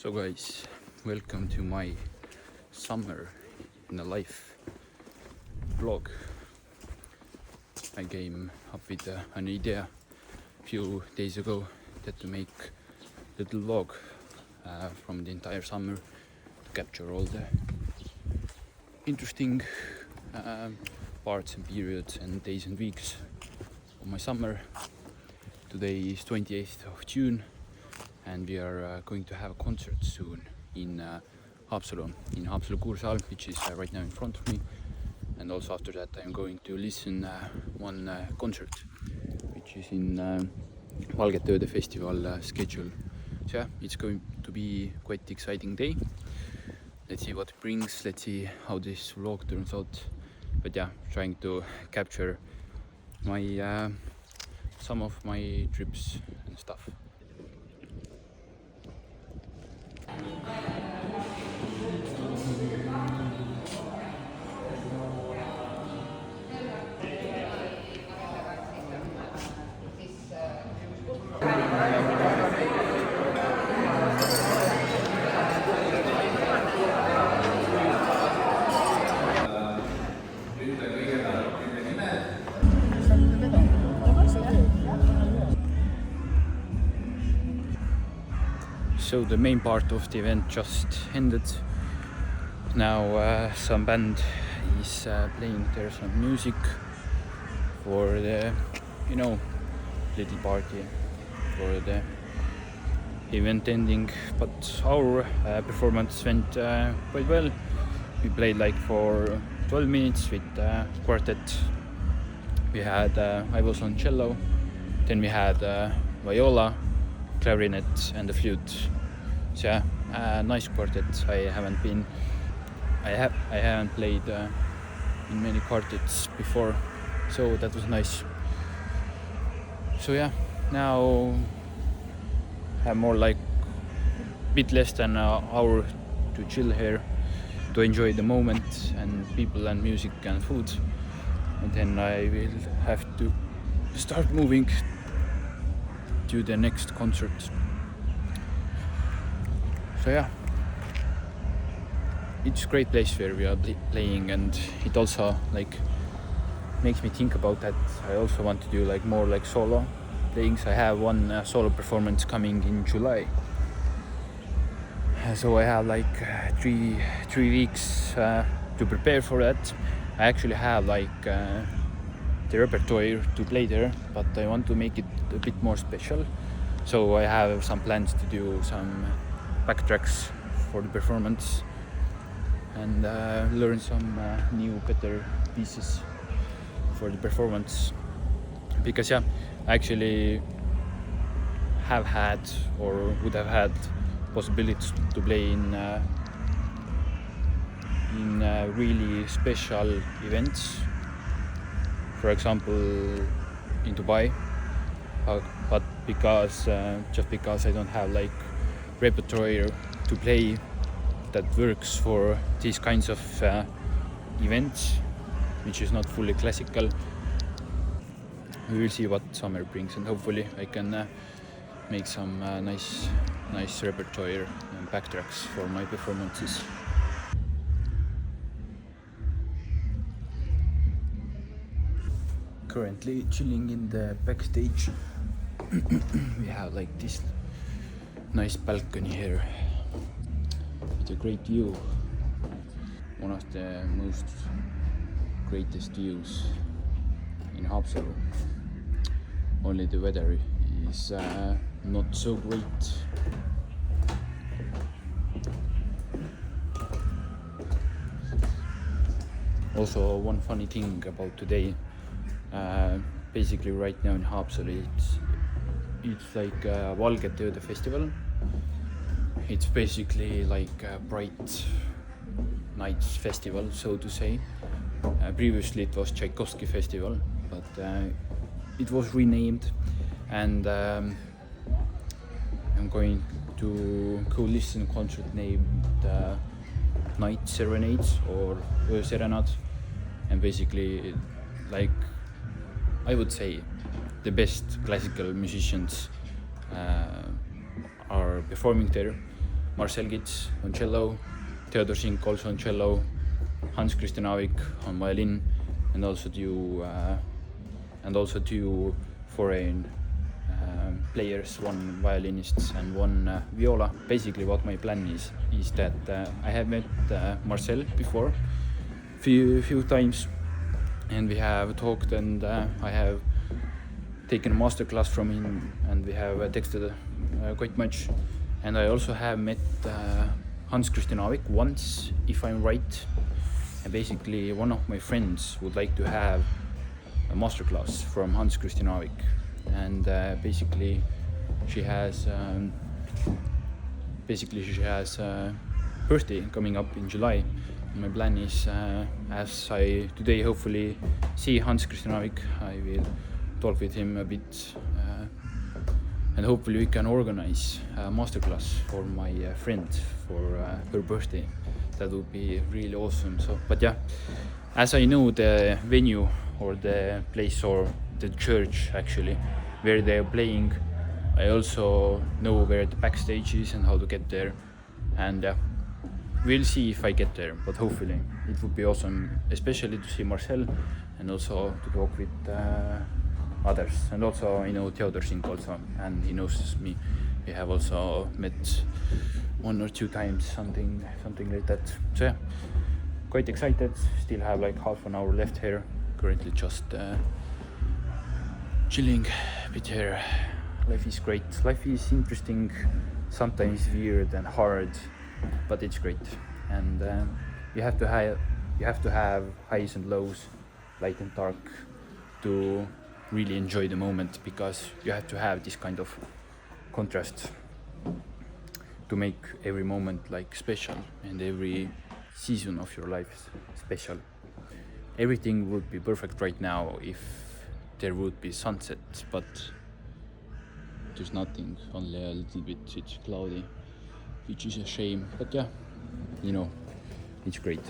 So guys, welcome to my summer in a life vlog. I came up with an idea a few days ago that to make little vlog from the entire summer to capture all the interesting parts and periods and days and weeks of my summer. Today is 28th of June and we are going to have a concert soon in Haapsalu Kuursaal, which is right now in front of me. And also after that I'm going to listen one concert which is in Valgetööde Festival schedule. So yeah, it's going to be quite exciting day. Let's see what it brings, let's see how this vlog turns out. But yeah, trying to capture my some of my trips and stuff. So the main part of the event just ended. Now some band is playing there some music for the, little party for the event ending. But our performance went quite well. We played like for 12 minutes with quartet. We had I was on cello, then we had viola, clarinet and the flute. So yeah, nice quartet. I haven't played in many quartets before, so that was nice. So yeah, now I have more like bit less than an hour to chill here, to enjoy the moment and people and music and food, and then I will have to start moving to the next concert. So yeah, it's a great place where we are playing, and it also like makes me think about that I also want to do like more like solo playings. I have one solo performance coming in July, so I have like 3 weeks to prepare for that. I actually have like the repertoire to play there, but I want to make it a bit more special. So I have some plans to do some backtracks for the performance and learn some new better pieces for the performance, because yeah, I actually have had or would have had possibilities to play in really special events, for example in Dubai, but just because I don't have like repertoire to play that works for these kinds of events, which is not fully classical. We will see what summer brings, and hopefully I can make some nice repertoire and backtracks for my performances. Currently chilling in the backstage. We have like this nice balcony here with a great view, one of the most greatest views in Haapsalu. Only the weather is not so great. Also, one funny thing about today, basically right now in Haapsalu, it's like Valgetööde Festival. It's basically like a bright nights festival, so to say. Previously it was Tchaikovsky Festival, but it was renamed, and I'm going to go listen concert named Night Serenades or Serenade, and basically like I would say the best classical musicians are performing there. Marcel Gits on cello, Theodor Sink also on cello, Hans Christian Avik on violin, and also two foreign players, one violinist and one viola. Basically what my plan is that I have met Marcel before few times, and we have talked, and I have taken a masterclass from him, and we have texted quite much. And I also have met Hans Christian Avik once, if I'm right. And basically one of my friends would like to have a masterclass from Hans Christian Avik, and basically she has birthday coming up in July. My plan is, as I today hopefully see Hans Christian Avik, I will talk with him a bit, and hopefully we can organize a masterclass for my friend for her birthday. That would be really awesome. So, but yeah, as I know the venue or the place or the church actually where they're playing, I also know where the backstage is and how to get there, and we'll see if I get there, but hopefully it would be awesome, especially to see Marcel and also to talk with others. And also I know Theodor Sink also, and he knows me. We have also met 1 or 2 times, something like that. So yeah, quite excited. Still have like half an hour left here. Currently just chilling a bit here. Life is great. Life is interesting, sometimes weird and hard, but it's great. And you have to have highs and lows, light and dark, to really enjoy the moment, because you have to have this kind of contrast to make every moment like special and every season of your life special. Everything would be perfect right now if there would be sunset, but there's nothing, only a little bit. It's cloudy, which is a shame, but yeah, you know, it's great.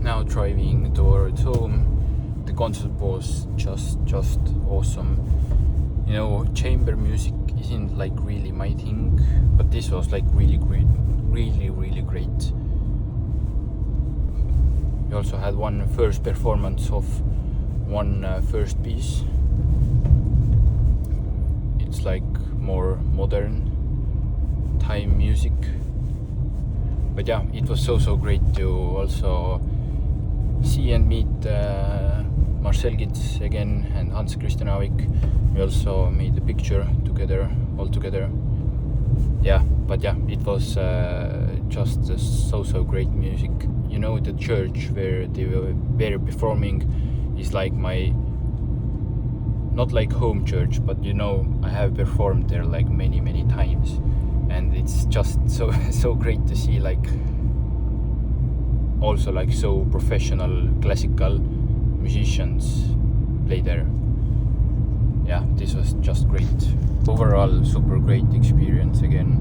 Now driving towards home. The concert was just awesome. You know, chamber music isn't like really my thing, but this was like really great, really great. We also had one first performance of one first piece. It's like more modern time music, but yeah, it was so great to also see and meet Marcel Gits again and Hans Christian Avik. We also made a picture all together. Yeah, but yeah, it was just so great music. You know, the church where they were performing is like my, not like home church, but you know, I have performed there like many times, and it's just so great to see like also like so professional classical musicians play there. Yeah, this was just great. Overall, super great experience again,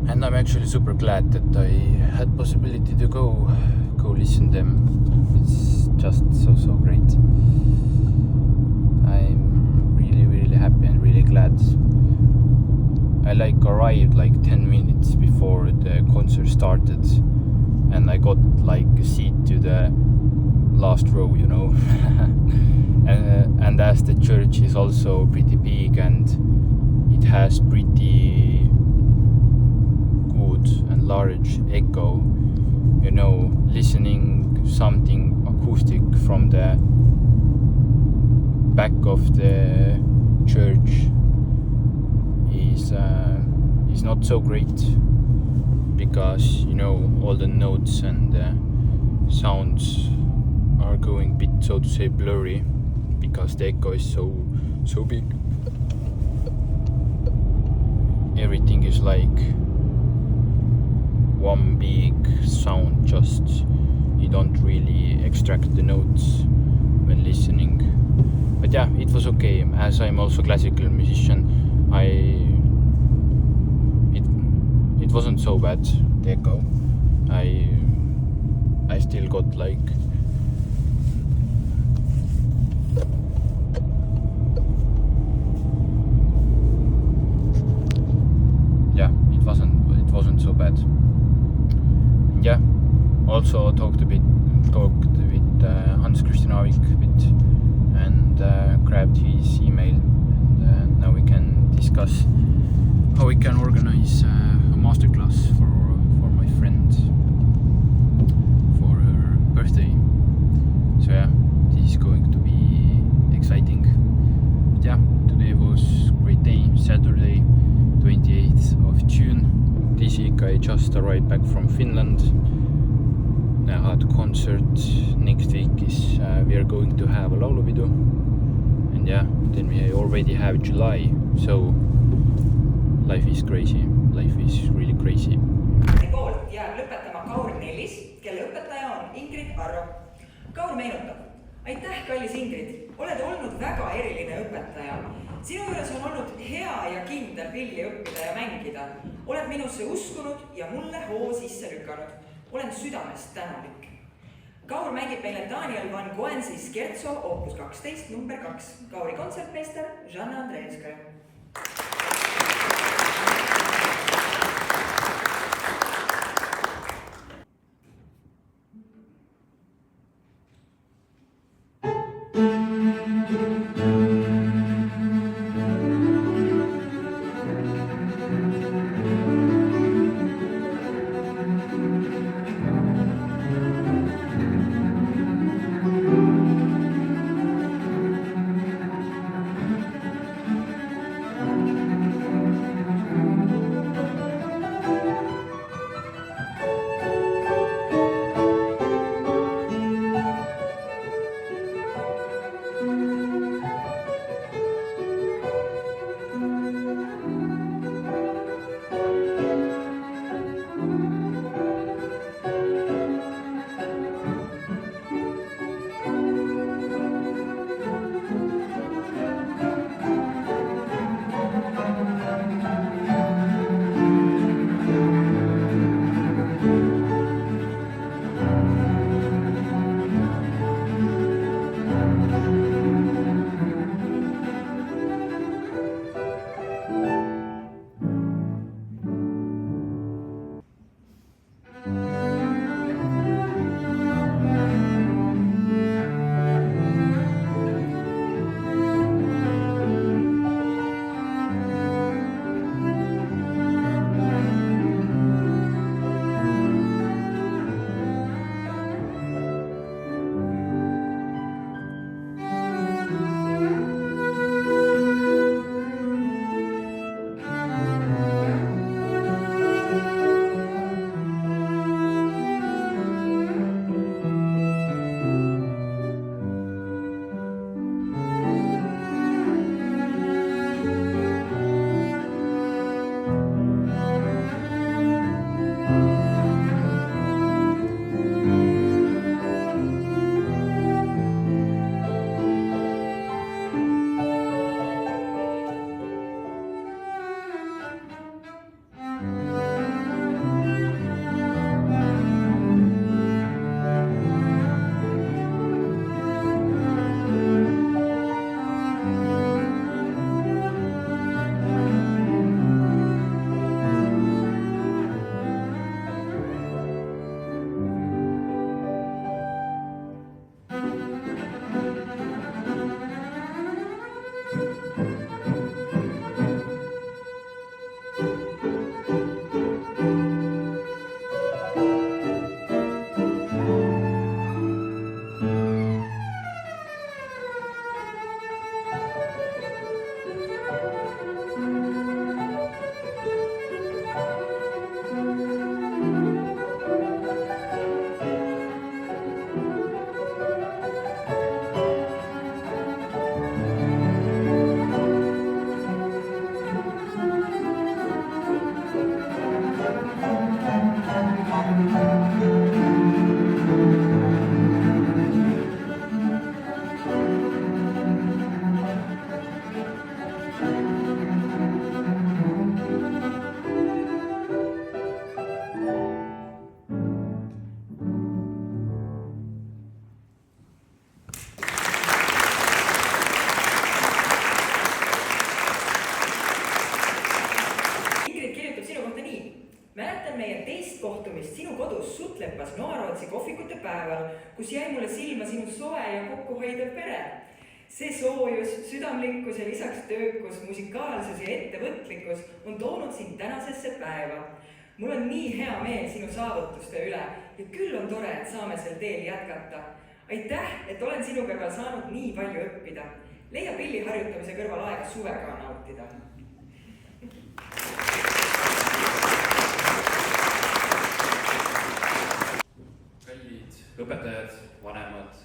and I'm actually super glad that I had possibility to go listen them. It's just so great. I'm really happy and really glad. I like arrived like 10 minutes before the concert started, and I got like a seat to the last row, you know. And as the church is also pretty big and it has pretty good and large echo, you know, listening something acoustic from the back of the church is not so great, because you know, all the notes and sounds are going a bit, so to say, blurry, because the echo is so big. Everything is like one big sound, just you don't really extract the notes when listening. But yeah, it was okay. As I'm also classical musician, it wasn't so bad, the echo. I still got like it wasn't so bad. And yeah, also talked with Hans Christian Avik a bit, and grabbed his email, and now we can discuss how we can organize a masterclass for my friend for her birthday. So yeah, this is going to be exciting. But yeah, today was a great day, Saturday 28th of June. This week I just arrived back from Finland. I had a concert. Next week is we are going to have a laulupidu, and yeah, then we already have July. So life is crazy. Life is really crazy. Poolt jääb lõpetama Kaur Nellis, kelle õpetaja on Ingrid Arro. Kaur meenutab. Aitäh, kallis Ingrid. Oled olnud väga eriline õpetaja. Sinu juures on olnud hea ja kindel pilli õppida ja mängida. Oled minusse uskunud ja mulle hoo sisse lükanud. Olen südamest tänulik. Kaur mängib meile Daniel Van Goensi Scherzo opus 12 number 2. Kauri kontsertmeister Žanna Andreevskaja. Mäletan meie teist kohtumist sinu kodus Sutlepas Noarootsi kohvikute päeval, kus jäi mulle silma sinu soe ja kokkuhoidev pere. See soojus, südamlikkus ja lisaks töökus, musikaalsus ja ettevõtlikkus on toonud sind tänasesse päeva. Mul on nii hea meel sinu saavutuste üle ja küll on tore, et saame sel teel jätkata. Aitäh, et olen sinu kõrval saanud nii palju õppida. Leia pilli harjutamise kõrval aega suvega nautida. Kallid õpetajad, vanemad,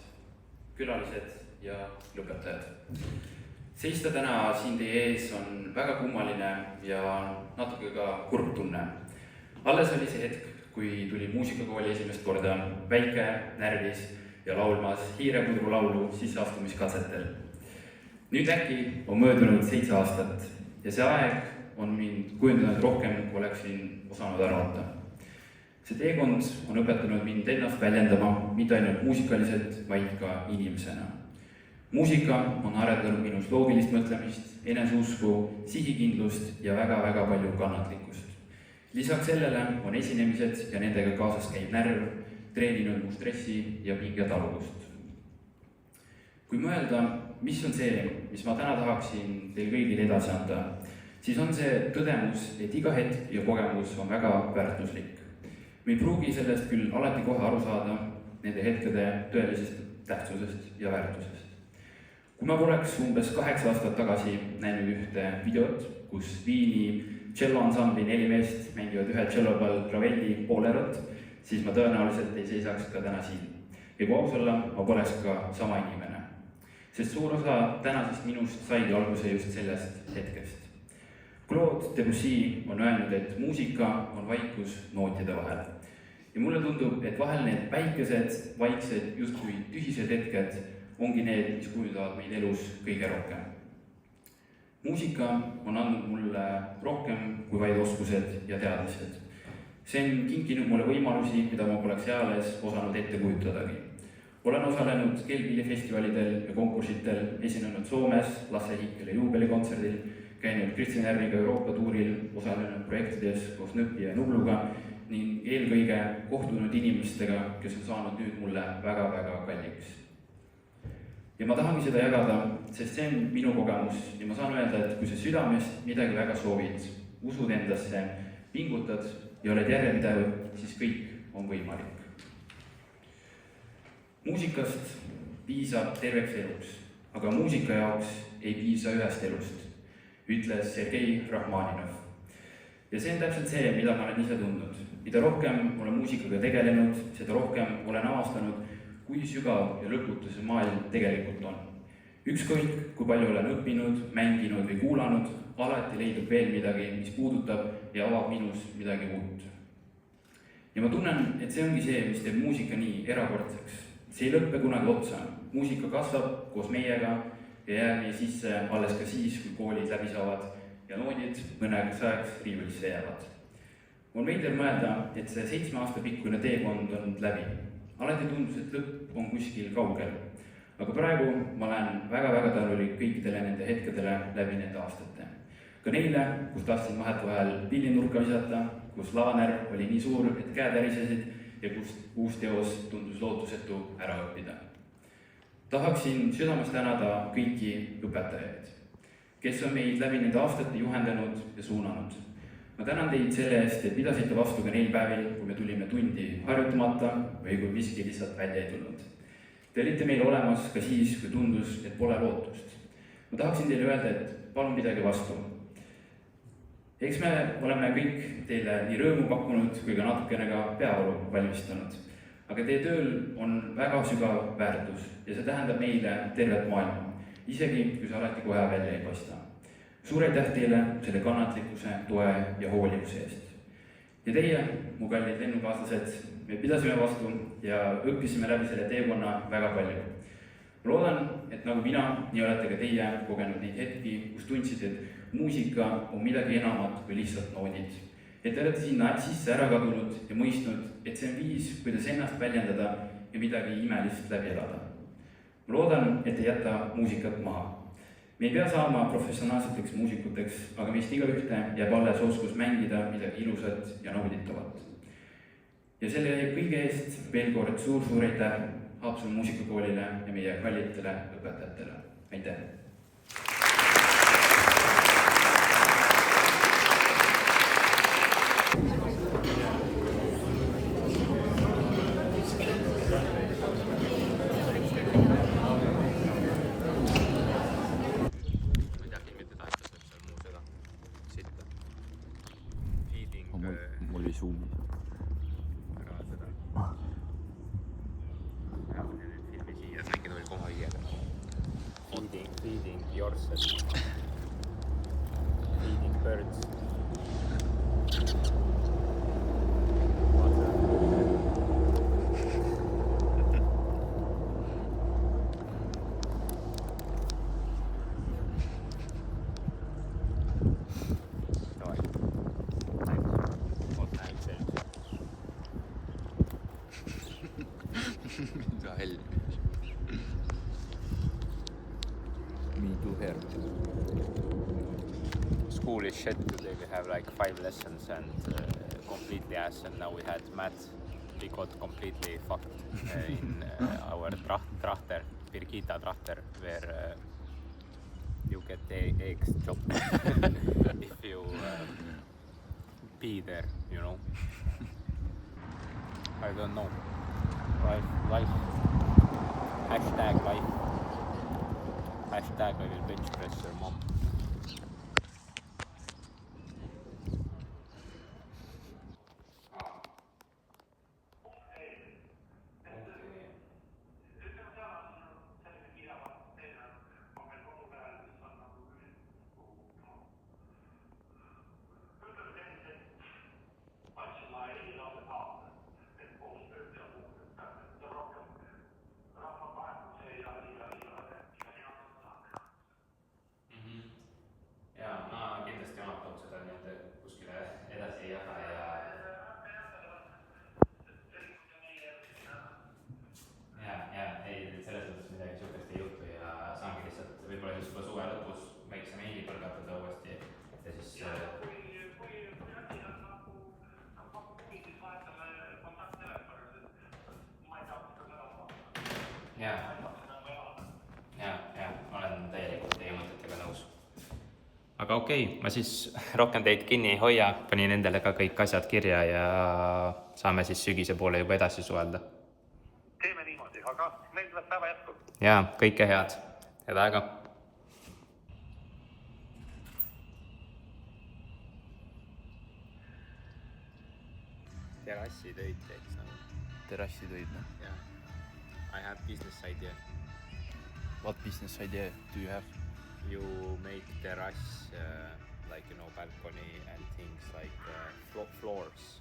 külalised ja lõpetajad. Seista täna siin teie ees on väga kummaline ja natuke ka kurb tunne. Alles oli see hetk, kui tuli muusikakooli esimest korda väike, närvis ja laulmas hiirepudru laulu sisseastumiskatsetel. Nüüd äkki on möödunud 7 aastat ja see aeg on mind kujundanud rohkem, kui oleksin osanud arvata. See teekond on õpetanud mind ennast väljendama mitte ainult muusikaliselt, vaid ka inimesena. Muusika on arendanud minus loogilist mõtlemist, eneseusku, sihikindlust ja väga-väga palju kannatlikkust. Lisaks sellele on esinemised ja nendega kaasas käib närv treeninud mu stressi ja pingetaluvust. Kui mõelda, mis on see, mis ma täna tahaksin teil kõigil edasi anda, siis on see tõdemus, et iga hetk ja kogemus on väga väärtuslik. Me ei pruugi sellest küll alati kohe aru saada nende hetkede tõelisest tähtsusest ja väärtusest. Kui ma poleks umbes 8 aastat tagasi näinud ühte videot, kus Viini tšelloansambli 4 meest mängivad ühe tšellopall Ravelli Bolerot, siis ma tõenäoliselt ei seisaks ka täna siin. Ja kui aus olla, ma poleks ka sama inimene. Sest suur osa tänasest minust saigi alguse just sellest hetkest. Claude Debussy on öelnud, et muusika on vaikus nootide vahel. Ja mulle tundub, et vahel need väikesed, vaiksed, justkui tühised hetked ongi need, mis kujundavad meil elus kõige rohkem. Muusika on andnud mulle rohkem kui vaid oskused ja teadmised. See on kinkinud mulle võimalusi, mida ma poleks eales osanud ette kujutadagi. Olen osalenud keelpillifestivalidel ja konkursitel, esinenud Soomes Lasse Hiikele juubelikontserdil, käinud Kristjan Järviga Euroopa tuuril, osalenud projektides koos Nõpi ja Nubluga ning eelkõige kohtunud inimestega, kes on saanud nüüd mulle väga-väga kalliks. Ja ma tahangi seda jagada, sest see on minu kogemus ja ma saan öelda, et kui sa südamest midagi väga soovid, usud endasse, pingutad ja oled järjepidev, siis kõik on võimalik. Muusikast piisab terveks eluks, aga muusika jaoks ei piisa ühest elust, ütles Sergei Rahmaninov. Ja see on täpselt see, mida ma olen ise tundnud. Mida rohkem olen muusikaga tegelenud, seda rohkem olen avastanud, kui sügav ja lõputu see maailm tegelikult on. Ükskõik, kui palju olen õppinud, mänginud või kuulanud, alati leidub veel midagi, mis puudutab ja avab minus midagi uut. Ja ma tunnen, et see ongi see, mis teeb muusika nii erakordseks. See ei lõppe kunagi otsa. Muusika kasvab koos meiega ja jääb meie sisse alles ka siis, kui koolid läbi saavad ja noodid mõneks ajaks riivelisse jäävad. On veider mõelda, et see 7 aasta pikkune teekond on läbi. Alati tundus, et lõpp on kuskil kaugel. Aga praegu ma olen väga-väga tänulik kõikidele nende hetkedele läbi nende aastate. Ka neile, kus tahtsin vahetevahel pillinurka visata, kus lavanärv oli nii suur, et käed ärisesid ja kus uus teos tundus lootusetu ära õppida. Tahaksin südamest tänada kõiki õpetajaid, kes on meid läbi nende aastate juhendanud ja suunanud. Ma tänan teid selle eest, et pidasite vastu ka neil päevil, kui me tulime tundi harjutamata või kui miski lihtsalt välja ei tulnud. Te olite meil olemas ka siis, kui tundus, et pole lootust. Ma tahaksin teile öelda, et palun pidage vastu. Eks me oleme kõik teile nii rõõmu pakkunud, kui ka natukene ka peavalu valmistanud. Aga teie tööl on väga sügav väärtus ja see tähendab meile tervet maailma, isegi kui see alati kohe välja ei paista. Suur aitäh teile selle kannatlikkuse, toe ja hoolivuse eest. Ja teie, mu kallid lennukaaslased, me pidasime vastu ja õppisime läbi selle teekonna väga palju. Ma loodan, et nagu mina, nii olete ka teie kogenud neid hetki, kus tundsid, et muusika on midagi enamat kui lihtsalt noodid. Et te olete sinna sisse ära kadunud ja mõistnud, et see on viis, kuidas ennast väljendada ja midagi imelist läbi elada. Ma loodan, et ei jäta muusikat maha. Me ei pea saama professionaalseteks muusikuteks, aga meist igaühte jääb alles oskus mängida midagi ilusat ja nauditavat. Ja selle kõige eest veel kord suur aitäh Haapsalu muusikakoolile ja meie kallitele õpetajatele. Aitäh! Mul oli suumi. Ära seda. Ja nüüd filmi siia, mingi tuli koha hiiega. Feeding yourself. Feeding birds. Mida hell. Me too here. School is shit today. We have like 5 lessons and completely ass, and now we had math. We got completely fucked in our trachter, Birgitta trachter, where you get eggs chopped if you be there, you know. I don't know. Life. Hashtag life. Hashtag I will bench press your mom. Olen täielikult teie mõtetega nõus. Aga okei, ma siis rohkem teid kinni ei hoia, panin endale ka kõik asjad kirja ja saame siis sügise poole juba edasi suhelda. Teeme niimoodi, aga meeldivat päeva jätkub. Jaa, kõike head. Head aega. Terrassitöid teeks nagu. Terrassitöid, noh? Yeah. I have business idea. What business idea do you have? You make terrace, like, you know, balcony and things like floors.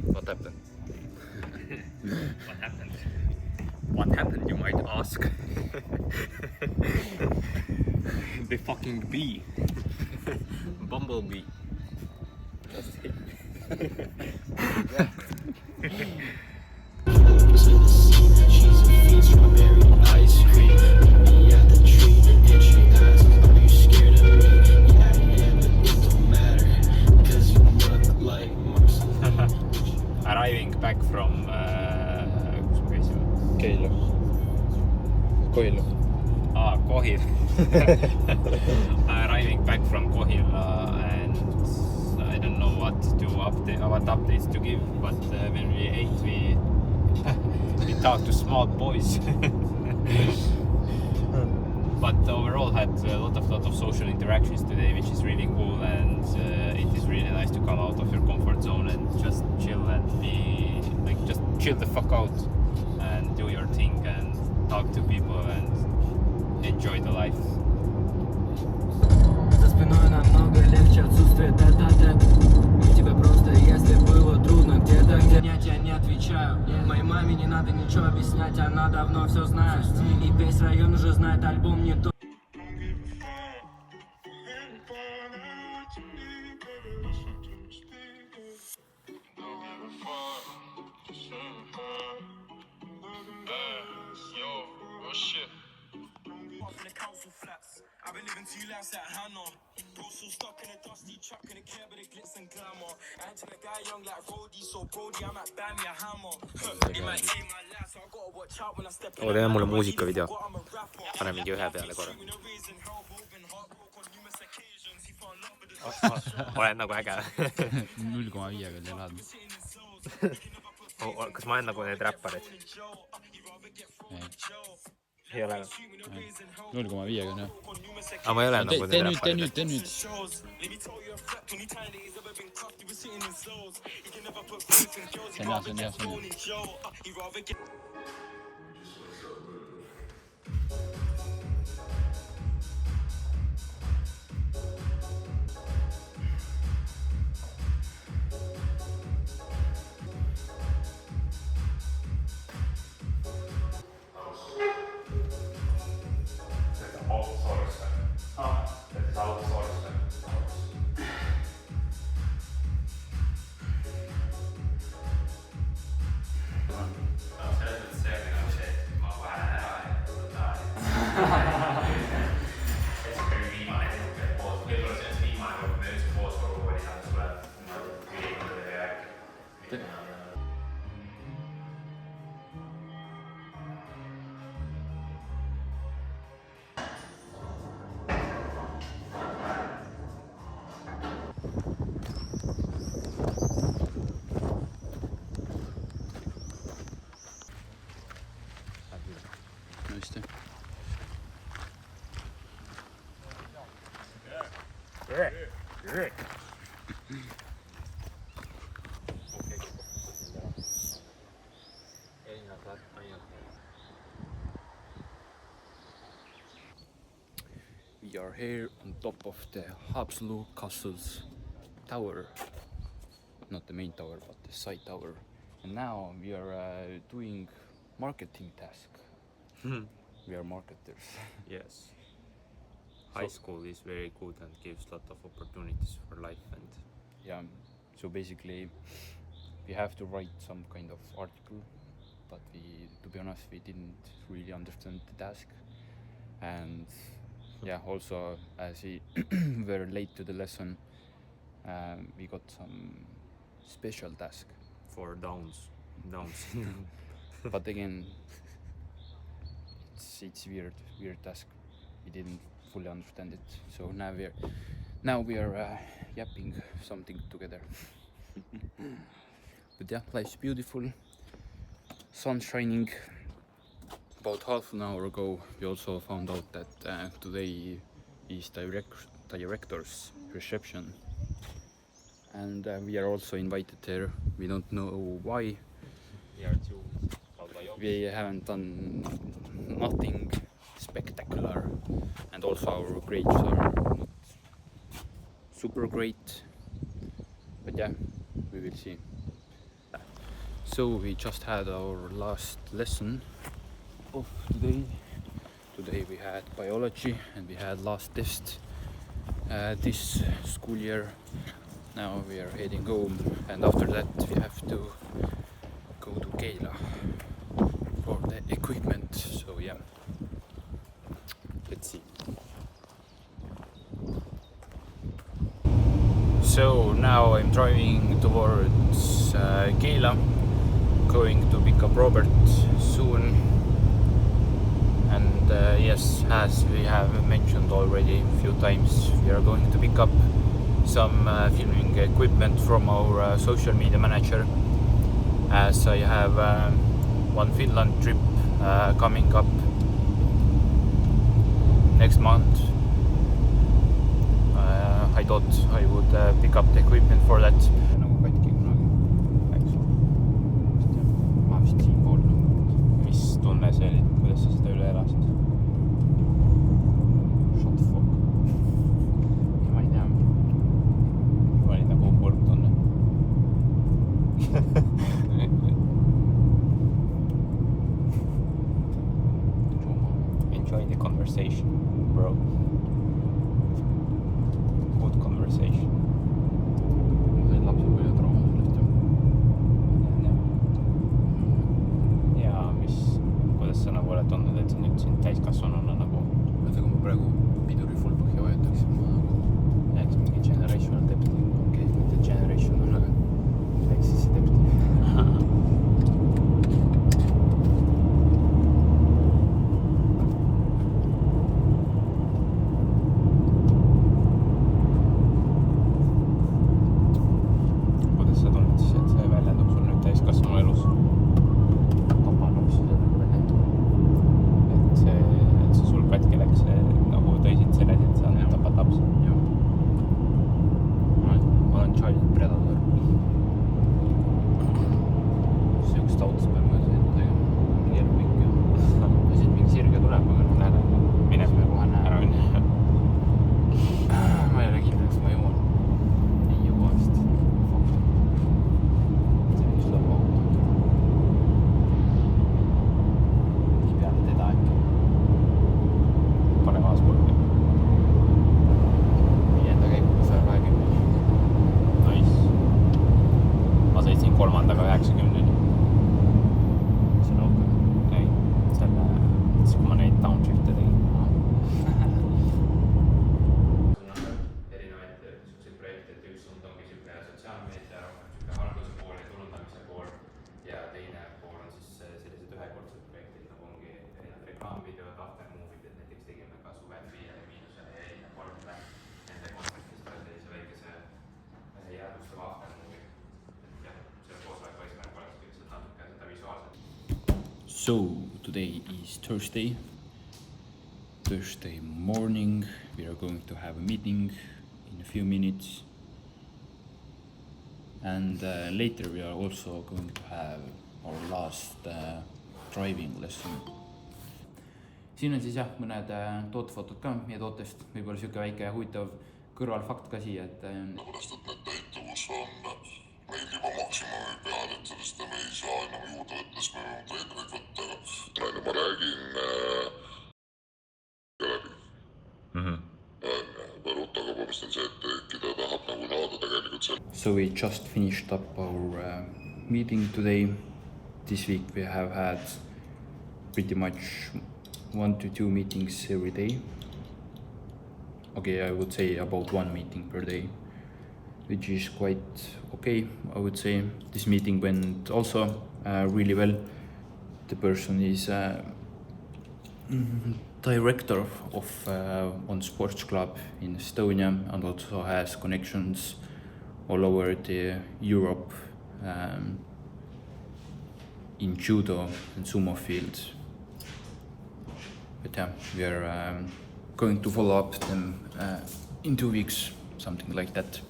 What happened? What happened, you might ask? The fucking bee. Bumblebee. Just hit. Arriving back from Kohil. Arriving back from Kohila, and I don't know what updates to give, but when we ate, we talked to small boys. But overall had a lot of social interactions today, which is really cool, and it is really nice to come out of your comfort zone and just chill and be like, just chill the fuck out and do your thing and talk to people and enjoy the life. За спиной намного легче отсутствие тет-а-тет. Тебе просто, если было трудно где-то, где я тебе не отвечаю. Моей маме не надо ничего объяснять, она давно все знает. И весь район уже знает, альбом не то. been living two lives like Hannah. Bro, so stuck in a dusty truck in a care with the glitz and glamour. Acting a guy young like Brody, so Brody, I might buy me a hammer. It might take my life, so I gotta watch out when I step in. teeme mulle muusikavideo. pane mingi ühe peale korra. olen nagu äge. 0,5-ga elad. Kas ma olen nagu need räpparid? Ei ole. 0,5-ga on jah. Aga ma ei ole nagu need räpparid. Tee nüüd. See on hea. We are here on top of the Haapsalu Castle's tower, not the main tower but the side tower, and now we are doing marketing task. We are marketers. Yes. High school is very good and gives a lot of opportunities for life, and Yeah, so basically we have to write some kind of article, but to be honest, we didn't really understand the task, and yeah, also as we were late to the lesson, we got some special task. for Downs. But again, it's weird task. We didn't fully understand it, so now we are yapping something together. But yeah, life's beautiful. Sun shining. About half an hour ago, we also found out that today is director's reception, and we are also invited there. We don't know why. We haven't done nothing spectacular, and also our grades are not super great, but yeah, we will see. So we just had our last lesson of today. Today we had biology and we had last test this school year. Now we are heading home, and after that we have to go to Keila for the equipment. So yeah, let's see. So now I'm driving towards Keila, going to pick up Robert soon. And yes, as we have mentioned already a few times, we are going to pick up some filming equipment from our social media manager, as I have one Finland trip coming up next month. I thought I would pick up the equipment for that. Mis tunne see oli, kuidas sa seda üle elasid? Shut the fuck. Ma ei tea. Oli nagu kurb tunne. Enjoy the conversation, bro. Good conversation. See lapse So today is Thursday morning. We are going to have a meeting in a few minutes, and later we are also going to have our last driving lesson. siin on siis jah mõned tootefotod ka meie tootest, võib-olla siuke väike huvitav kõrvalfakt ka siia, et sellepärast, et need täituvus on meil juba maksimumi peal, et sellest me ei saa enam juurde võtta, siis me võime treenereid võtta, aga ma räägin läbi. Rutaga põhimõtteliselt on see, et äkki ta tahab nagu naada tegelikult seal. So we just finished up our meeting today. This week we have had pretty much 1 to 2 meetings every day. Okay, I would say about 1 meeting per day, which is quite okay, I would say. This meeting went also really well. The person is director of one sports club in Estonia and also has connections all over the Europe in judo and sumo field. But yeah, we are going to follow up them in 2 weeks, something like that.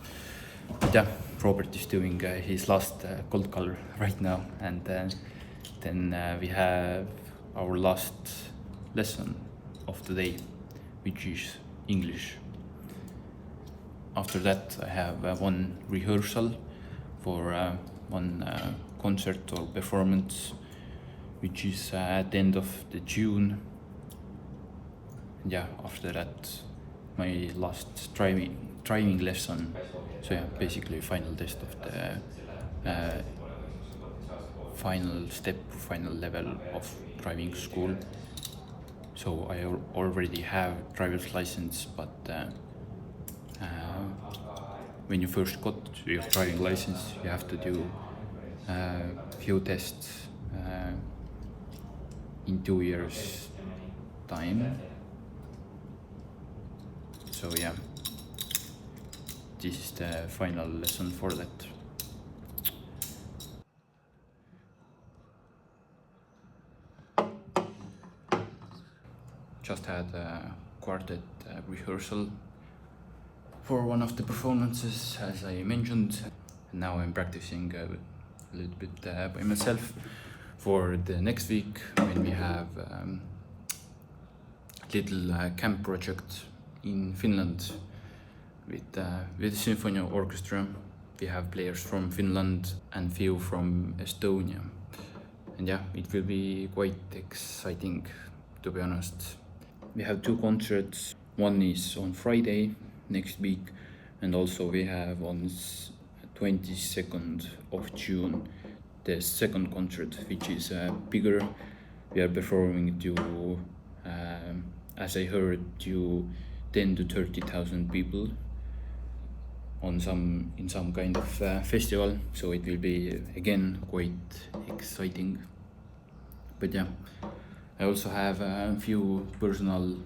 But yeah, Robert is doing his last cold color right now, and then we have our last lesson of the day, which is English. After that I have one rehearsal for one concert or performance, which is at the end of the June. And yeah, after that my last driving lesson. So yeah, basically final test of the final step, final level of driving school. So I already have driver's license, but when you first got your driving license, you have to do a few tests in 2 years time. So yeah, this is the final lesson for that. Just had a quartet rehearsal for one of the performances, as I mentioned. And now I'm practicing a little bit by myself for the next week, when we have a little camp project in Finland with the symphony orchestra. We have players from Finland and few from Estonia. And yeah, it will be quite exciting, to be honest. We have 2 concerts. One is on Friday next week, and also we have on 22nd of June the second concert, which is bigger. We are performing to, as I heard, to 10 to 30,000 people in some kind of festival. So it will be again quite exciting. But yeah, I also have a few personal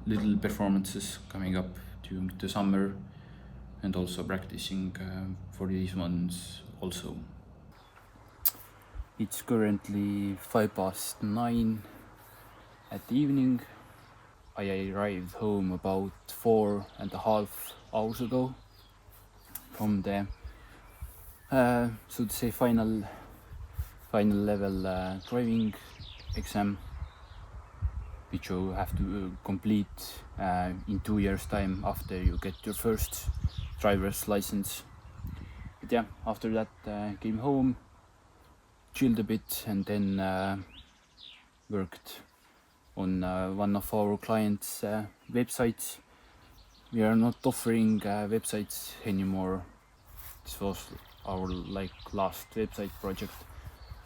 little performances coming up during the summer, and also practicing for these ones also. It's currently 9:05 at the evening. I arrived home about 4.5 hours ago from the so to say final level driving exam, which you have to complete in 2 years time after you get your first driver's license. But yeah, after that came home, chilled a bit, and then worked on one of our clients' websites. We are not offering websites anymore. This was our last website project.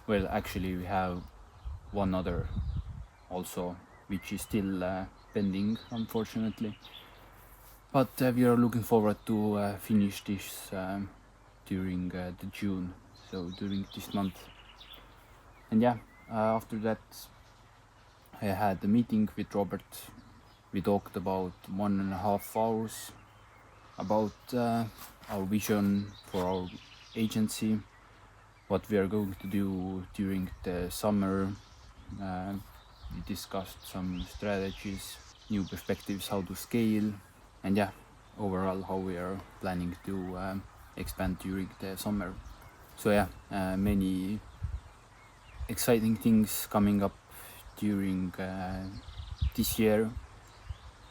Well, actually we have one other also, which is still pending, unfortunately. But we are looking forward to finish this during the June, so during this month. And yeah, after that I had a meeting with Robert. We talked about 1.5 hours about our vision for our agency, what we are going to do during the summer, We discussed some strategies, new perspectives, how to scale, and yeah, overall how we are planning to expand during the summer. So yeah, many exciting things coming up during this year,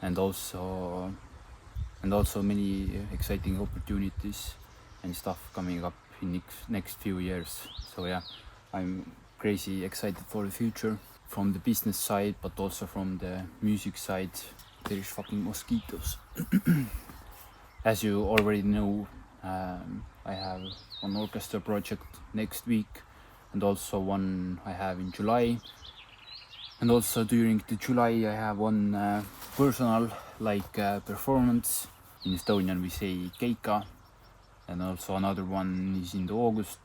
and also many exciting opportunities and stuff coming up in next few years. So yeah, I'm crazy excited for the future from the business side, but also from the music side. There is fucking mosquitoes. As you already know, I have one orchestra project next week, and also one I have in July. And also during the July I have one personal performance. In Estonian we say keika. And also another one is in the August.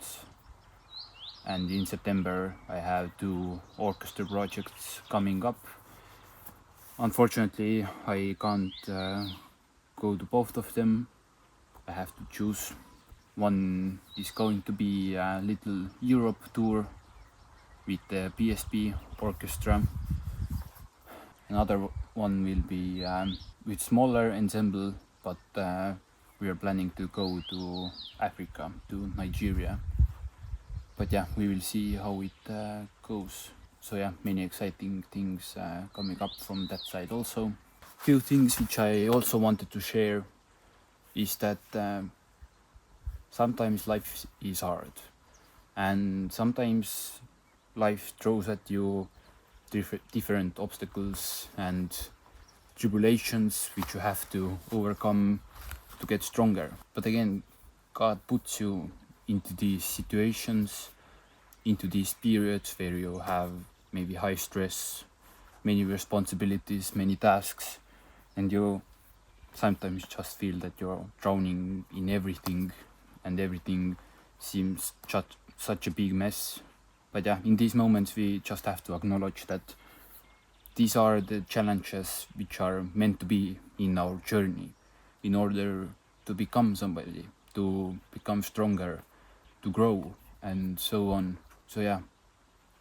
And in September I have 2 orchestra projects coming up. Unfortunately I can't go to both of them. I have to choose. One is going to be a little Europe tour with the PSP orchestra. Another one will be with smaller ensemble, but we are planning to go to Africa, to Nigeria. But yeah, we will see how it goes. So yeah, many exciting things coming up from that side also. Few things which I also wanted to share is that sometimes life is hard, and sometimes life throws at you different obstacles and tribulations which you have to overcome to get stronger. But again, God puts you into these situations, into these periods where you have maybe high stress, many responsibilities, many tasks, and you sometimes just feel that you're drowning in everything, and everything seems such a big mess. But yeah, in these moments we just have to acknowledge that these are the challenges which are meant to be in our journey in order to become somebody, to become stronger, to grow, and so on. So yeah,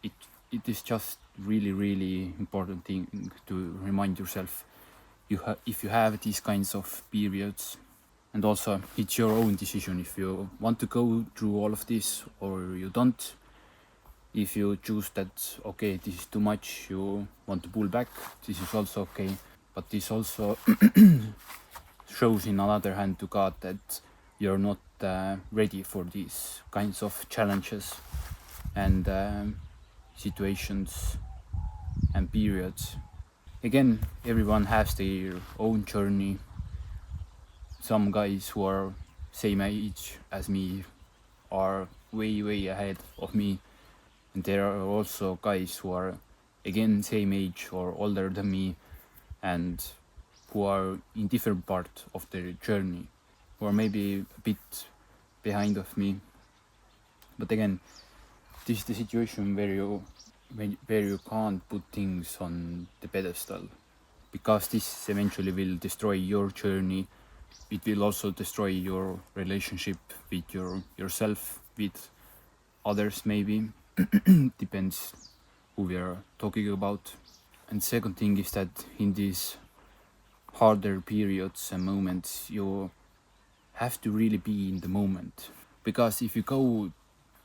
it is just really important thing to remind yourself if you have these kinds of periods. And also it's your own decision if you want to go through all of this or you don't. If you choose that, okay, this is too much, you want to pull back, this is also okay. But this also shows in another hand to God that you're not ready for these kinds of challenges and situations and periods. Again, everyone has their own journey. Some guys who are same age as me are way ahead of me. And there are also guys who are again same age or older than me and who are in different part of their journey, or maybe a bit behind of me. But again, this is the situation where you can't put things on the pedestal, because this eventually will destroy your journey. It will also destroy your relationship with yourself, with others maybe. Depends who we are talking about. And second thing is that in these harder periods and moments you have to really be in the moment, because if you go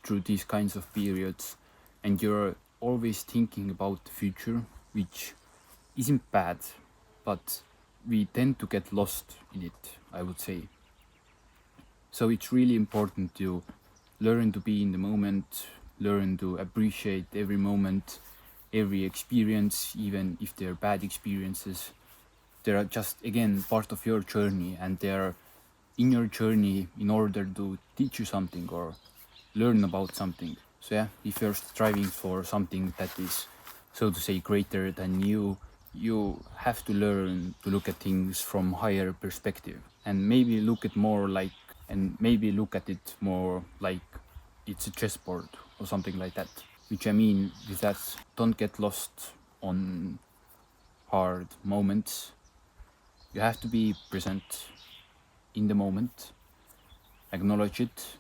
through these kinds of periods and you're always thinking about the future, which isn't bad, but we tend to get lost in it, I would say. So it's really important to learn to be in the moment, learn to appreciate every moment, every experience, even if they're bad experiences. They're just, again, part of your journey, and they're in your journey in order to teach you something or learn about something. So yeah, if you're striving for something that is, so to say, greater than you have to learn to look at things from higher perspective, and maybe look at it more like it's a chessboard or something like that. Which I mean with that, don't get lost on hard moments. You have to be present in the moment, acknowledge it,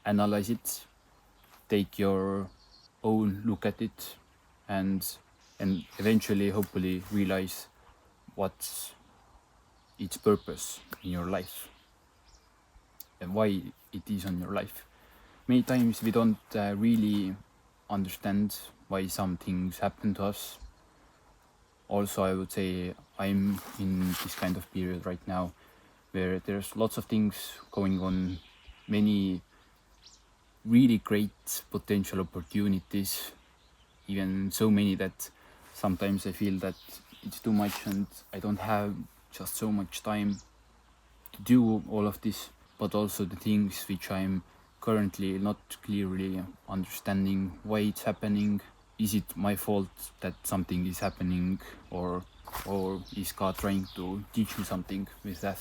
analyze it, take your own look at it, and eventually hopefully realize what's its purpose in your life and why it is on your life. Many times we don't really understand why some things happen to us. Also, I would say I'm in this kind of period right now where there's lots of things going on, many really great potential opportunities, even so many that sometimes I feel that it's too much and I don't have just so much time to do all of this, but also the things which I'm currently not clearly understanding why it's happening. Is it my fault that something is happening, or is God trying to teach me something with that?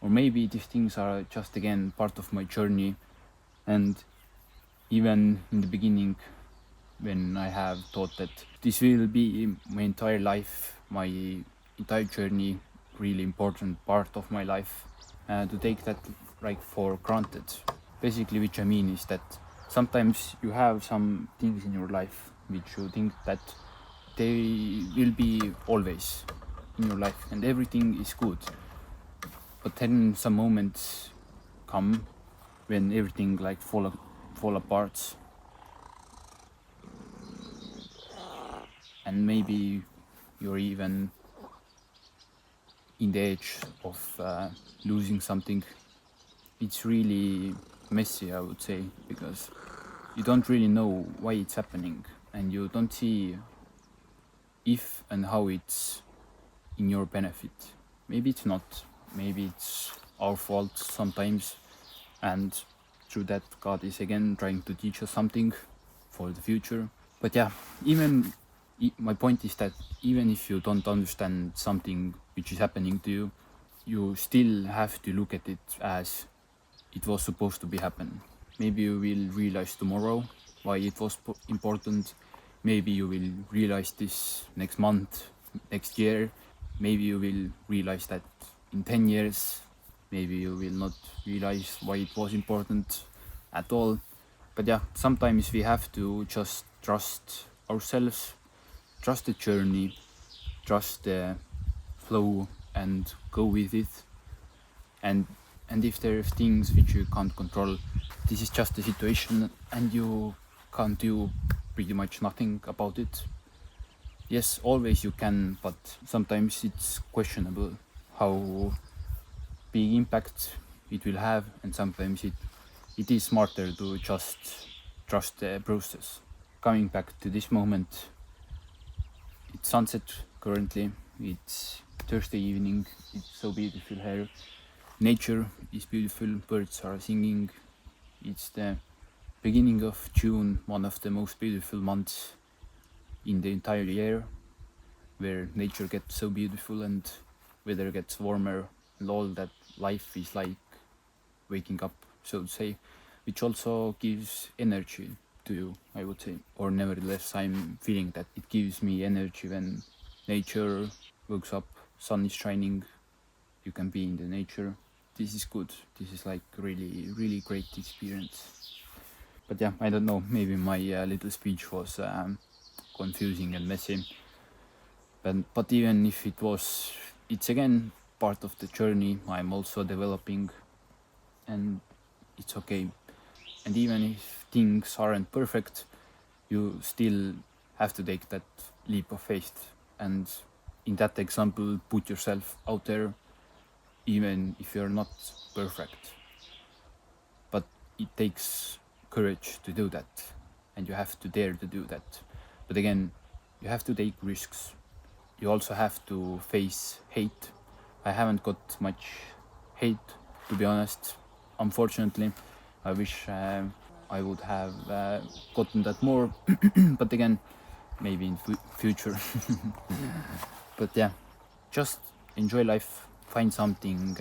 Or maybe these things are just again part of my journey, and even in the beginning when I have thought that this will be my entire life, my entire journey, really important part of my life, to take that like for granted. Basically, which I mean is that sometimes you have some things in your life which you think that they will be always in your life and everything is good. But then some moments come when everything like fall apart, and maybe you're even in the edge of losing something. It's really messy, I would say, because you don't really know why it's happening and you don't see if and how it's in your benefit. Maybe it's not, maybe it's our fault sometimes, and through that God is again trying to teach us something for the future. But yeah, my point is that even if you don't understand something which is happening to you, you still have to look at it as it was supposed to be happen. Maybe you will realize tomorrow why it was important. Maybe you will realize this next month, next year. Maybe you will realize that in 10 years. Maybe you will not realize why it was important at all. But yeah, sometimes we have to just trust ourselves, trust the journey, trust the flow, and go with it. And if there are things which you can't control, this is just the situation and you can't do pretty much nothing about it. Yes, always you can, but sometimes it's questionable how big impact it will have, and sometimes it is smarter to just trust the process. Coming back to this moment, it's sunset currently, it's Thursday evening, it's so beautiful here. Nature is beautiful, birds are singing. It's the beginning of June, one of the most beautiful months in the entire year, where nature gets so beautiful and weather gets warmer, and all that life is like waking up, so to say, which also gives energy to you, I would say. Or nevertheless, I'm feeling that it gives me energy when nature wakes up, sun is shining, you can be in the nature. This is good. This is like really, really great experience. But yeah, I don't know, maybe my little speech was confusing and messy. But even if it was, it's again part of the journey. I'm also developing, and it's okay. And even if things aren't perfect, you still have to take that leap of faith. And in that example, put yourself out there, even if you're not perfect. But it takes courage to do that, and you have to dare to do that. But again, you have to take risks. You also have to face hate. I haven't got much hate, to be honest, unfortunately. I wish I would have gotten that more, but again, maybe in future. But yeah, just enjoy life, find something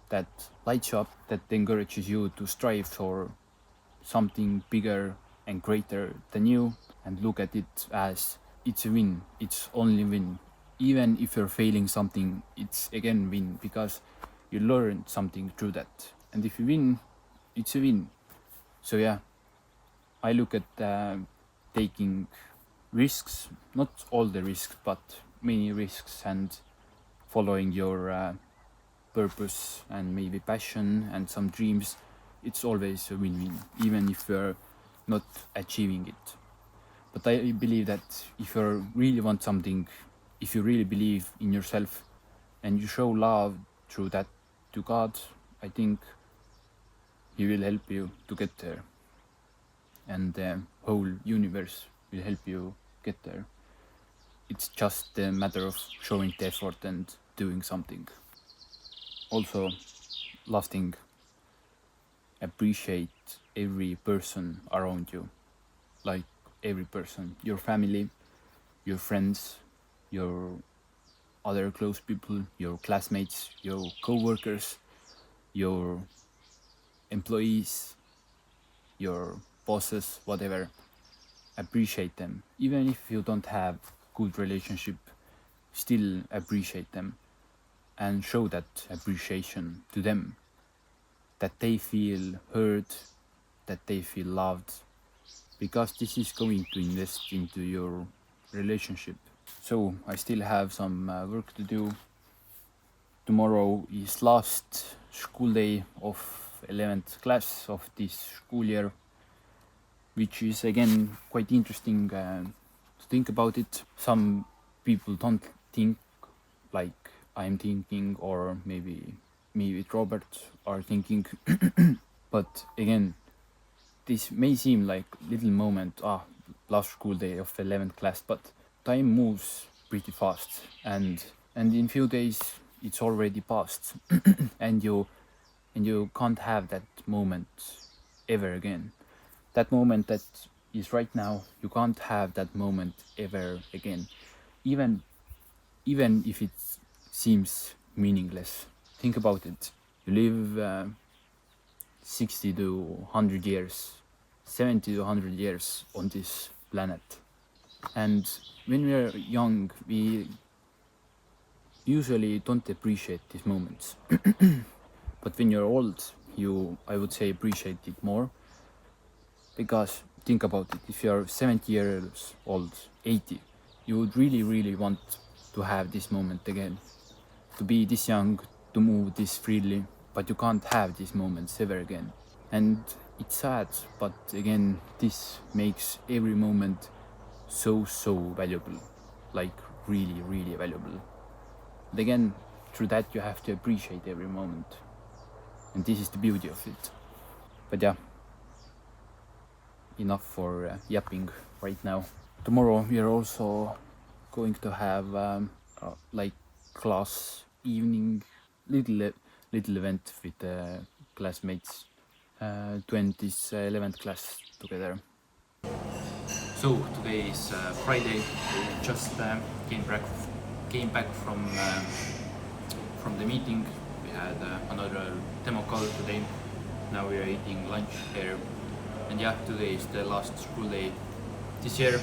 that lights you up, that encourages you to strive for something bigger and greater than you, and look at it as it's a win, it's only win. Even if you're failing something, it's again win, because you learned something through that. And if you win, it's a win. So yeah, I look at taking risks, not all the risks, but many risks, and following your purpose and maybe passion and some dreams, it's always a win-win, even if you're not achieving it. But I believe that if you really want something, if you really believe in yourself and you show love through that to God, I think He will help you to get there. And the whole universe will help you get there. It's just a matter of showing the effort and doing something. Also, last thing, appreciate every person around you. Like every person, your family, your friends, your other close people, your classmates, your co-workers, your employees, your bosses, whatever. Appreciate them. Even if you don't have good relationship, still appreciate them and show that appreciation to them, that they feel heard, that they feel loved, because this is going to invest into your relationship. So I still have some work to do. Tomorrow is last school day of 11th class of this school year, which is again quite interesting to think about it. Some people don't think like I'm thinking, or maybe me with Robert are thinking. But again, this may seem like little moment, last school day of 11th class, but time moves pretty fast, and in few days it's already past. and you can't have that moment ever again. That moment that is right now, you can't have that moment ever again, even if it seems meaningless. Think about it. You live 60 to 100 years, 70 to 100 years on this planet. And when we are young, we usually don't appreciate these moments. But when you're old, I would say, appreciate it more. Because think about it, if you're 70 years old, 80, you would really, really want to have this moment again. To be this young, to move this freely, but you can't have these moments ever again. And it's sad, but again, this makes every moment so valuable. Like really, really valuable. But again, through that you have to appreciate every moment. And this is the beauty of it. But yeah, enough for yapping right now. Tomorrow we are also going to have like class evening, little event with classmates, 20th 11th class together. So today is Friday. We just came back from the meeting. We had another demo call today. Now we are eating lunch here. And yeah, today is the last school day this year.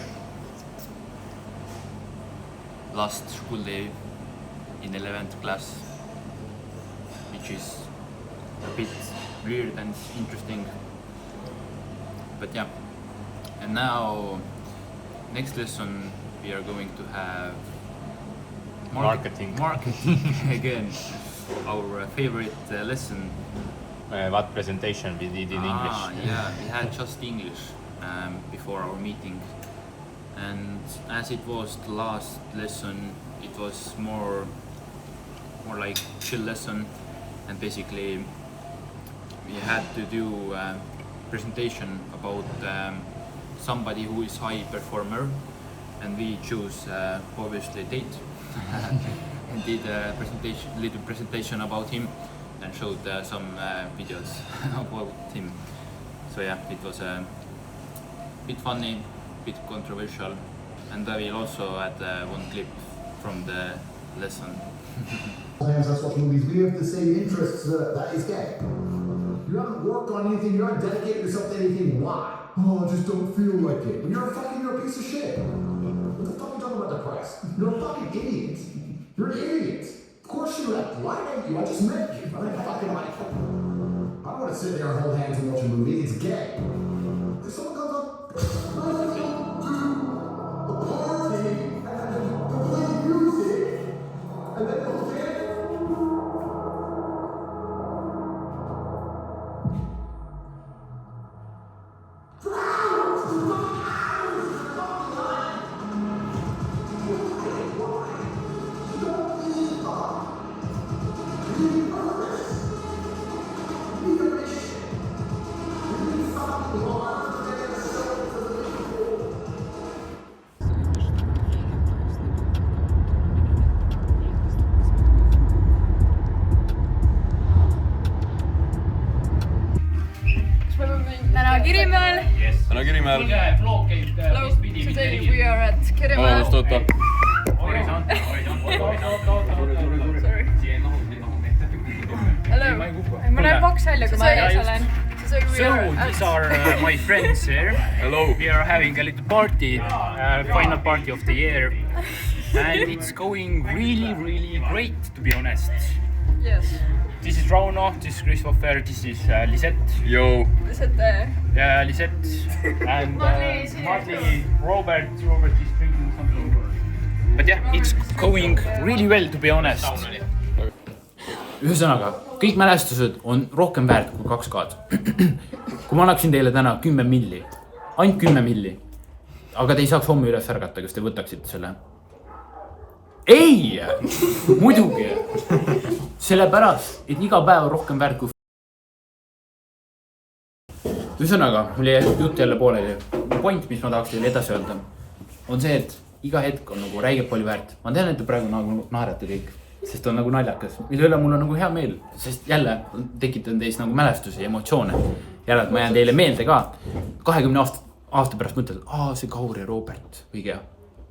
Last school day in 11th class, which is a bit weird and interesting. But yeah, and now next lesson we are going to have Marketing. again, our favorite lesson. What presentation we did in English? Yeah, we had just English before our meeting, and as it was the last lesson, it was more like chill lesson, and basically we had to do a presentation about somebody who is high performer, and we choose obviously Tate and did a little presentation about him and showed some videos about him. So yeah, it was a bit funny, bit controversial, and I will also add one clip from the lesson. Sometimes that's what movies. We have the same interests. That is gay. You haven't worked on anything. You haven't dedicated yourself to anything. Why? Oh, I just don't feel like it. You're a piece of shit. What the fuck are you talking about the press? You're a fucking idiot. You're an idiot. Of course you have. Why don't you? I just met you. I fucking like you. I don't want to sit there and hold hands and watch a movie. It's gay. If someone comes up, täna Kirimäel. täna Kirimäel. Hello, today we are at Kirimäel. oota. Hello. Ma näen paks välja, kui ma ees olen. So these are my friends here. Hello. We are having a little party, final party of the year, and it's going really great, to be honest. Yes. This is Rauno, this is Christopher, this is Lisette. Yo. Lisette. Yeah, Lisette and Madly, Robert. Robert is drinking something. But yeah, it's going really well, to be honest. Ühesõnaga, kõik mälestused on rohkem väärt kui 2K-d. Kui ma annaksin teile täna 10 milli, ainult 10 milli, aga te ei saaks homme üles ärgata, kas te võtaksite selle? Ei! Muidugi! Sellepärast, et iga päev on rohkem väärt kui Ühesõnaga, mul jäi jutt jälle pooleli. Point, mis ma tahaks teile edasi öelda, on see, et iga hetk on nagu räigelt palju väärt. Ma tean, et te praegu nagu naerate kõik, sest on nagu naljakas. Mille üle mul on nagu hea meel, sest jälle tekitan teis nagu mälestusi ja emotsioone. Jälle, et ma jään teile meelde ka. 20 aasta pärast mõtled, see Kaur ja Robert, õige.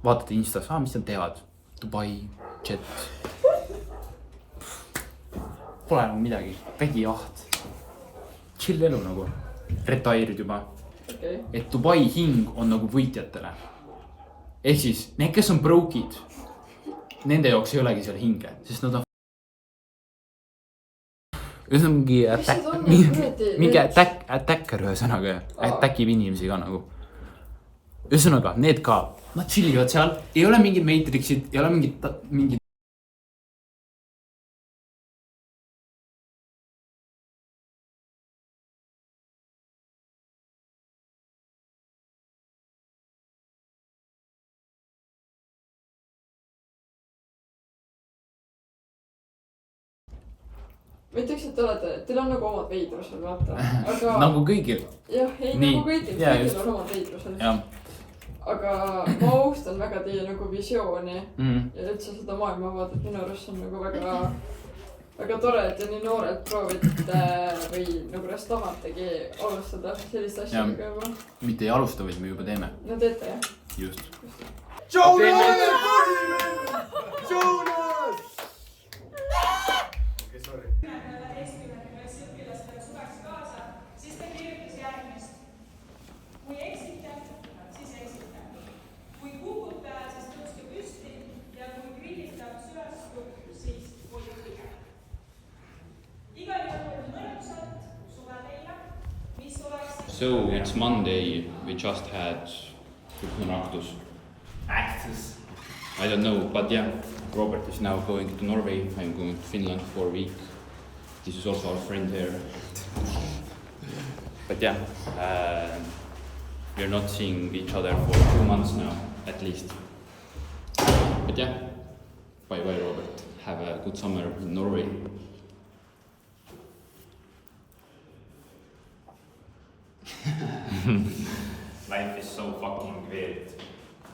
Vaatate Instas, mis nad teevad. Dubai, jet. Pole nagu midagi, vägi jaht. Chill elu nagu. Retairid juba. Okay. Et Dubai hing on nagu võitjatele. Ehk siis, need, kes on broke'id, nende jaoks ei olegi seal hinge, sest nad on mingi attacker ühesõnaga, attackib inimesi ka nagu. Ühesõnaga, need ka, nad chillivad seal, ei ole mingid Matrixid, ei ole mingid ma ütleks, et teil on nagu omad veidrused, vaata. Aga... nagu kõigil. Jah, ei nagu kõigil on omad veidrused. Aga ma austan väga teie nagu visiooni ja üldse seda maailmavaadet minu arust on nagu väga tore, et te nii noorelt proovite või nagu rest tahategi alustada sellist asjadega juba. Mitte ei alusta, vaid me juba teeme. No teete, jah? Just. Jonas! So it's Monday, we just had Actus. I don't know, but yeah, Robert is now going to Norway, I'm going to Finland for a week. This is also our friend here. But yeah, we're not seeing each other for 2 months now, at least. But yeah, bye bye Robert, have a good summer in Norway. Life is so fucking weird.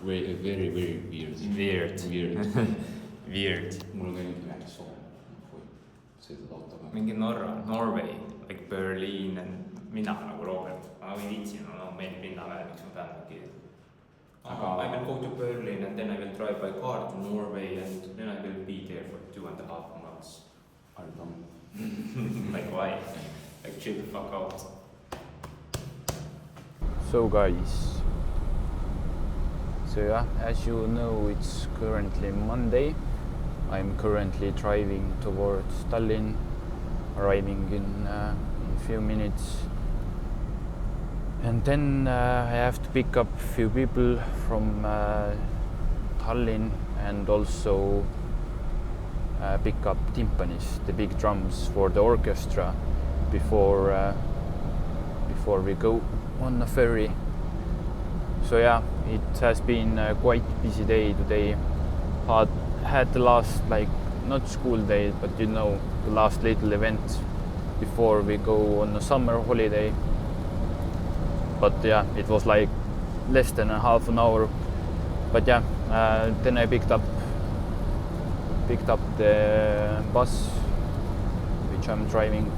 Very weird. Weird. Mul on käinud ühe Soome, kui sõidad autoga. Mingi Norway, like Berliin, mina nagu Robert. Ma ei viitsi, meil linnaväel, miks ma pean mingi... I will go to Berlin and then I will drive by car to Norway and then I will be there for 2.5 months. Are you dumb? Like why? Like chill the fuck out. So guys, yeah, as you know, it's currently Monday. I'm currently driving towards Tallinn, arriving in a few minutes. And then I have to pick up a few people from Tallinn and also pick up timpanis, the big drums for the orchestra before we go on a ferry. So yeah, it has been a quite busy day today. Had the last like not school days, but you know, the last little event before we go on a summer holiday. But yeah, it was like less than a half an hour. But yeah, then I picked up the bus, which I'm driving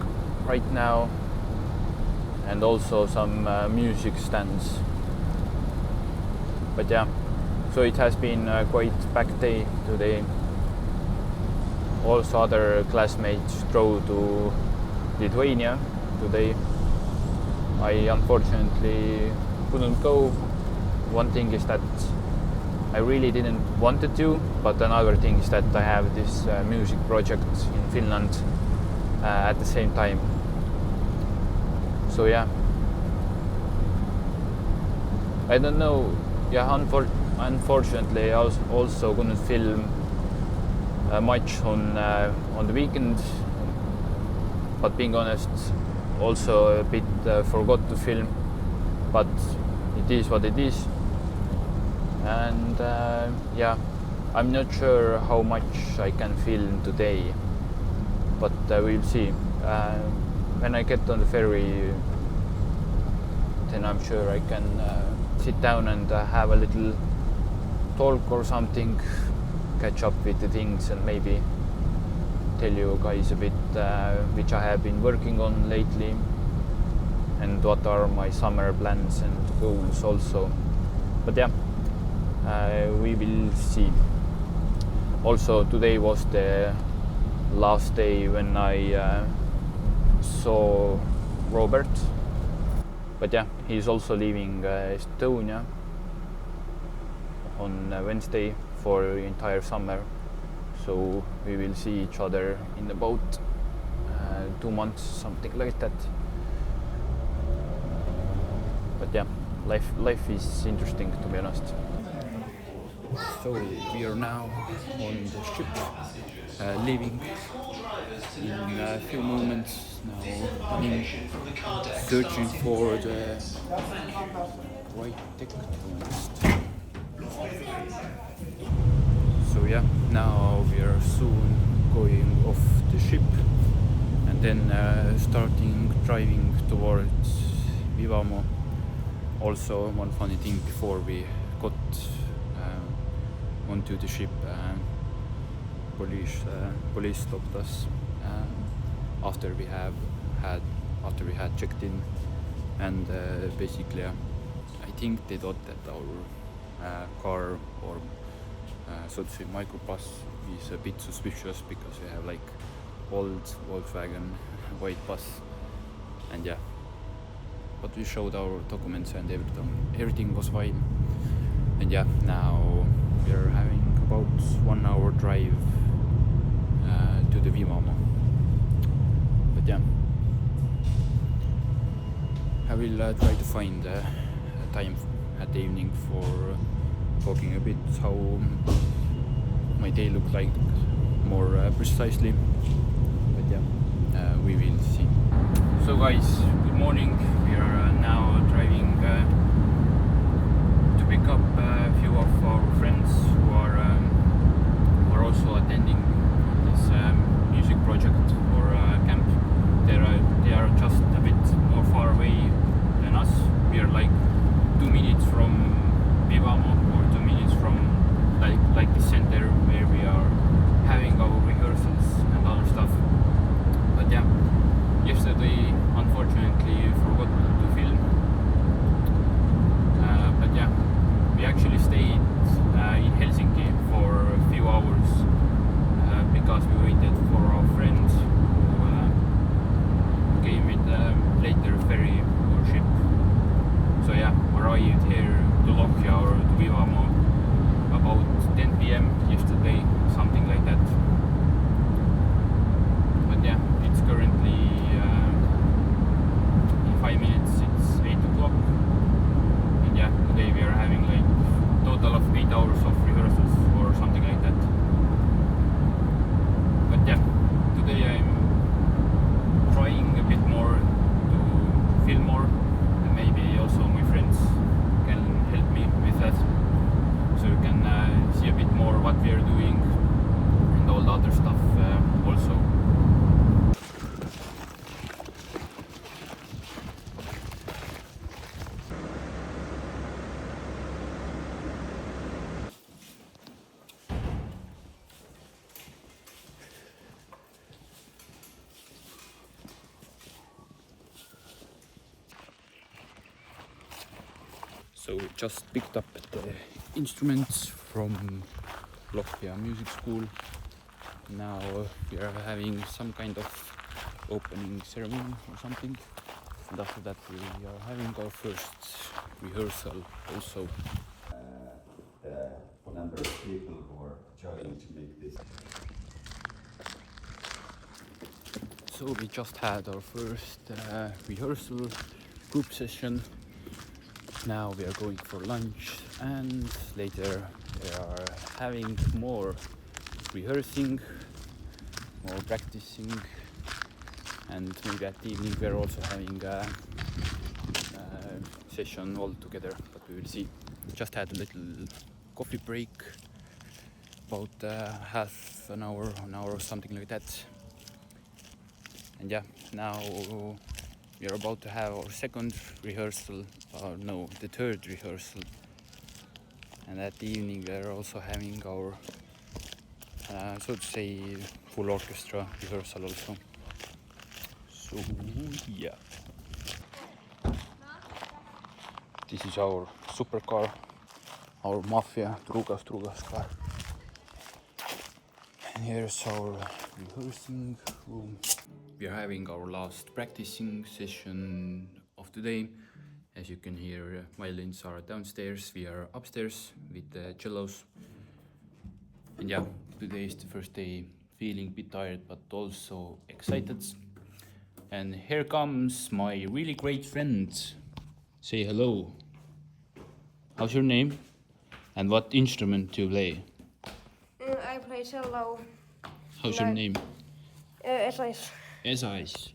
right now, and also some music stands. But yeah, so it has been quite packed day today. Also other classmates drove to Lithuania today. I unfortunately couldn't go. One thing is that I really didn't want to, but another thing is that I have this music project in Finland at the same time. So yeah, I don't know. Yeah, unfortunately, I also couldn't film much on the weekend. But being honest, also a bit forgot to film. But it is what it is. And yeah, I'm not sure how much I can film today, but we'll see. When I get on the ferry, then I'm sure I can sit down and have a little talk or something, catch up with the things, and maybe tell you guys a bit which I have been working on lately and what are my summer plans and goals also. But yeah, we will see. Also, today was the last day when I saw Robert. But yeah, he's also leaving Estonia on Wednesday for the entire summer. So we will see each other in about 2 months, something like that. But yeah, life is interesting, to be honest. So we are now on the ship, leaving in a few moments now. I'm searching for the right text. So yeah, now we are soon going off the ship and then starting driving towards Vivamo. Also, one funny thing, before we got onto the ship, police stopped us after we had checked in, and basically I think they thought that our car or so to say microbus is a bit suspicious because we have like old Volkswagen white bus, and yeah, but we showed our documents and everything was fine. And yeah, now we are having about 1 hour drive to the Vivamo. But yeah, I will try to find a time at the evening for talking a bit how my day looked like more precisely. But yeah, we will see. So guys, good morning. We are now driving to pick up a few of our friends who are also attending this music project or camp. They are just a bit more far away than us. We are like 2 minutes from Vivamo, or 2 minutes from like the center where we are having our rehearsals and other stuff. But yeah, yesterday unfortunately forgot So just picked up the instruments from Latvia Music School. Now we are having some kind of opening ceremony or something. And after that we are having our first rehearsal also. The number of people who are trying to make this. So we just had our first rehearsal group session. Now we are going for lunch, and later we are having more rehearsing, more practicing, and maybe at the evening we are also having a session all together, but we will see. Just had a little coffee break, about half an hour or something like that. And yeah, now we are about to have our second rehearsal, or no, the third rehearsal. And at the evening we are also having our, so to say, full orchestra rehearsal also. So yeah. This is our supercar, our Mafia Drugas car. And here's our rehearsing room. We are having our last practicing session of today. As you can hear, violins are downstairs, we are upstairs with the cellos. And yeah, today is the first day, feeling a bit tired but also excited. And here comes my really great friend. Say hello. How's your name? And what instrument do you play? I play cello. How's your name? Esais. Esais.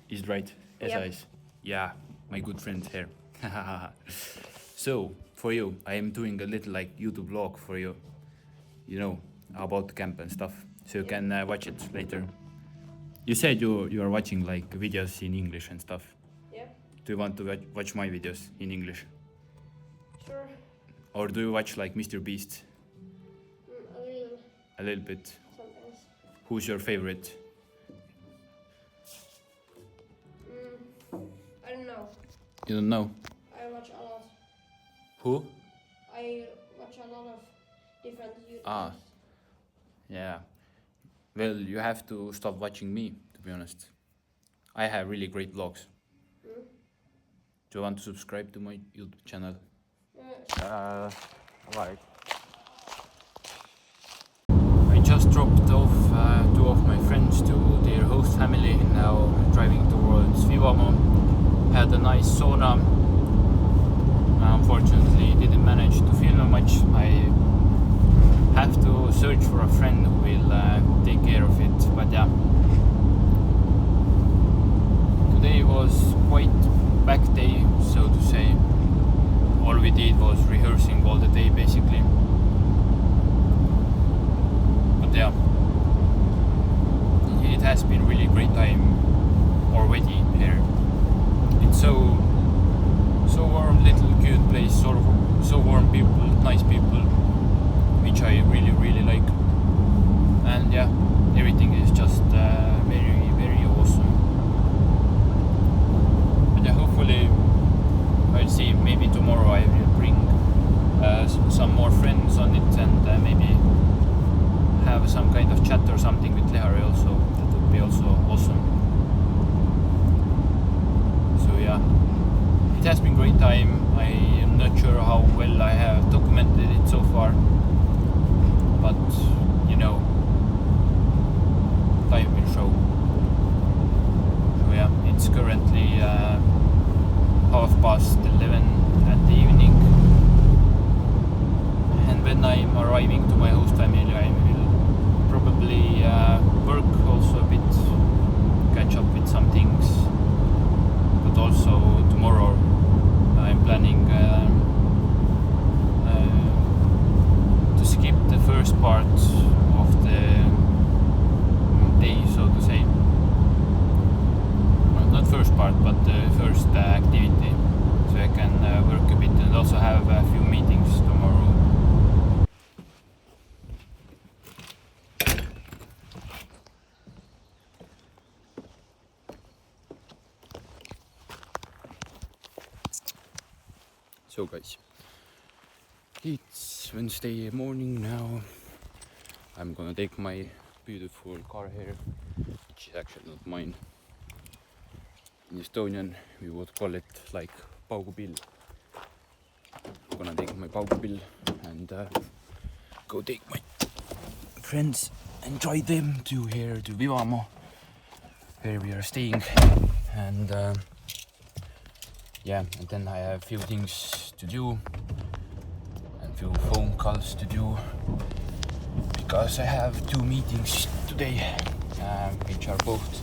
Is it right? Esais. Yep. Yeah, my good friend here. So, for you, I am doing a little like YouTube vlog for you. You know, about the camp and stuff. So you can watch it later. You said you are watching like videos in English and stuff. Yeah. Do you want to watch my videos in English? Sure. Or do you watch like Mr. Beast? A little. A little bit. Sometimes. Who's your favorite? I don't know. You don't know? I watch a lot. Who? I watch a lot of different YouTubers. Ah. Yeah. Well, you have to stop watching me, to be honest. I have really great vlogs. Do you want to subscribe to my YouTube channel? Right. I just dropped off two of my friends to their host family. Now driving towards Vivamo. Had a nice sauna. Unfortunately, didn't manage to film much. I have to search for a friend who will take care of it. But yeah, today was quite back day, so to say. All we did was rehearsing all the day basically. But yeah, it has been really great time already here. It's so warm, little cute place, so warm people, nice people, which I really like. And yeah, everything is just very awesome. But yeah, hopefully I'll see, maybe tomorrow I will bring some more friends on it, and maybe have some kind of chat or something with Lehari also. That would be also awesome. So yeah, it has been great time. I am not sure how well I have documented it so far, but you know, time will show. So yeah, it's currently 11:30 at the evening, and when I'm arriving to my host family, I will probably work also a bit, catch up with some things, but also tomorrow I'm planning to skip the first part of the day, so to say. Well, not first part, but the first activity, so I can work a bit and also have a few meetings tomorrow. So guys, It's Wednesday morning now. I'm gonna take my beautiful car here, which is actually not mine. In Estonian we would call it like paugupill. I'm gonna take my paugupill and go take my friends and drive them to here to Vivamo, where we are staying. And yeah, and then I have a few things to do and few phone calls to do, because I have 2 meetings today, which are both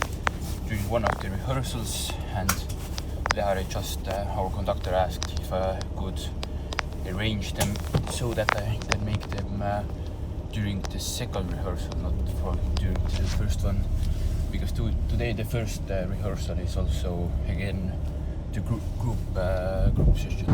during one of the rehearsals. And there our conductor asked if I could arrange them so that I can make them during the second rehearsal, not during the first one, because today the first rehearsal is also again the group session.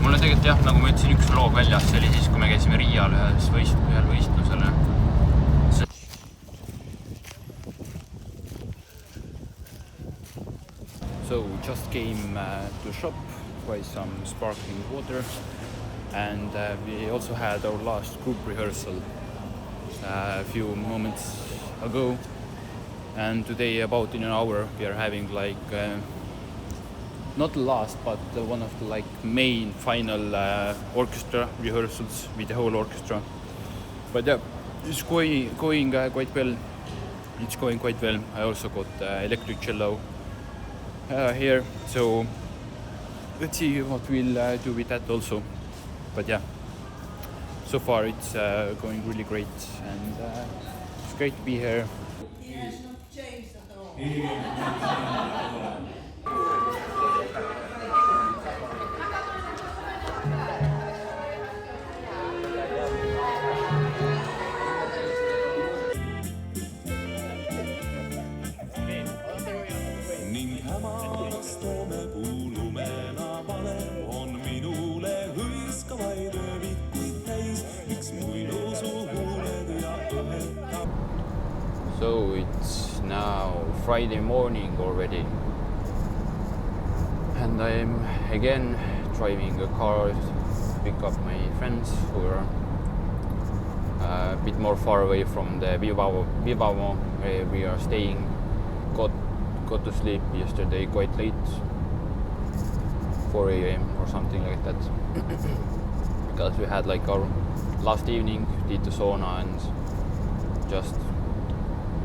Mul on tegelikult jah, nagu ma ütlesin, üks vlog väljas, see oli siis, kui me käisime Riial ühel võistlusel. So just came to shop, buy some sparkling water, and we also had our last group rehearsal a few moments ago. And today, about in an hour, we are having like not the last, but one of the like main final orchestra rehearsals with the whole orchestra. But yeah, it's going quite well. It's going quite well. I also got electric cello here, so let's see what we'll do with that also. But yeah, so far it's going really great, and it's great to be here. He has not changed at all. So it's now Friday morning already, and I'm again driving a car to pick up my friends who are a bit more far away from the Vivamo where we are staying. Got to sleep yesterday quite late, 4 a.m. or something like that, because we had like our last evening, did the sauna and just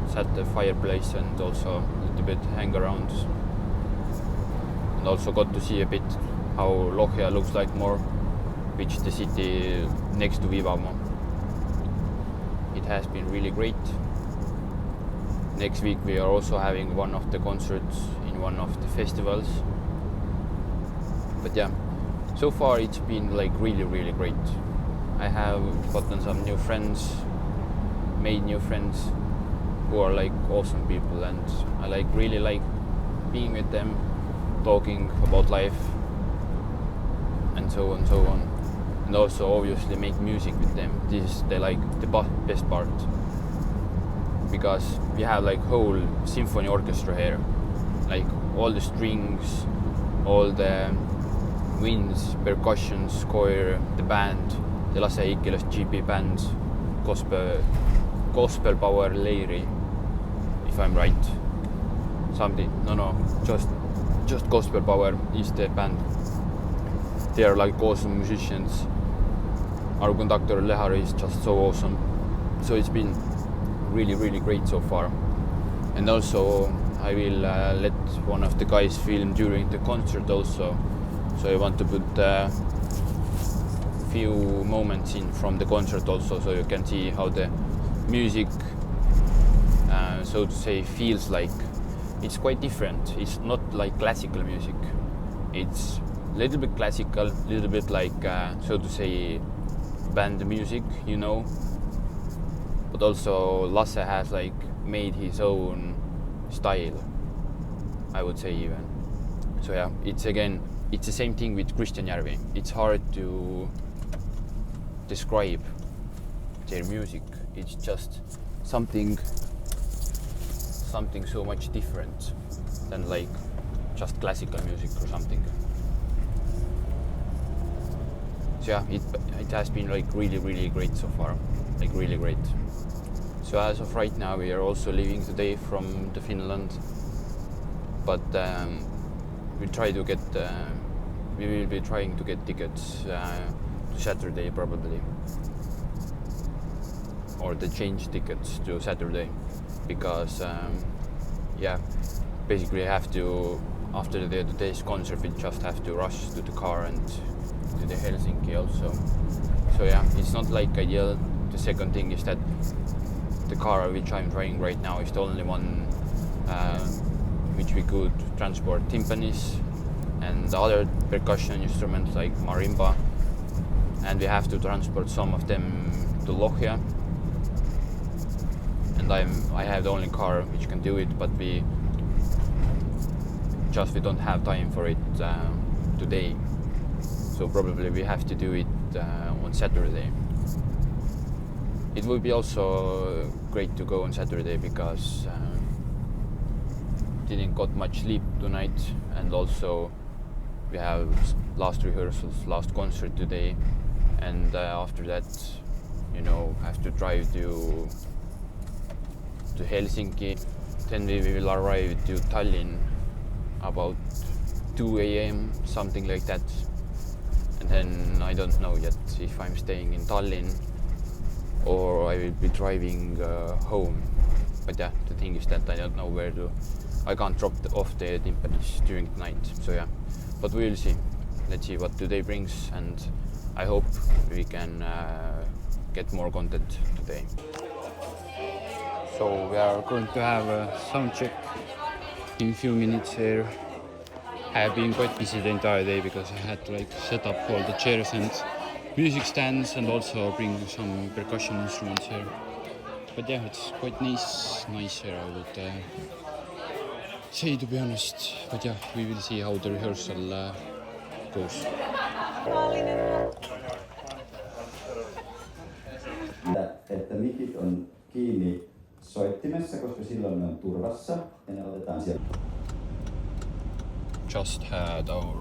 sat at the fireplace and also a little bit hang around, and also got to see a bit how Lohja looks like more, which the city next to Vivamo. It has been really great. Next week we are also having one of the concerts in one of the festivals. But yeah, so far it's been like really great. I have gotten some new friends, made new friends who are like awesome people, and I really like being with them, talking about life and so on. And also obviously make music with them. This is the best part, because we have like whole symphony orchestra here, like all the strings, all the winds, percussions, choir, the band, the Lasse-Ikilas GP band, gospel power Leiri, if I'm right. Just gospel power is the band. They are like awesome musicians. Our conductor Lehari is just so awesome. So it's been really great so far. And also I will let one of the guys film during the concert also. So I want to put a few moments in from the concert also, so you can see how the music, so to say, feels like. It's quite different. It's not like classical music. It's a little bit classical, a little bit like, so to say, band music, you know. But also Lasse has like made his own style, I would say even. So yeah, it's the same thing with Christian Järvi. It's hard to describe their music. It's just something so much different than like just classical music or something. So yeah, it has been like really great so far, like really great. So as of right now, we are also leaving today from the Finland, but we will be trying to get tickets to Saturday probably, or the change tickets to Saturday, because yeah, basically I have to, after today's concert, we just have to rush to the car and to the Helsinki also. So yeah, it's not like ideal. The second thing is that the car which I'm driving right now is the only one which we could transport timpanis and the other percussion instruments like marimba, and we have to transport some of them to Lohja. And I have the only car which can do it, but we don't have time for it today. So probably we have to do it on Saturday. It will be also great to go on Saturday because didn't got much sleep tonight, and also we have last rehearsals, last concert today, and after that, you know, have to drive to Helsinki. Then we will arrive to Tallinn about 2 a.m., something like that. And then I don't know yet if I'm staying in Tallinn or I will be driving home. But yeah, the thing is that I don't know where to. I can't drop off the timpanis during the night. So yeah, but we will see. Let's see what today brings, and I hope we can get more content today. So we are going to have a sound check in a few minutes here. I have been quite busy the entire day because I had to like set up all the chairs and music stands, and also bring some percussion instruments here. But yeah, it's quite nice here, I would say, to be honest. But yeah, we will see how the rehearsal goes. Että mikit on kiinni soittimessa, koska silloin ne on turvassa ja ne otetaan sieltä. Just had our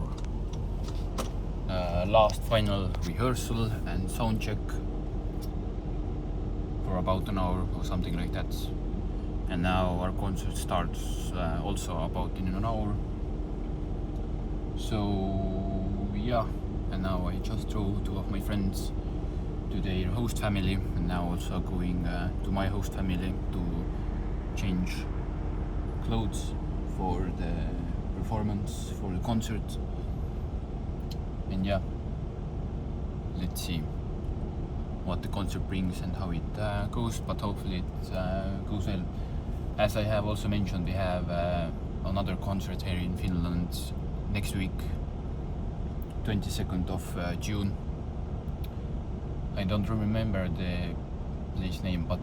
last final rehearsal and sound check for about an hour or something like that. And now our concert starts also about in an hour. So yeah, and now I just drove two of my friends to their host family, and now also going to my host family to change clothes for the performance, for the concert. And yeah, let's see what the concert brings and how it goes, but hopefully it goes well. As I have also mentioned, we have another concert here in Finland next week, 22nd of June. I don't remember the place name, but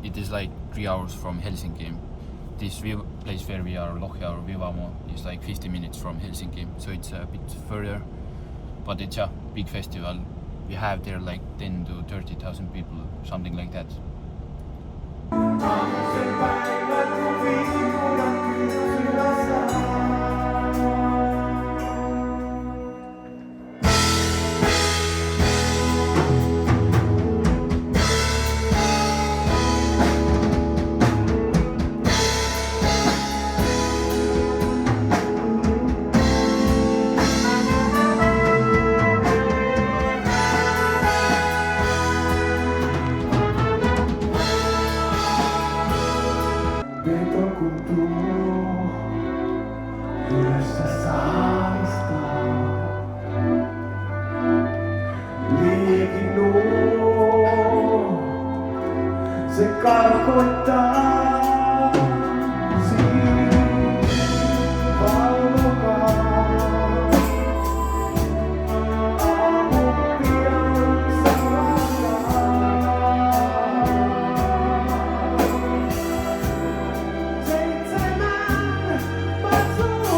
it is like 3 hours from Helsinki. This place where we are, Lohja or Vivamo, is like 50 minutes from Helsinki, so it's a bit further, but it's a big festival. We have there like 10 to 30,000 people, something like that. Se karkoittaa valvokaa. Aamu pian salakaa. 7 maksuna.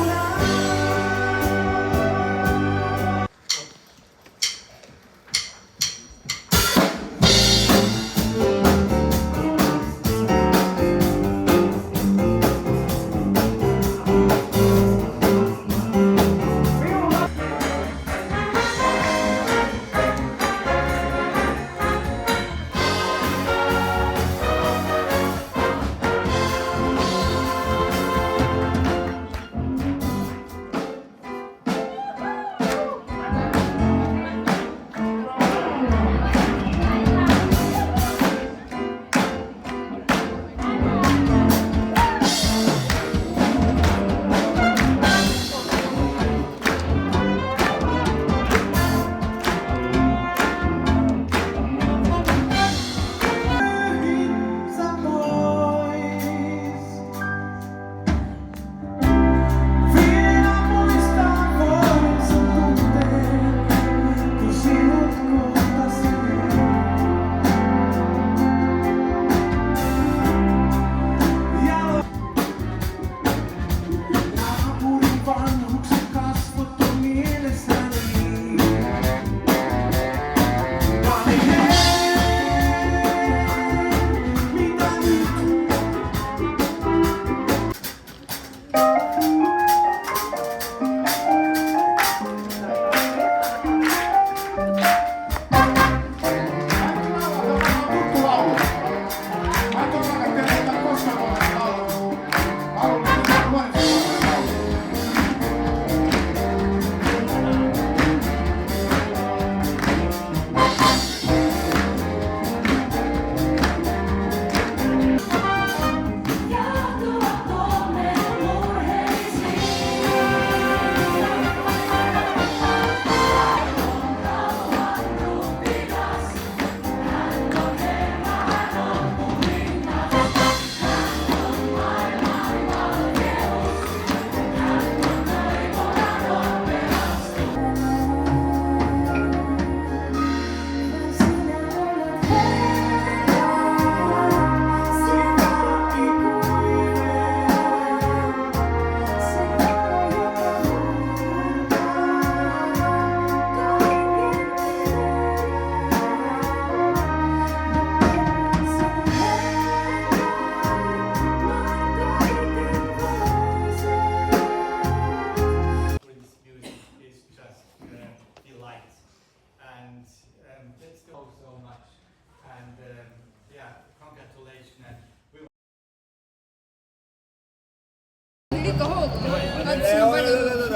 lükka hoogu.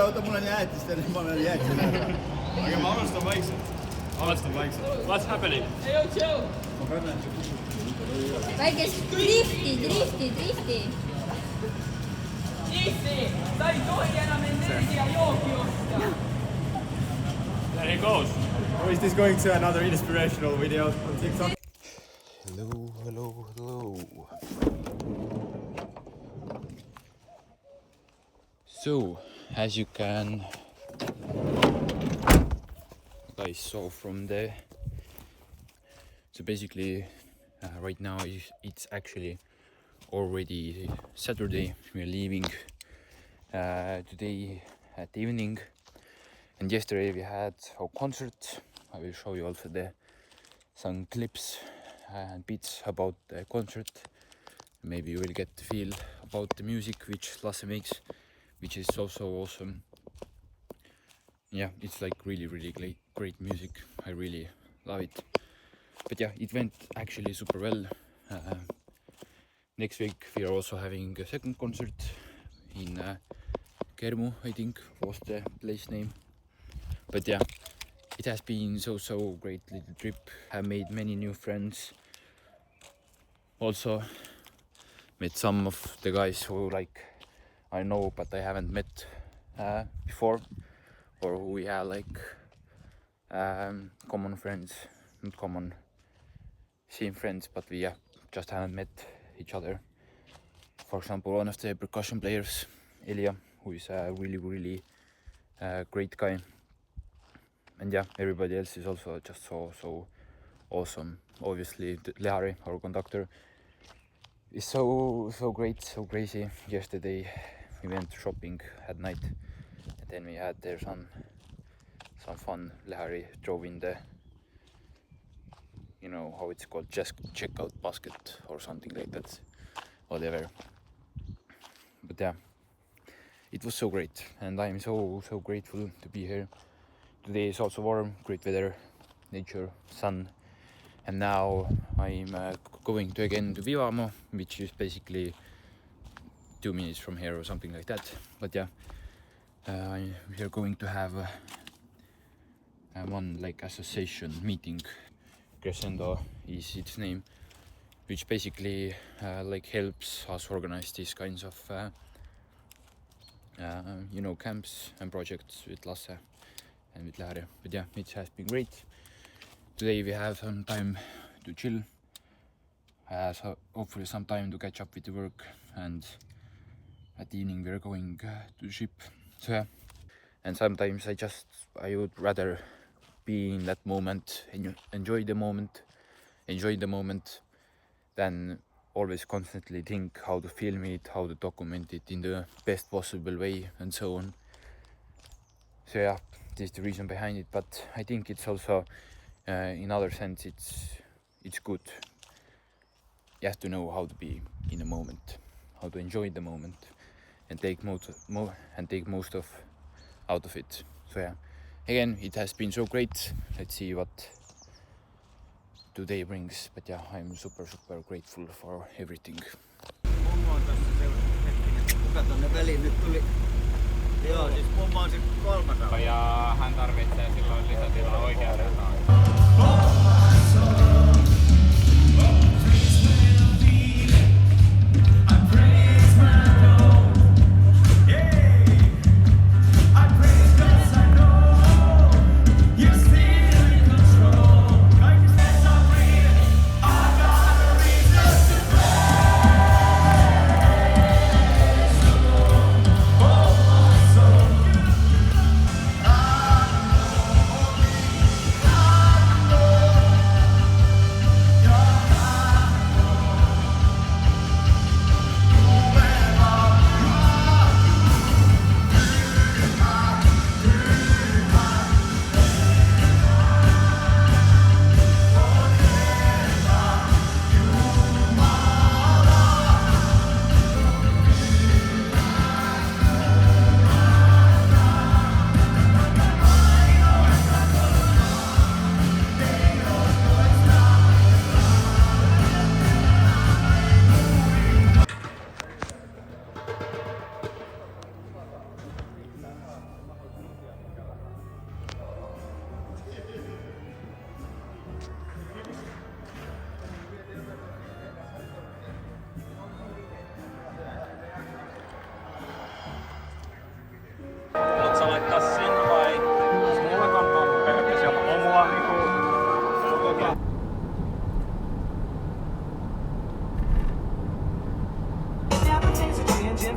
Oota, mul on jäätist, ma olen jäätist. Aga ma alustan vaikselt. What's happening? Hey, chill. Väikest drifti. Drifti! Ta ei tohi enam energiajooki osta. There he goes. Or is this going to another inspirational video on TikTok? Hello. So, as you can guys saw from there, so basically right now it's actually already Saturday. We're leaving today at evening, and yesterday we had our concert. I will show you also some clips and bits about the concert. Maybe you will get to feel about the music which Lasse makes, which is also awesome. Yeah, it's like really great music. I really love it. But yeah, it went actually super well. Next week we are also having a second concert in Kermu, I think was the place name. But yeah, it has been so great little trip. I made many new friends. Also met some of the guys who like I know but I haven't met before, or who we have like common friends, not common, same friends, but we just haven't met each other. For example, one of the percussion players, Elia, who is a really great guy. And yeah, everybody else is also just so awesome. Obviously, Lehari, our conductor, is so great, so crazy. Yesterday we went shopping at night, and then we had there some fun. Lehari drove in the, you know how it's called, just checkout basket or something like that, whatever. But yeah, it was so great, and I'm so grateful to be here. Today is also warm, great weather, nature, sun, and now I'm going to again to Vivamo, which is basically 2 minutes from here or something like that. But yeah, we are going to have one like association meeting. Crescendo is its name, which basically like helps us organize these kinds of camps and projects with Lasse and with Lehari. But yeah, it has been great. Today we have some time to chill, so hopefully some time to catch up with the work, and at the evening we're going to the ship. So yeah, and sometimes I would rather be in that moment and enjoy the moment than always constantly think how to film it, how to document it in the best possible way, and so on. So yeah, this is the reason behind it. But I think it's also in other sense it's good. You have to know how to be in a moment, how to enjoy the moment, and take most out of it. So yeah, again, it has been so great. Let's see what today brings. But yeah, I'm super grateful for everything. Kuka tonne väliin nyt tuli? Joo, siis mummo on se 300. Ja hän tarvitsee silloin lisätilaa oikeaan rataan. I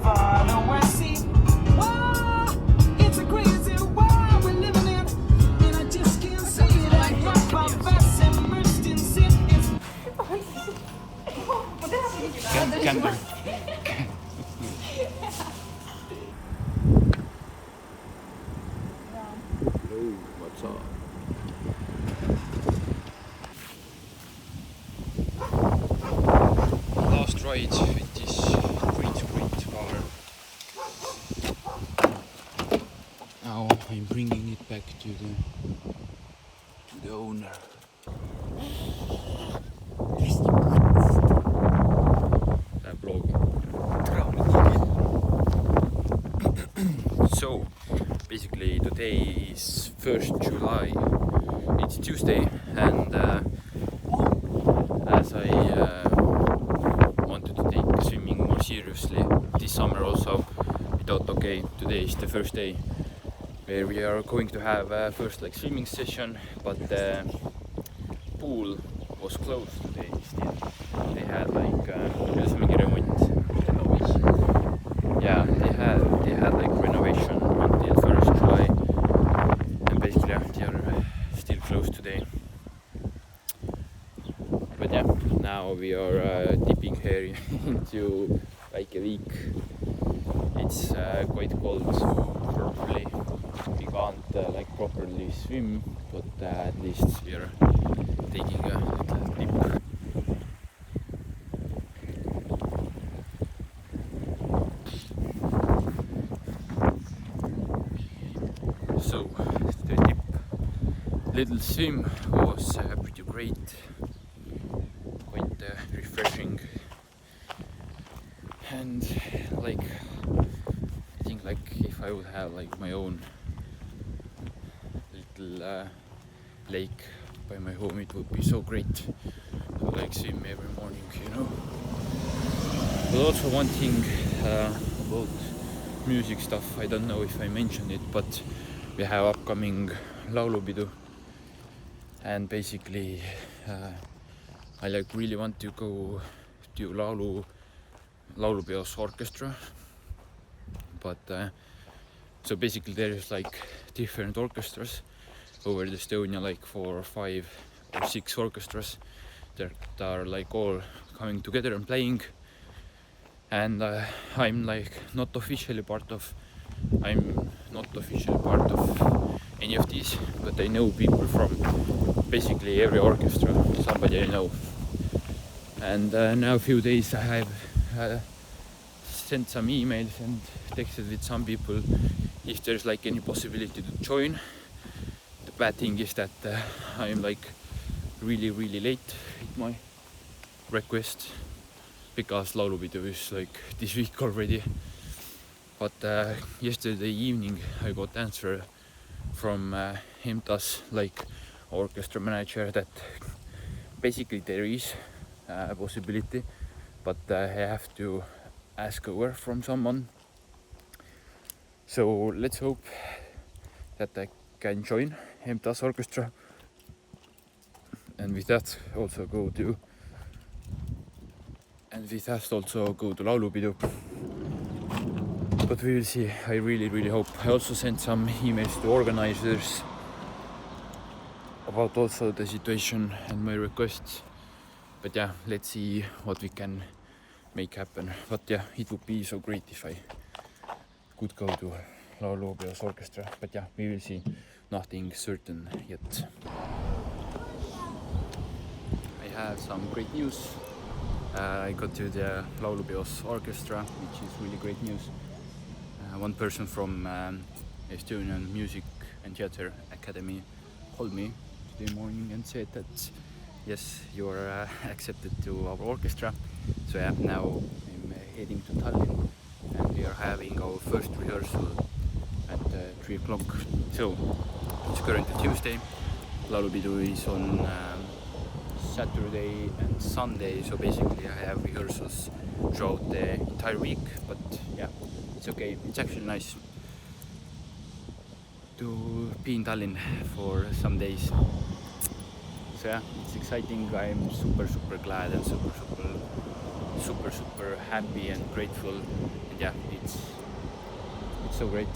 far away. See, wow, it's a crazy world we're living in, and I just can't see that hip-hop vast immersed in sin is. Camera. Hello, what's up? Last ride with this great car. Now I'm bringing it back to the owner. So basically today is 1st July, it's Tuesday, and as I wanted to take swimming more seriously this summer also, we thought okay, today is the first day where we are going to have first like swimming session, but the pool was closed today still. They had like yeah, they had like renovation until 1st July, and basically they are still closed today. But yeah, now we are dipping here into like a week. It's quite cold, so probably we can't like properly swim, but at least we are taking a little dip. So the dip, little swim was pretty great, quite refreshing, and like I think like if I would have like my own little lake by my home, it would be so great to like swim every morning, you know. But also one thing about music stuff, I don't know if I mentioned it, but we have upcoming laulupidu, and basically I like really want to go to laulupeos orchestra, but so basically there is like different orchestras over Estonia, like 4 or 5 or 6 orchestras that are like all coming together and playing, and I'm not officially part of any of these, but I know people from basically every orchestra, somebody I know. And now a few days I have sent some emails and texted with some people if there's like any possibility to join. The bad thing is that I'm like really late with my request, because laulupidu is like this week already. But yesterday evening I got answer from Hemtas, like orchestra manager, that basically there is a possibility, but I have to ask over from someone. So let's hope that I can join Hemtas orchestra, and with that also go to laulupidu. But we will see. I really hope. I also sent some emails to organizers about also the situation and my requests. But yeah, let's see what we can make happen. But yeah, it would be so great if I could go to laulupeos orchestra. But yeah, we will see. Nothing certain yet. I have some great news. I got to the laulupeos orchestra, which is really great news. One person from Estonian Music and Theatre Academy called me today morning and said that yes, you are accepted to our orchestra. So yeah, now I'm heading to Tallinn, and we are having our first rehearsal at 3 o'clock. So it's currently Tuesday. Laulupidu is on Saturday and Sunday, so basically I have rehearsals throughout the entire week. But yeah, it's okay. It's actually nice to be in Tallinn for some days. So yeah, it's exciting. I'm super glad and super super happy and grateful, and yeah, it's so great.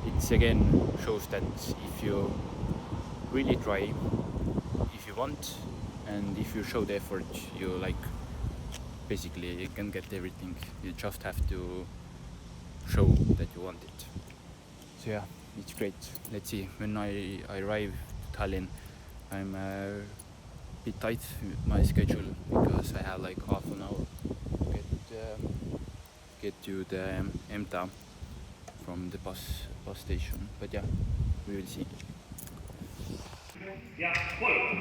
It again shows that if you really try, if you want, and if you show the effort, you like basically you can get everything. You just have to show that you want it. So yeah, it's great. Let's see, when I arrive to Tallinn, I'm a bit tight with my schedule because I have like half an hour to get to the EMTA from the bus station. But yeah, we will see. Ja, voll.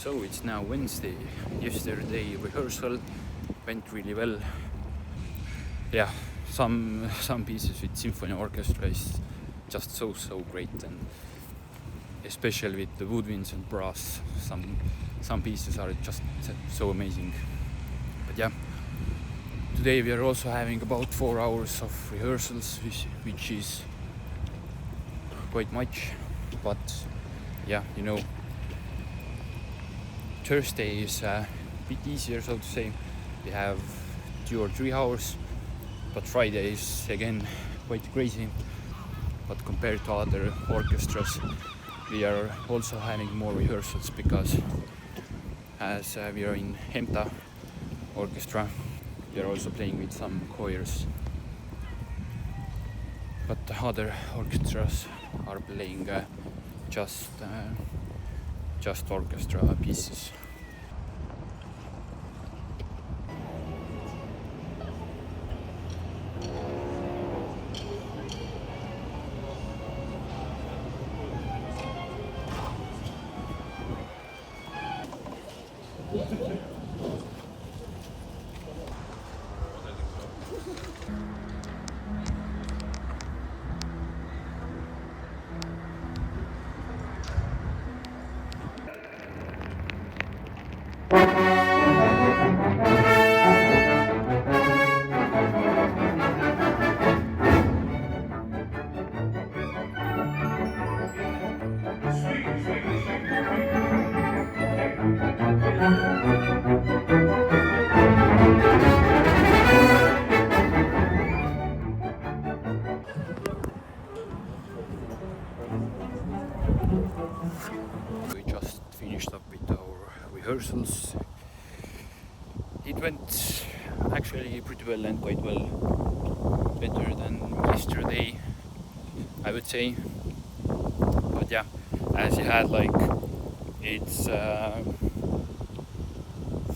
So it's now Wednesday. Yesterday rehearsal went really well. Yeah, some pieces with symphony orchestra is just so great, and especially with the woodwinds and brass, some pieces are just so amazing. But yeah, today we are also having about 4 hours of rehearsals, which is quite much. But yeah, you know, Thursday is a bit easier, so to say. We have 2 or 3 hours, but Friday is again quite crazy. But compared to other orchestras, we are also having more rehearsals because as we are in Hemta orchestra, we are also playing with some choirs. But the other orchestras are playing just orchestra pieces. We just finished up with our rehearsals. It went actually pretty well and quite well, better than yesterday, I would say. But yeah, as you had it's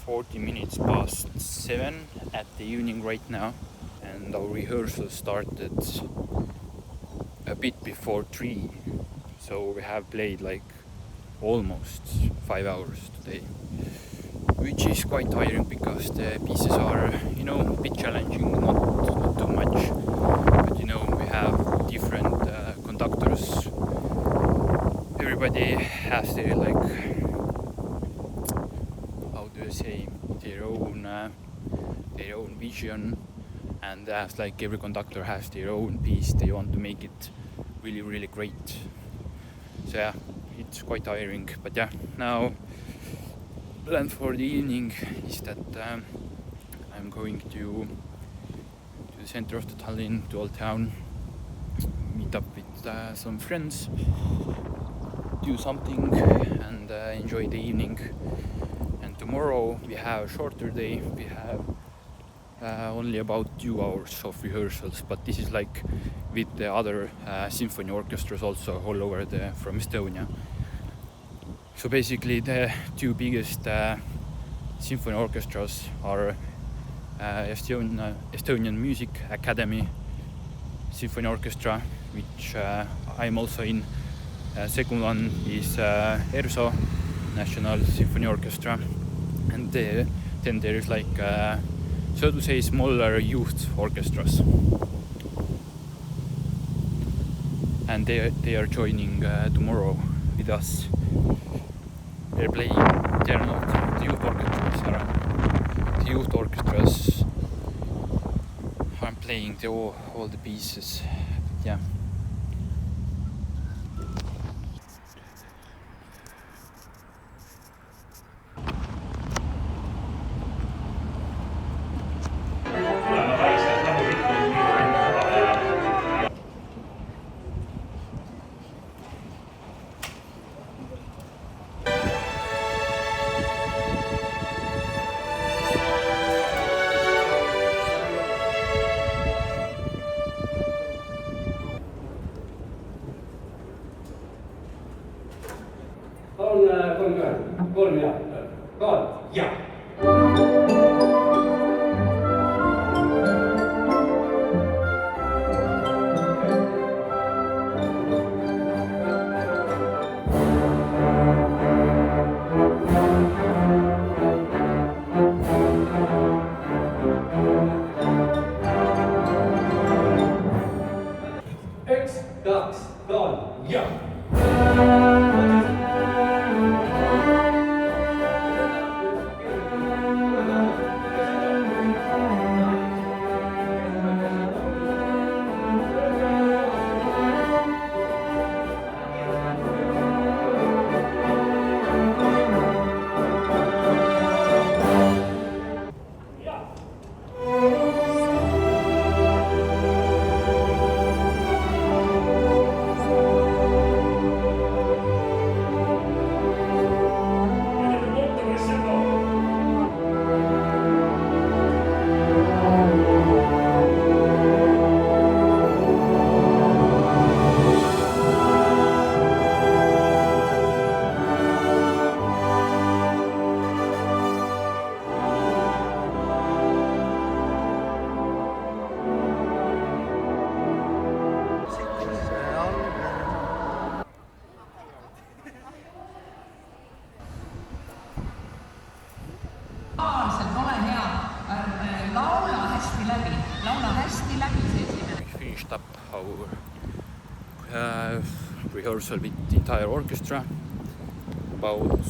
40 minutes past 7 at the evening right now, and our rehearsal started a bit before 3, so we have played almost 5 hours today, which is quite tiring because the pieces are, you know, a bit challenging, not too much, but you know, we have different conductors. Everybody has their how do I say, their own vision, and as every conductor has their own piece, they want to make it really great. So yeah, it's quite tiring. But yeah, now plan for the evening is that I'm going to the center of the Tallinn, to Old Town, meet up with some friends, do something, and enjoy the evening. And tomorrow we have a shorter day. We have only about 2 hours of rehearsals, but this is with the other symphony orchestras also all over from Estonia. So basically the 2 biggest symphony orchestras are Estonian Music Academy Symphony Orchestra, which I'm also in. Second one is ERSO, National Symphony Orchestra, and then there is so to say, smaller youth orchestras, and they are joining tomorrow with us. They're playing, they're not the youth orchestras, the youth orchestras are playing all the pieces. Yeah. laula hästi läbi see esimene. We finished up our rehearsal with the entire orchestra about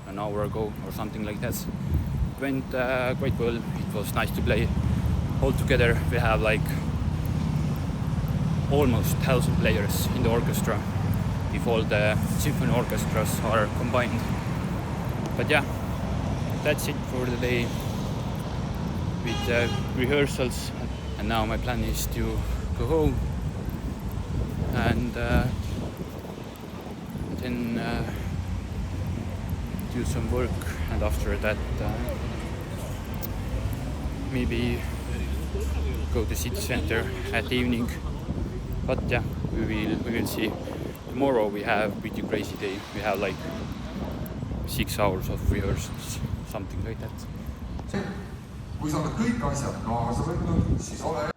an hour ago or something like that. It went quite well. It was nice to play all together. We have like almost 1,000 players in the orchestra if all the symphony orchestras are combined. But yeah, that's it for the day with rehearsals. And now my plan is to go home and then do some work, and after that maybe go to city center at the evening. But yeah, we will see. Tomorrow we have pretty crazy day. We have like 6 hours of rehearsals, something like that. kui sa oled kõik asjad kaasa võtnud, siis ole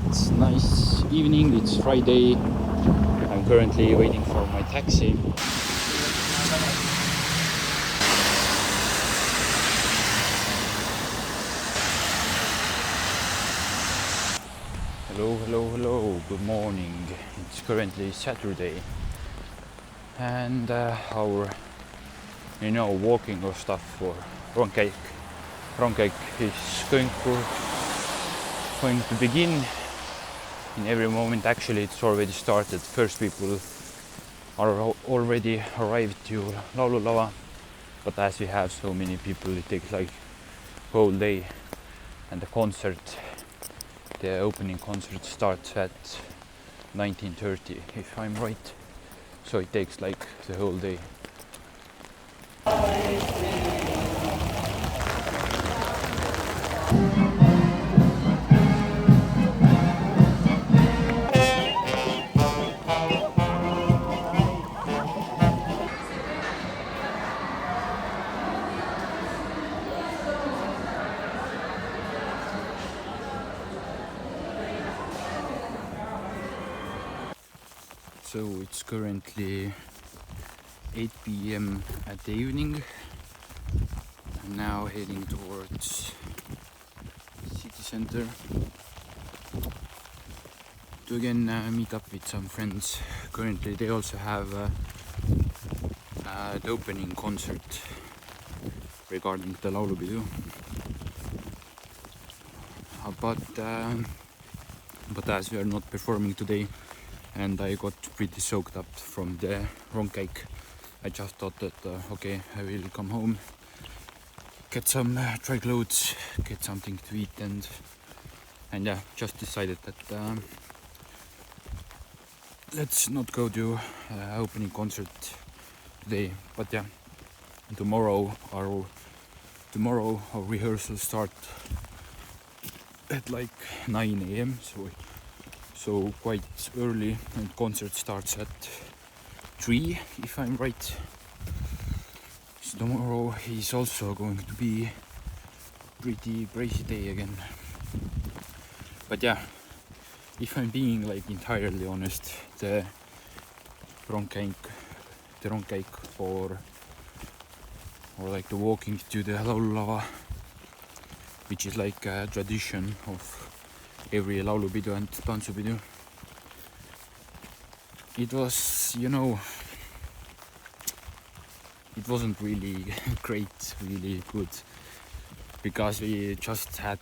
It's nice evening, it's Friday. I'm currently waiting for my taxi. Hello, good morning. It's currently Saturday and our walking or stuff for rongkäik is going to begin in every moment. Actually, it's already started. First people are already arrived to Laululava, but as we have so many people, it takes like whole day. And the opening concert starts at 19:30, if I'm right. So it takes like the whole day. So it's currently 8 p.m. at the evening. I'm now heading towards city center to again meet up with some friends. Currently they also have the opening concert regarding the laulupidu. But as we are not performing today, and I got pretty soaked up from the rongkäik, I just thought that okay, I will come home, get some dry clothes, get something to eat, and yeah, just decided that let's not go to opening concert today. But yeah, tomorrow our rehearsals start at like 9 a.m. so quite early, and concert starts at 3, if I'm right. So tomorrow is also going to be pretty crazy day again. But yeah, if I'm being like entirely honest, the rongkäik or like the walking to the laululava, which is like a tradition of every laulupidu and tantsupidu. It was, it wasn't really great, really good, because we just had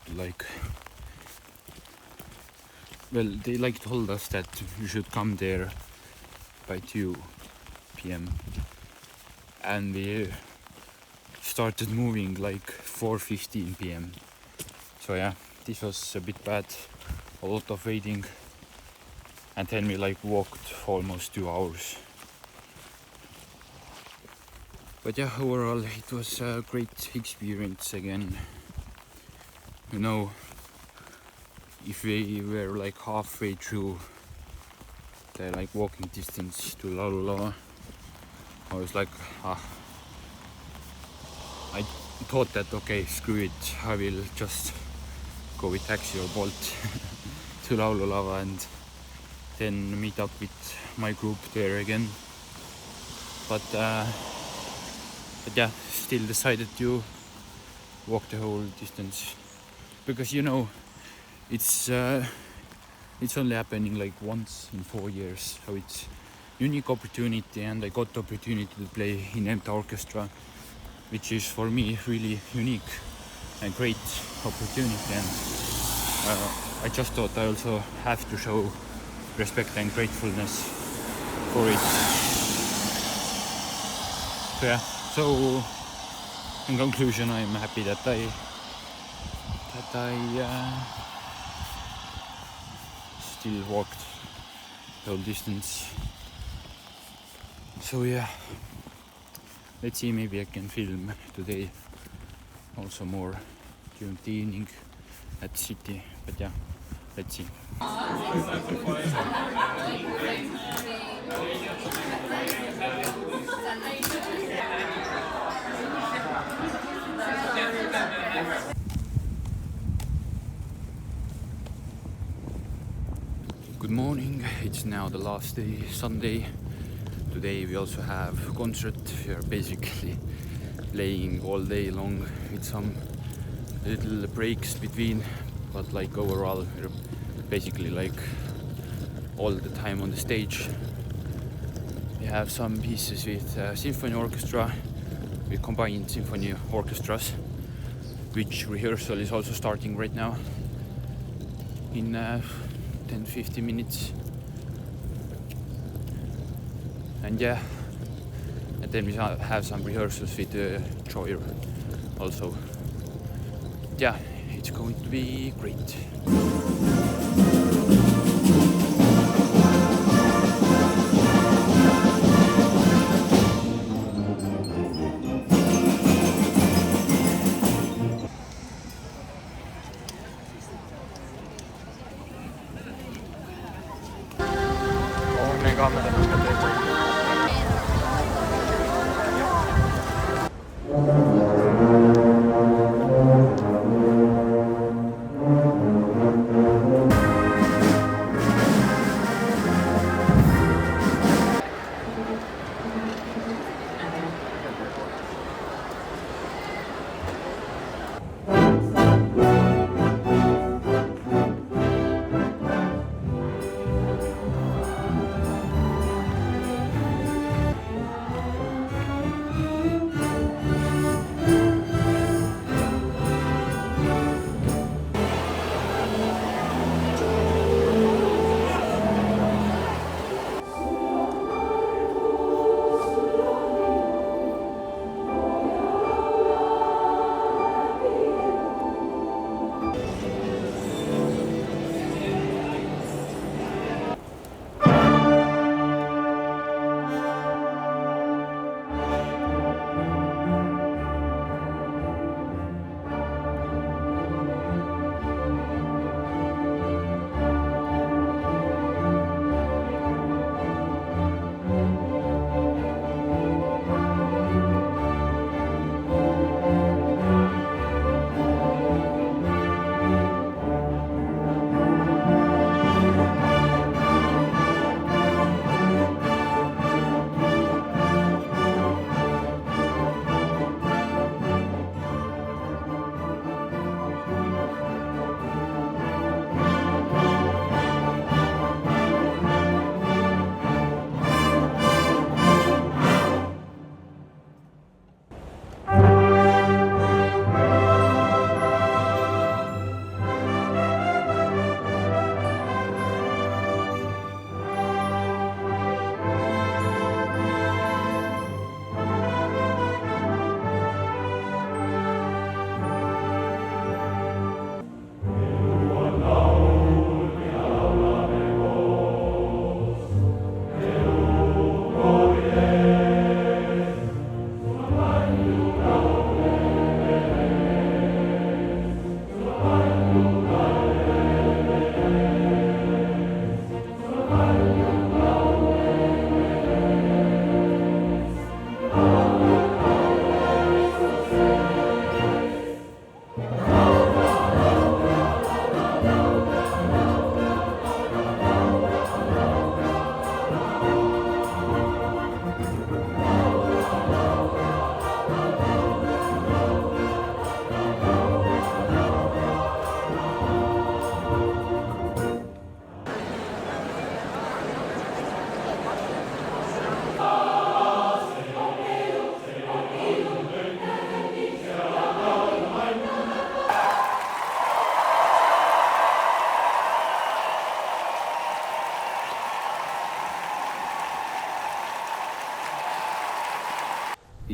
they told us that we should come there by 2 p.m. and we started moving like 4:15 p.m. So yeah, this was a bit bad, a lot of waiting, and then we walked almost 2 hours. But yeah, overall it was a great experience again. If we were halfway through the walking distance to Laululava, I was I thought that okay, screw it, I will just go with taxi or Bolt to Laululava and then meet up with my group there again. But yeah, still decided to walk the whole distance, because it's only happening once in 4 years, so it's unique opportunity, and I got the opportunity to play in EMTA orchestra, which is for me really unique and great opportunity, and I just thought I also have to show respect and gratefulness for it. So yeah, so in conclusion, I'm happy that I still walked the whole distance. So yeah, let's see, maybe I can film today also more during the evening at the city, but yeah, let's see. Good morning, it's now the last day, Sunday. Today we also have a concert. We are basically playing all day long with some little breaks between, but overall we're basically all the time on the stage. We have some pieces with symphony orchestra, we combined symphony orchestras, which rehearsal is also starting right now in 10-15 minutes. And yeah, and then we have some rehearsals with Joyer also. Yeah, it's going to be great.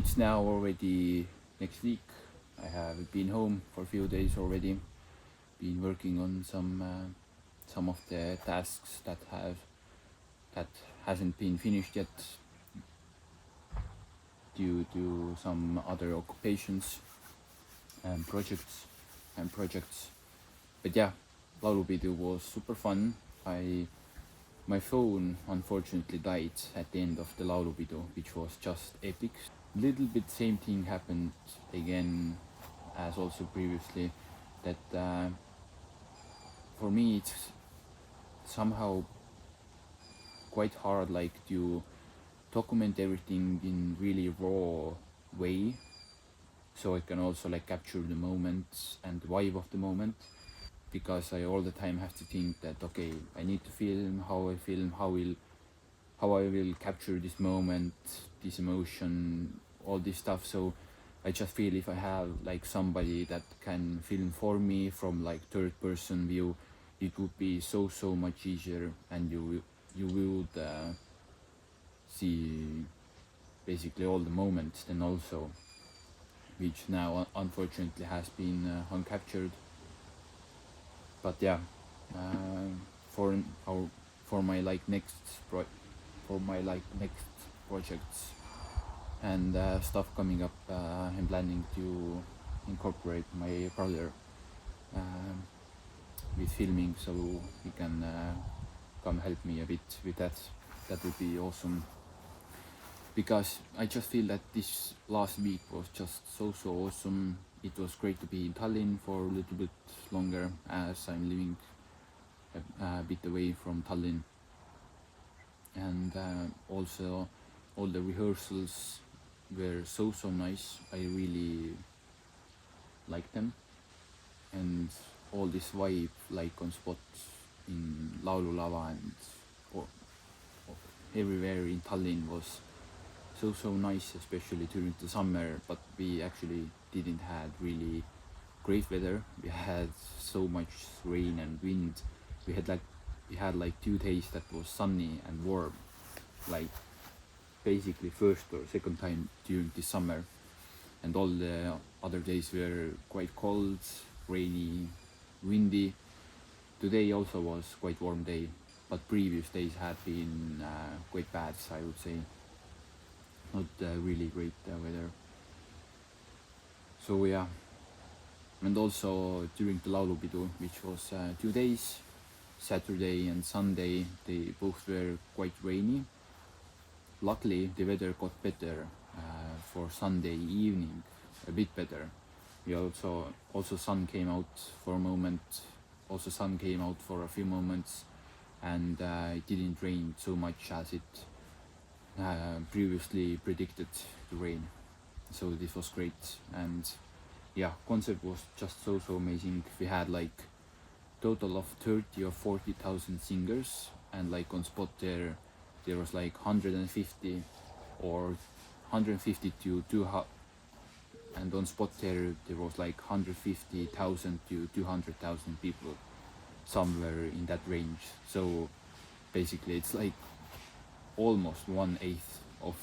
it's now already next week. I have been home for a few days already, been working on some of the tasks that hasn't been finished yet due to some other occupations and projects. But yeah, laulupidu was super fun. My phone unfortunately died at the end of the laulupidu, which was just epic. Little bit same thing happened again as also previously, that for me it's somehow quite hard like to document everything in really raw way, so I can also like capture the moments and the vibe of the moment, because I all the time have to think that okay, I need to film, how I will capture this moment, this emotion, all this stuff. So I just feel if I have like somebody that can film for me from like third person view, it would be so much easier, and you would see basically all the moments then also, which now unfortunately has been uncaptured. But yeah, for my next projects and stuff coming up, I'm planning to incorporate my brother with filming, so he can come help me a bit with that. That would be awesome, because I just feel that this last week was just so awesome. It was great to be in Tallinn for a little bit longer, as I'm living a bit away from Tallinn, and also all the rehearsals were so nice. I really liked them, and all this vibe like on spot in Laulu Lava and everywhere in Tallinn was so nice, especially during the summer. But we actually didn't had really great weather. We had so much rain and wind. We had like 2 days that was sunny and warm, like basically first or second time during the summer, and all the other days were quite cold, rainy, windy. Today also was quite warm day, but previous days had been quite bad, I would say. Not really great weather. So yeah, and also during the laulupidu, which was 2 days, Saturday and Sunday, they both were quite rainy. Luckily the weather got better for Sunday evening, a bit better. We also sun came out for a moment, also sun came out for a few moments, and it didn't rain so much as it previously predicted to rain. So this was great, and yeah, concert was just so amazing. We had like total of 30 or 40,000 singers, and like on spot there was like 150 or 150 to 200, and on spot there was like 150,000 to 200,000 people, somewhere in that range. So basically it's like almost 1/8 of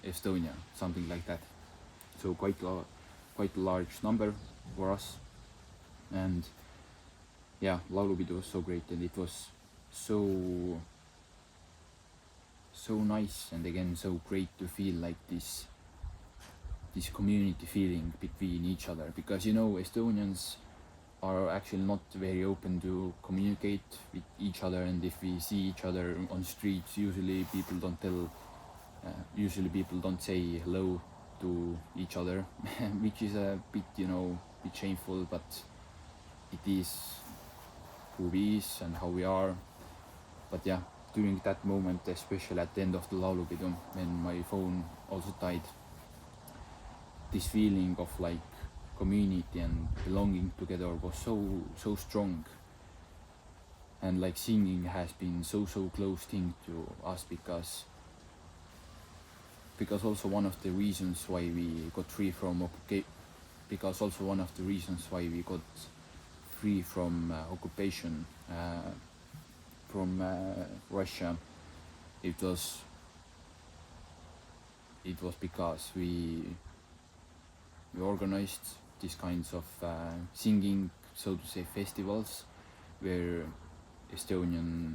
Estonia, something like that. So quite a large number for us. And yeah, laulupidu was so great, and it was so nice, and again so great to feel like this community feeling between each other, because you know Estonians are actually not very open to communicate with each other, and if we see each other on streets, usually people don't say hello to each other, which is a bit, bit shameful, but it is who we is and how we are. But yeah, during that moment, especially at the end of the laulupidu, when my phone also died, this feeling of like community and belonging together was so strong, and like singing has been so close thing to us, because also one of the reasons why we got free from occupation from Russia, it was it was because we organized these kinds of singing, so to say, festivals where Estonian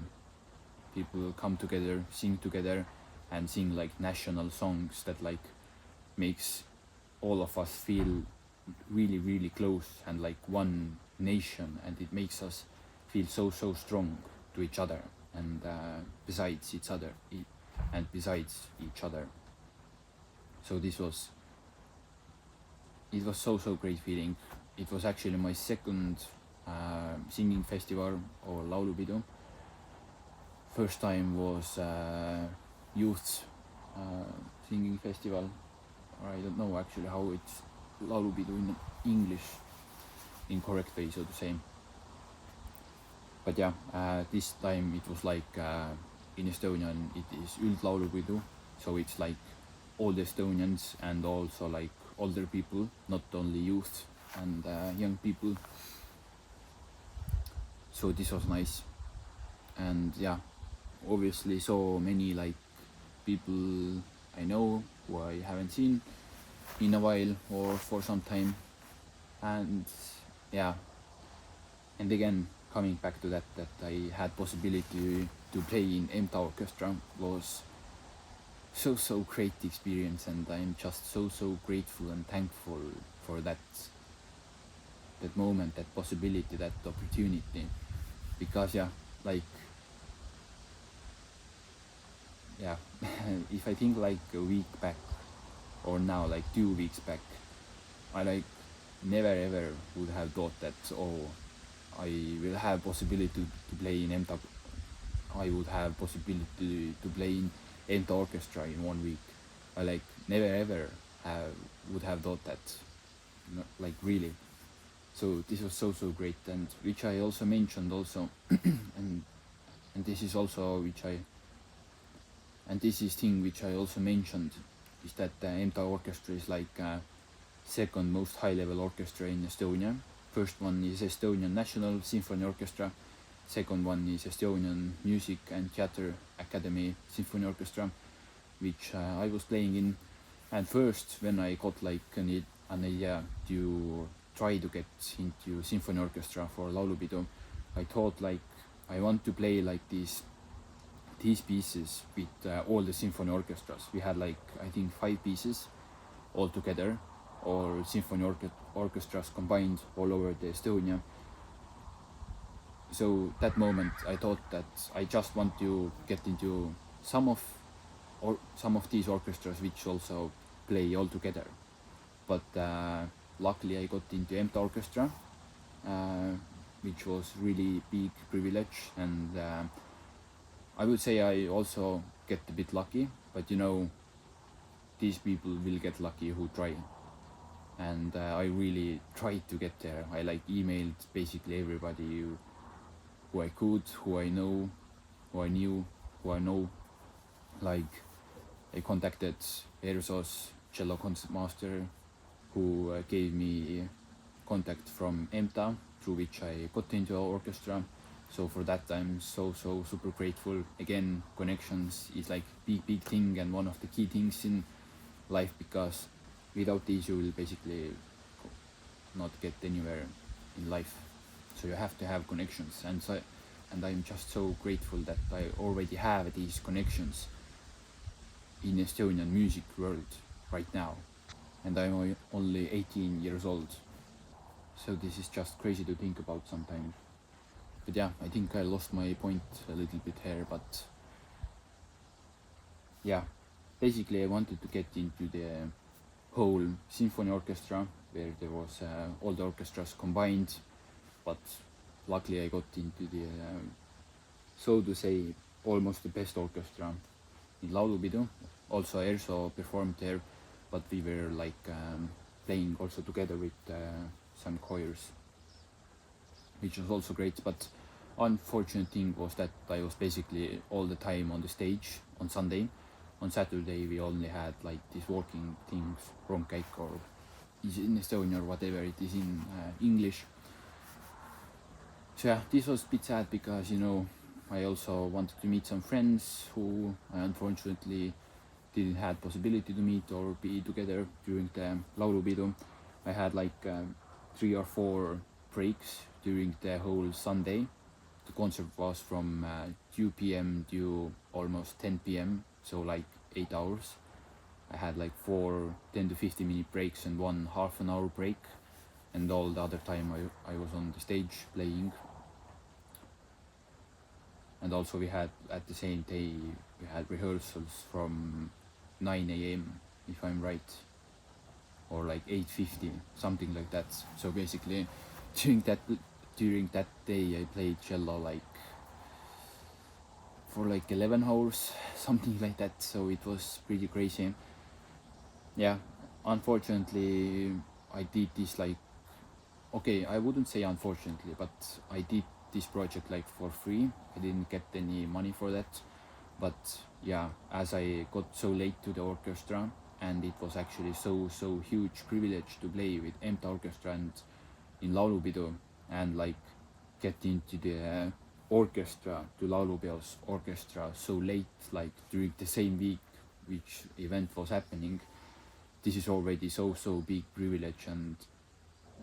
people come together, sing together, and sing like national songs that like makes all of us feel really, really close and like one nation, and it makes us feel so strong to each other and besides each other. So it was so great feeling. It was actually my second singing festival or laulupidu. First time was youth singing festival. I don't know actually how it's laulupidu in English in correct way, so to say. But yeah, this time it was like in Estonian it is üldlaulupidu, so it's like all the Estonians and also like older people, not only youth and young people. So this was nice. And yeah, obviously so many like people I know who I haven't seen in a while or for some time. And yeah, and again coming back to that I had possibility to play in EMTA orchestra was so great experience, and I'm just so grateful and thankful for that moment, that possibility, that opportunity. Because yeah, like yeah, if I think like a week back or now like 2 weeks back, I like never ever would have thought that I will have possibility to play in EMTA. I would have possibility to play in EMTA orchestra in 1 week. I like never ever would have thought that, like really. So this was so great, and which I also mentioned also, and this is also this is thing which I also mentioned, is that EMTA orchestra is like second most high level orchestra in Estonia. First one is Estonian National Symphony Orchestra. Second one is Estonian Music and Theatre Academy Symphony Orchestra, which I was playing in. And first, when I got like an idea to try to get into symphony orchestra for laulupidu, I thought like I want to play like these pieces with all the symphony orchestras. We had like I think 5 pieces all together, or symphony orchestras combined all over the Estonia. So that moment I thought that I just want to get into some of these orchestras which also play all together. But luckily I got into EMTA orchestra, which was really big privilege, and I would say I also get a bit lucky, but you know, these people will get lucky who try. And I really tried to get there. I like emailed basically everybody who I could, who I know, who I knew, who I know. Like I contacted Ersos, cello concertmaster, who gave me contact from EMTA, through which I got into our orchestra. So for that I'm so super grateful. Again, connections is like big thing and one of the key things in life, because without these you will basically not get anywhere in life. So you have to have connections, and I'm just so grateful that I already have these connections in Estonian music world right now, and I'm only 18 years old. So this is just crazy to think about sometimes. But yeah, I think I lost my point a little bit here, but yeah, basically I wanted to get into the whole symphony orchestra where there was all the orchestras combined, but luckily I got into the so to say almost the best orchestra in laulupidu. Also Erso performed there, but we were like playing also together with some choirs, which was also great. But unfortunate thing was that I was basically all the time on the stage on Sunday. On Saturday we only had like these walking things, rongkäik, or is in Estonia or whatever it is in English. So yeah, this was a bit sad because, you know, I also wanted to meet some friends who I unfortunately didn't have possibility to meet or be together during the laulupidu. I had like 3 or 4 breaks during the whole Sunday. The concert was from 2 p.m. to almost 10 p.m. so like 8 hours. I had like 4 10 to 15 minute breaks and 1 half an hour break, and all the other time I was on the stage playing. And also we had at the same day we had rehearsals from 9 a.m. if I'm right, or like 8:50, something like that. So basically during that day I played cello like for like 11 hours, something like that. So it was pretty crazy. Yeah, unfortunately I did this like, okay, I wouldn't say unfortunately, but I did this project like for free. I didn't get any money for that. But yeah, as I got so late to the orchestra, and it was actually so huge privilege to play with EMTA orchestra and in laulupidu, and like get into the orchestra to laulupeo's orchestra so late, like during the same week which event was happening. This is already so big privilege, and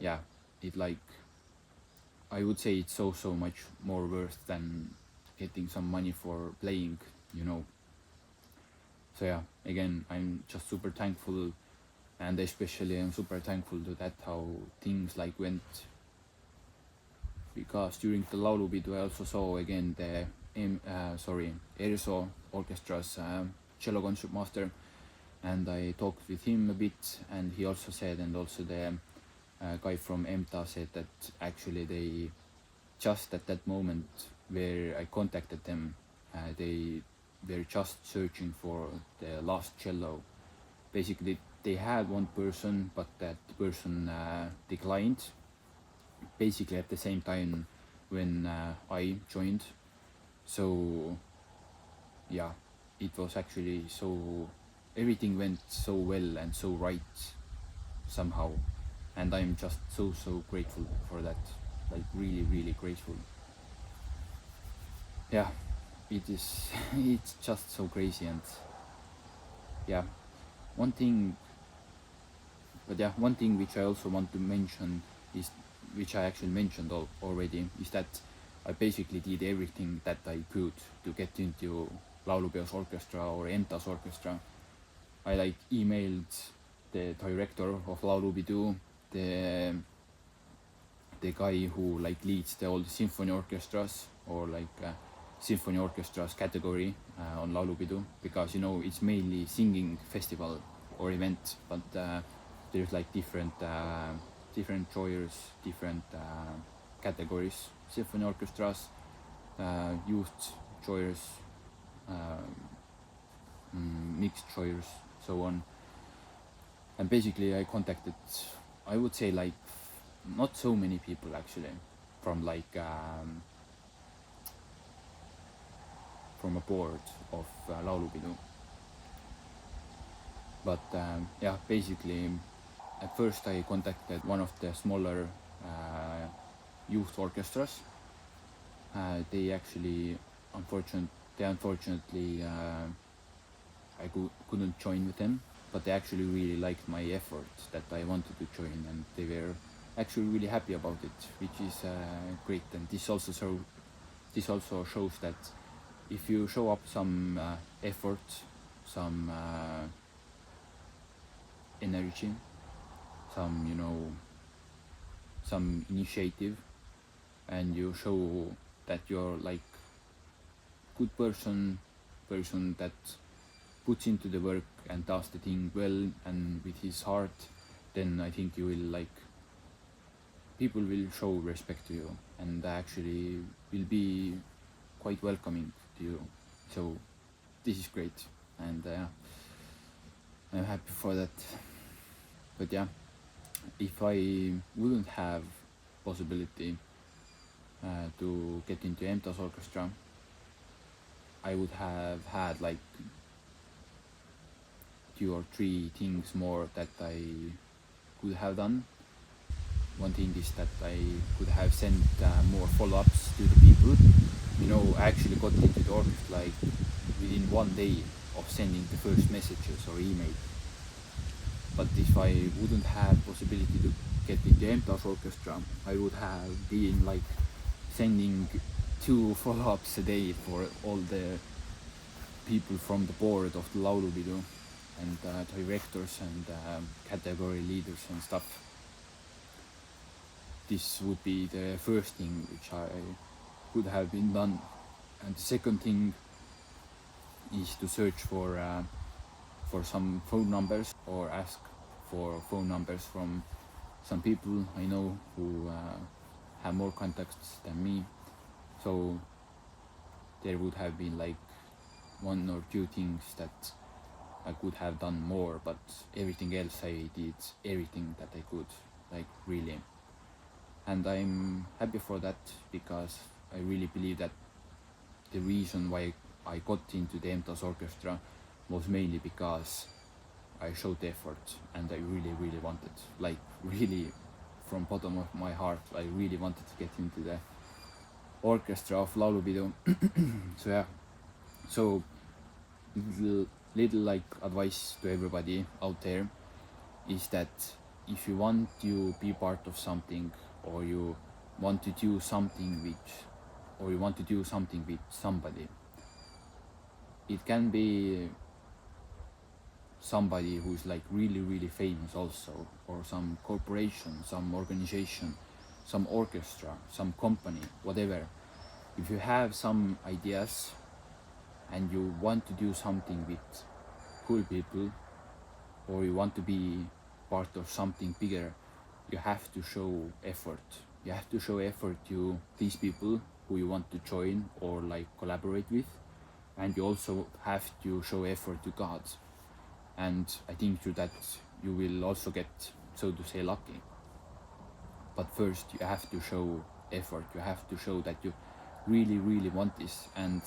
yeah, it like, I would say it's so much more worth than getting some money for playing, you know. So yeah, again, I'm just super thankful, and especially I'm super thankful to that how things like went, because during the laulupidu I also saw again the ERSO orchestra's cello concertmaster, and I talked with him a bit, and he also said, and also the guy from EMTA said that actually they just at that moment where I contacted them, they were just searching for the last cello. Basically they had one person, but that person declined basically at the same time when I joined. So yeah, it was actually so, everything went so well and so right somehow, and I'm just so grateful for that, like really grateful. Yeah, it is it's just so crazy. And yeah, one thing which I also want to mention is, which I actually mentioned already, is that I basically did everything that I could to get into laulupeo's orchestra or EMTA's orchestra. I like emailed the director of laulupidu, the guy who like leads all the symphony orchestras, or like symphony orchestras category on laulupidu, because you know it's mainly singing festival or event, but there's like different genres, different categories: symphony orchestras, youth genres, mixed genres, so on. And basically I contacted, I would say like not so many people actually, from like from a board of laulupidu. But yeah, basically at first I contacted one of the smaller youth orchestras. They actually unfortunately I couldn't join with them, but they actually really liked my effort that I wanted to join, and they were actually really happy about it, which is great. And this also shows that if you show up some effort, some energy, some some initiative, and you show that you're like good person that puts into the work and does the thing well and with his heart, then I think you will like, people will show respect to you and actually will be quite welcoming to you. So this is great, and I'm happy for that. But yeah, if I wouldn't have possibility to get into EMTA's orchestra, I would have had like 2 or 3 things more that I could have done. One thing is that I could have sent more follow-ups to the people. You know, I actually got into the orchestra like within 1 day. of sending the first messages or email. But if I wouldn't have possibility to get in the MTAS orchestra, I would have been like sending 2 follow-ups a day for all the people from the board of the Laulupidu and directors and category leaders and stuff. This would be the first thing which I could have been done. And the second thing is to search for some phone numbers or ask for phone numbers from some people I know who have more contacts than me. So there would have been like 1 or 2 things that I could have done more, but everything else I did everything that I could, like really. And I'm happy for that, because I really believe that the reason why I got into the MTAS orchestra was mainly because I showed effort and I really wanted, like really from bottom of my heart, I really wanted to get into the orchestra of Laulupidu. So yeah, so little like advice to everybody out there is that if you want to be part of something, or you want to do something with somebody, it can be somebody who's like really famous also, or some corporation, some organization, some orchestra, some company, whatever. If you have some ideas and you want to do something with cool people, or you want to be part of something bigger, you have to show effort. You have to show effort to these people who you want to join or like collaborate with, and you also have to show effort to God. And I think through that you will also get, so to say, lucky. But first you have to show effort. You have to show that you really want this. And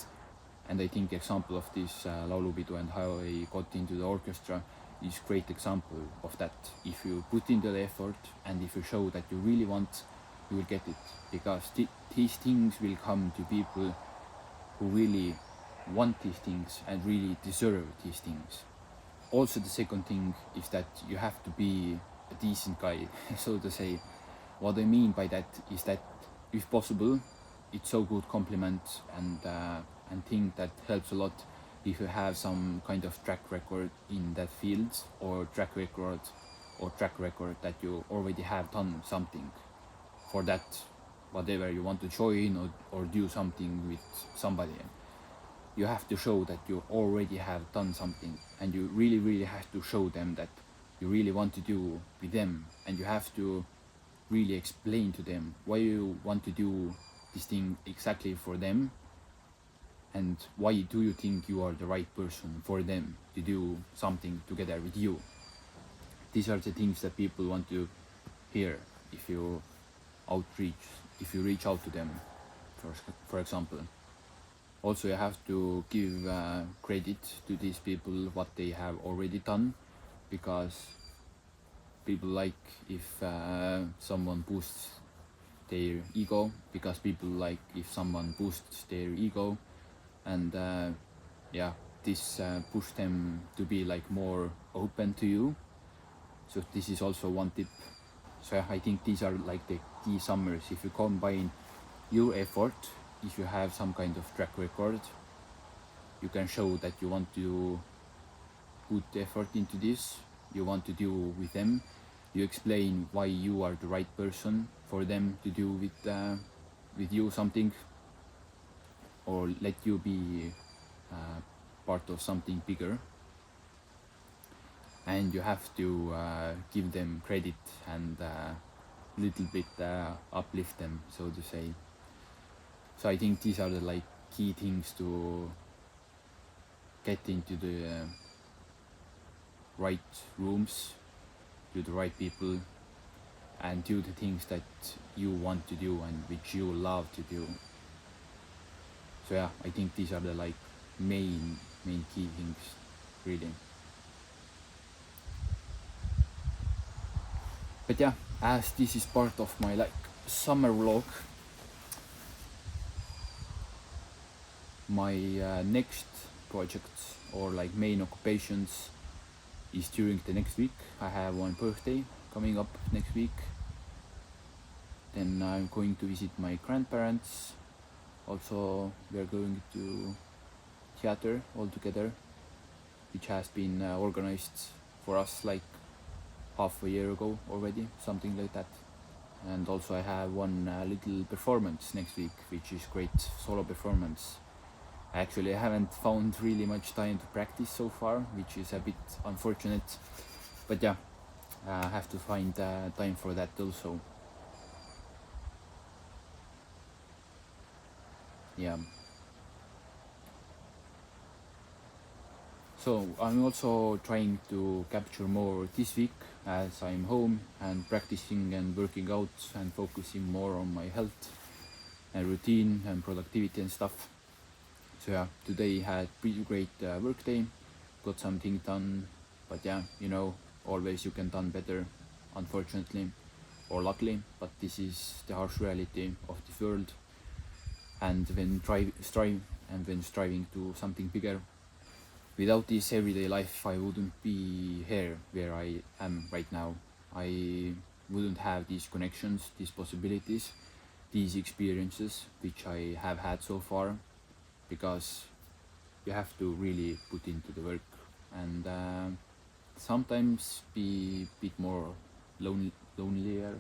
I think the example of this Laulupidu and how I got into the orchestra is a great example of that. If you put in the effort and if you show that you really want, you will get it. Because these things will come to people who really want these things and really deserve these things. Also, the second thing is that you have to be a decent guy, so to say. What I mean by that is that, if possible, it's so good compliment and thing that helps a lot if you have some kind of track record in that field, or track record that you already have done something for that, whatever you want to join or do something with somebody. You have to show that you already have done something, and you really have to show them that you really want to do with them, and you have to really explain to them why you want to do this thing exactly for them, and why do you think you are the right person for them to do something together with you. These are the things that people want to hear if you reach out to them, for example. Also, you have to give credit to these people what they have already done, because people like if someone boosts their ego, because people like if someone boosts their ego, and yeah, this push them to be like more open to you. So this is also one tip. So I think these are like the key summaries. If you combine your effort, if you have some kind of track record, you can show that you want to put effort into this, you want to do with them, you explain why you are the right person for them to do with you something, or let you be part of something bigger. And you have to give them credit and little bit uplift them, so to say. So I think these are the like key things to get into the right rooms, to the right people, and do the things that you want to do and which you love to do. So yeah, I think these are the like main key things, really. But yeah, as this is part of my like summer vlog, my next projects or like main occupations is during the next week. I have one birthday coming up next week. Then I'm going to visit my grandparents. Also, we are going to theater all together, which has been organized for us like half a year ago already, something like that. And also I have one little performance next week, which is great solo performance. Actually, I haven't found really much time to practice so far, which is a bit unfortunate. But yeah, I have to find time for that also. Yeah. So I'm also trying to capture more this week as I'm home and practicing and working out and focusing more on my health and routine and productivity and stuff. So yeah, today had pretty great work day, got something done, but yeah, you know, always you can done better, unfortunately or luckily, but this is the harsh reality of this world. And when striving to something bigger, without this everyday life, I wouldn't be here where I am right now. I wouldn't have these connections, these possibilities, these experiences which I have had so far, because you have to really put into the work and sometimes be a bit more lonelier.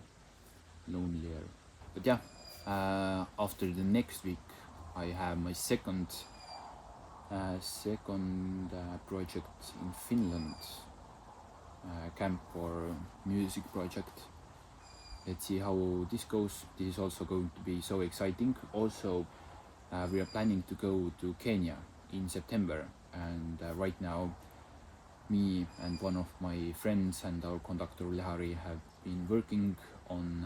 But yeah, after the next week, I have my second project in Finland, camp or music project. Let's see how this goes. This is also going to be so exciting. Also, we are planning to go to Kenya in September, and right now me and one of my friends and our conductor Lehari have been working on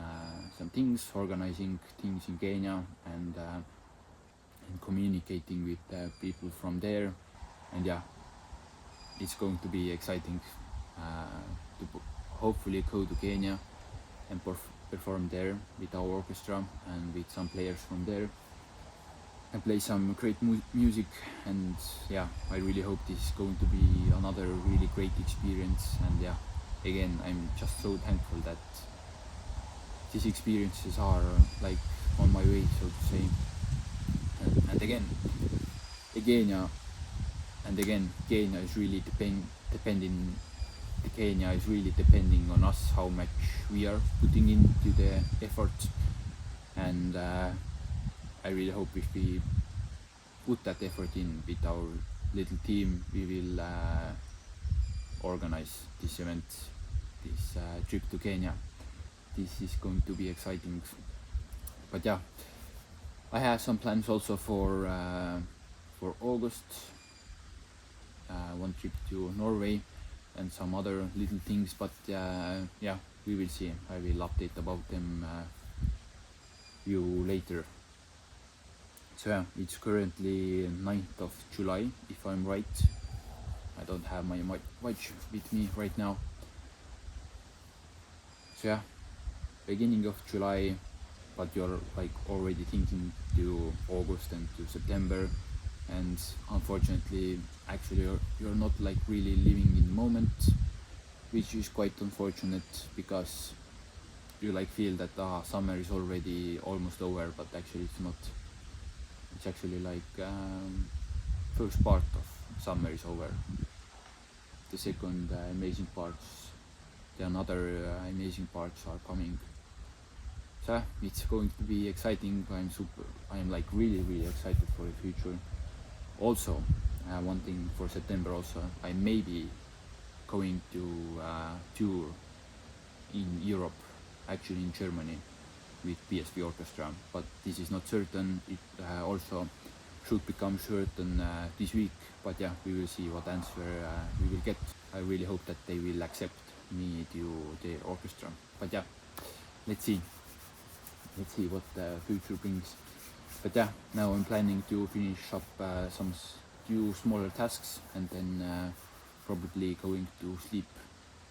some things, organizing things in Kenya and communicating with people from there. And yeah, it's going to be exciting to hopefully go to Kenya and perform there with our orchestra and with some players from there and play some great music. And yeah, I really hope this is going to be another really great experience. And yeah, again, I'm just so thankful that these experiences are like on my way, so to say. And again, Kenya is really depending on us, how much we are putting into the effort. And I really hope if we put that effort in with our little team, we will organize this event, this trip to Kenya. This is going to be exciting. But yeah, I have some plans also for August. One trip to Norway and some other little things, but yeah, we will see. I will update about them you later. So yeah, it's currently 9th of July, if I'm right. I don't have my watch with me right now. So yeah, beginning of July, but you're like already thinking to August and to September, and unfortunately actually you're not like really living in the moment, which is quite unfortunate, because you like feel that summer is already almost over, but actually it's not. It's actually like first part of summer is over. The second amazing parts, the another amazing parts are coming. So it's going to be exciting. I'm like really excited for the future. Also, one thing for September also, I may be going to tour in Europe, actually in Germany, with PSV Orchestra, but this is not certain. It also should become certain this week, but yeah, we will see what answer we will get. I really hope that they will accept me to the orchestra, but yeah, let's see what the future brings. But yeah, now I'm planning to finish up some few smaller tasks and then probably going to sleep.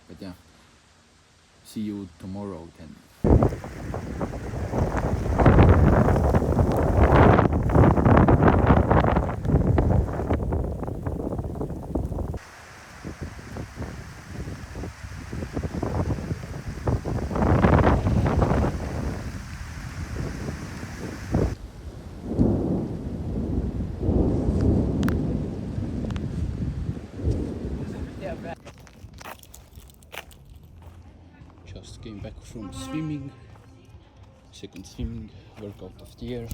But yeah, see you tomorrow then. back from swimming, second swimming workout of the year.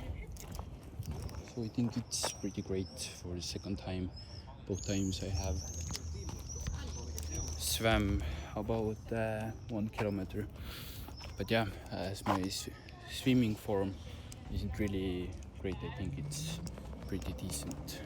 So I think it's pretty great for the second time. Both times I have swam about 1 kilometer. But yeah, as my swimming form isn't really great, I think it's pretty decent.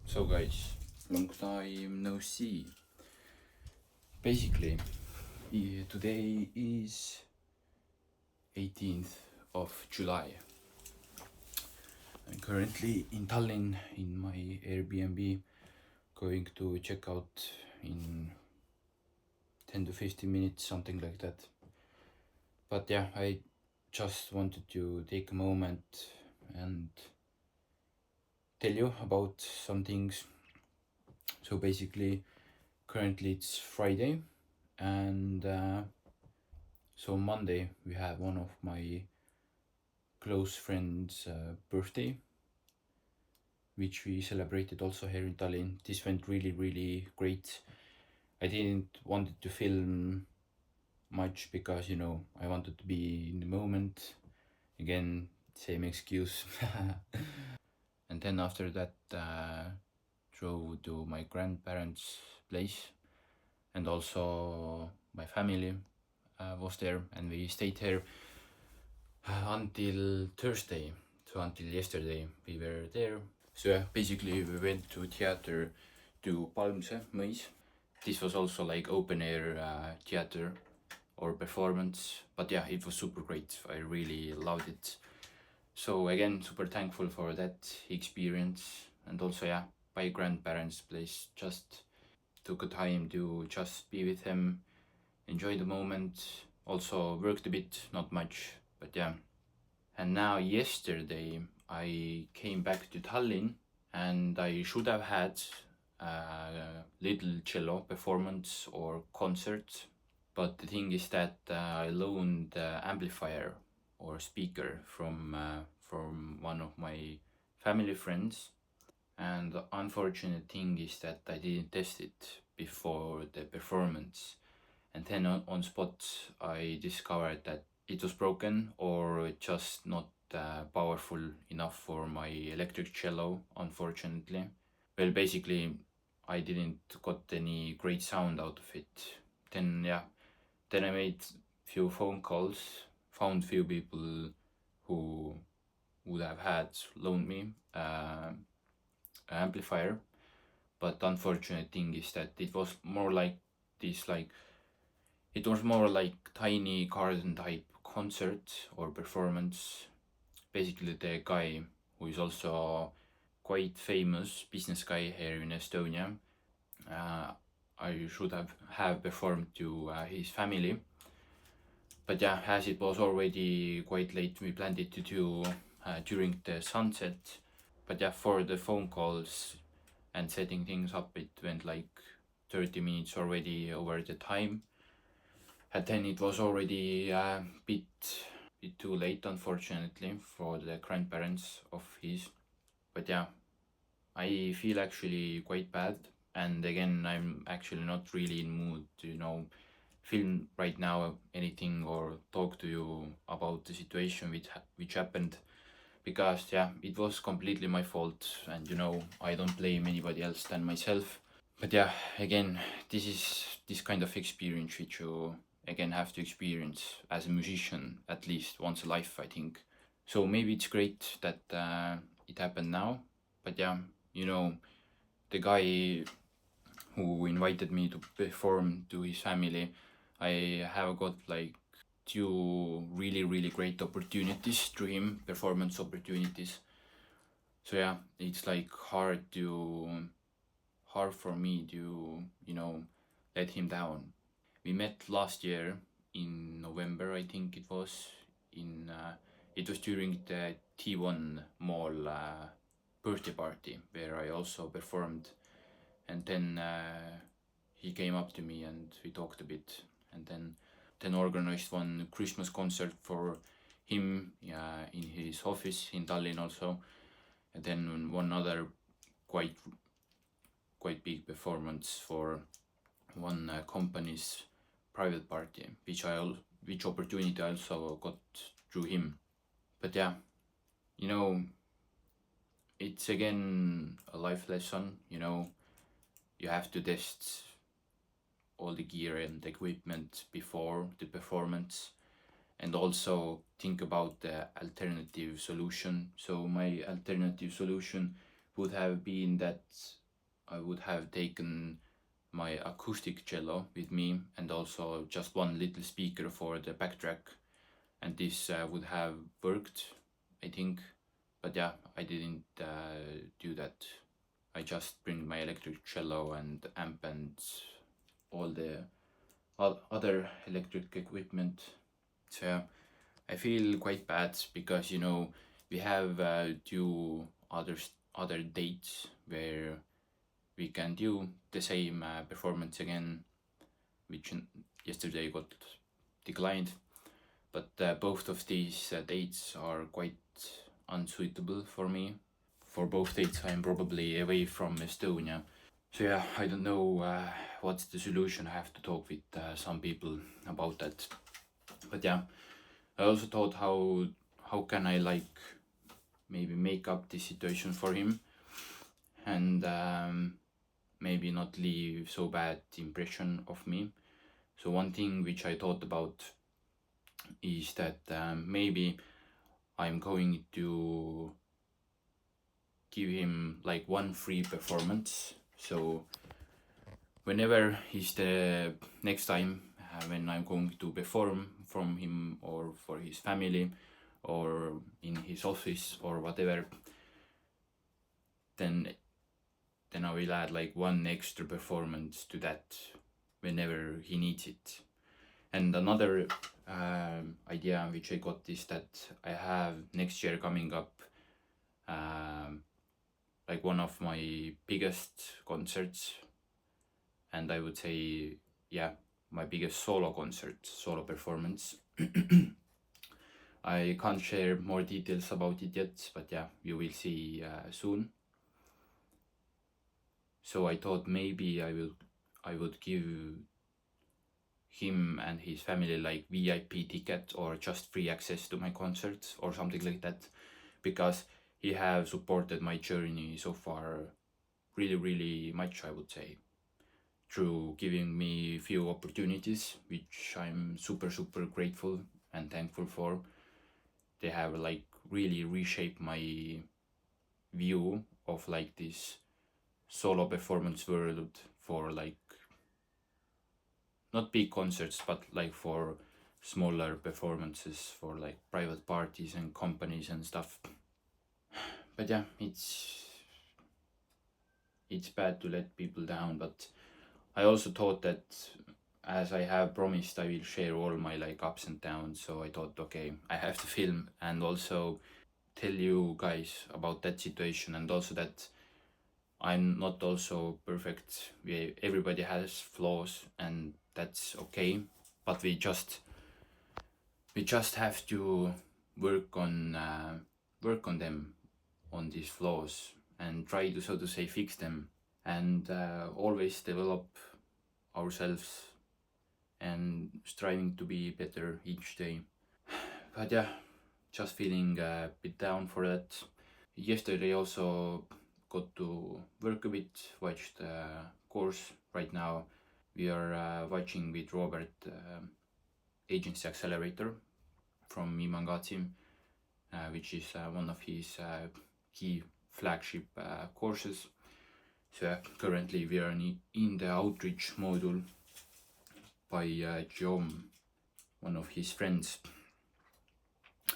So guys, long time no see. Basically, today is 18th of July. I'm currently in Tallinn in my Airbnb, going to check out in 10 to 15 minutes, something like that. But yeah, I just wanted to take a moment and tell you about some things. So basically, currently it's Friday, and so Monday we have one of my close friends' birthday, which we celebrated also here in Tallinn. This went really great. I didn't want to film much because, you know, I wanted to be in the moment. Again, same excuse. And then after that, drove to my grandparents' place, and also my family was there, and we stayed here until Thursday. So until yesterday we were there. So yeah, basically we went to theater to Palmse mõis. This was also like open air theater or performance, but yeah, it was super great. I really loved it. So again, super thankful for that experience. And also yeah, my grandparents' place, just took a time to just be with them, enjoy the moment. Also worked a bit, not much, but yeah. And now yesterday I came back to Tallinn, and I should have had a little cello performance or concert, but the thing is that I loaned amplifier or speaker from one of my family friends, and the unfortunate thing is that I didn't test it before the performance, and then on spot I discovered that it was broken or just not powerful enough for my electric cello, unfortunately. Well, basically I didn't got any great sound out of it. Then I made few phone calls, found few people who would have had loaned me an amplifier, but unfortunate thing is that it was more like this, like it was more like tiny garden type concert or performance. Basically the guy, who is also quite famous business guy here in Estonia, I should have performed to his family, but yeah, as it was already quite late, we planned it to do during the sunset. But yeah, for the phone calls and setting things up, it went like 30 minutes already over the time. And then it was already a bit too late, unfortunately, for the grandparents of his. But yeah, I feel actually quite bad. And again, I'm actually not really in mood to, film right now anything or talk to you about the situation which happened. Because yeah, it was completely my fault, and I don't blame anybody else than myself. But yeah, again, this is this kind of experience which you again have to experience as a musician at least once a life, I think. So maybe it's great that it happened now. But yeah, the guy who invited me to perform to his family, I have got like 2 really really great opportunities through him, performance opportunities. So yeah, it's like hard for me to let him down. We met last year in November, I think it was. It was during the T1 Mall birthday party where I also performed, and then he came up to me and we talked a bit, and then organized one Christmas concert for him in his office in Tallinn also, and then one other quite big performance for one company's private party, which opportunity I also got through him. But yeah, it's again a life lesson. You have to test all the gear and equipment before the performance, and also think about the alternative solution. So my alternative solution would have been that I would have taken my acoustic cello with me and also just one little speaker for the backtrack, and this would have worked, I think. But yeah, I didn't do that. I just bring my electric cello and amp and all the other electric equipment. So yeah, I feel quite bad because we have 2 other dates where we can do the same performance again, which yesterday got declined. But both of these dates are quite unsuitable for me. For both dates I'm probably away from Estonia. So yeah, I don't know what's the solution. I have to talk with some people about that. But yeah, I also thought how can I maybe make up this situation for him, and maybe not leave so bad impression of me. So one thing which I thought about is that maybe I'm going to give him like one free performance. So whenever is the next time when I'm going to perform from him or for his family or in his office or whatever, then I will add like one extra performance to that whenever he needs it. And another idea which I got is that I have next year coming up like one of my biggest concerts, and I would say my biggest solo performance. I can't share more details about it yet, but yeah, you will see soon. So I thought maybe I would give him and his family like VIP ticket or just free access to my concerts or something like that, because he have supported my journey so far really really much, I would say, through giving me few opportunities which I'm super grateful and thankful for. They have like really reshaped my view of like this solo performance world for like not big concerts but like for smaller performances for like private parties and companies and stuff. But yeah, it's bad to let people down, but I also thought that as I have promised I will share all my like ups and downs, so I thought okay, I have to film and also tell you guys about that situation, and also that I'm not also perfect. Everybody has flaws and that's okay. but we just have to work on them, on these flaws, and try to, so to say, fix them, and always develop ourselves and striving to be better each day. But yeah, just feeling a bit down for that. Yesterday also got to work a bit, watched the course. Right now we are watching with Robert Agency Accelerator from Imangati, which is one of his key flagship courses. So currently we are in the outreach module by Jom, one of his friends,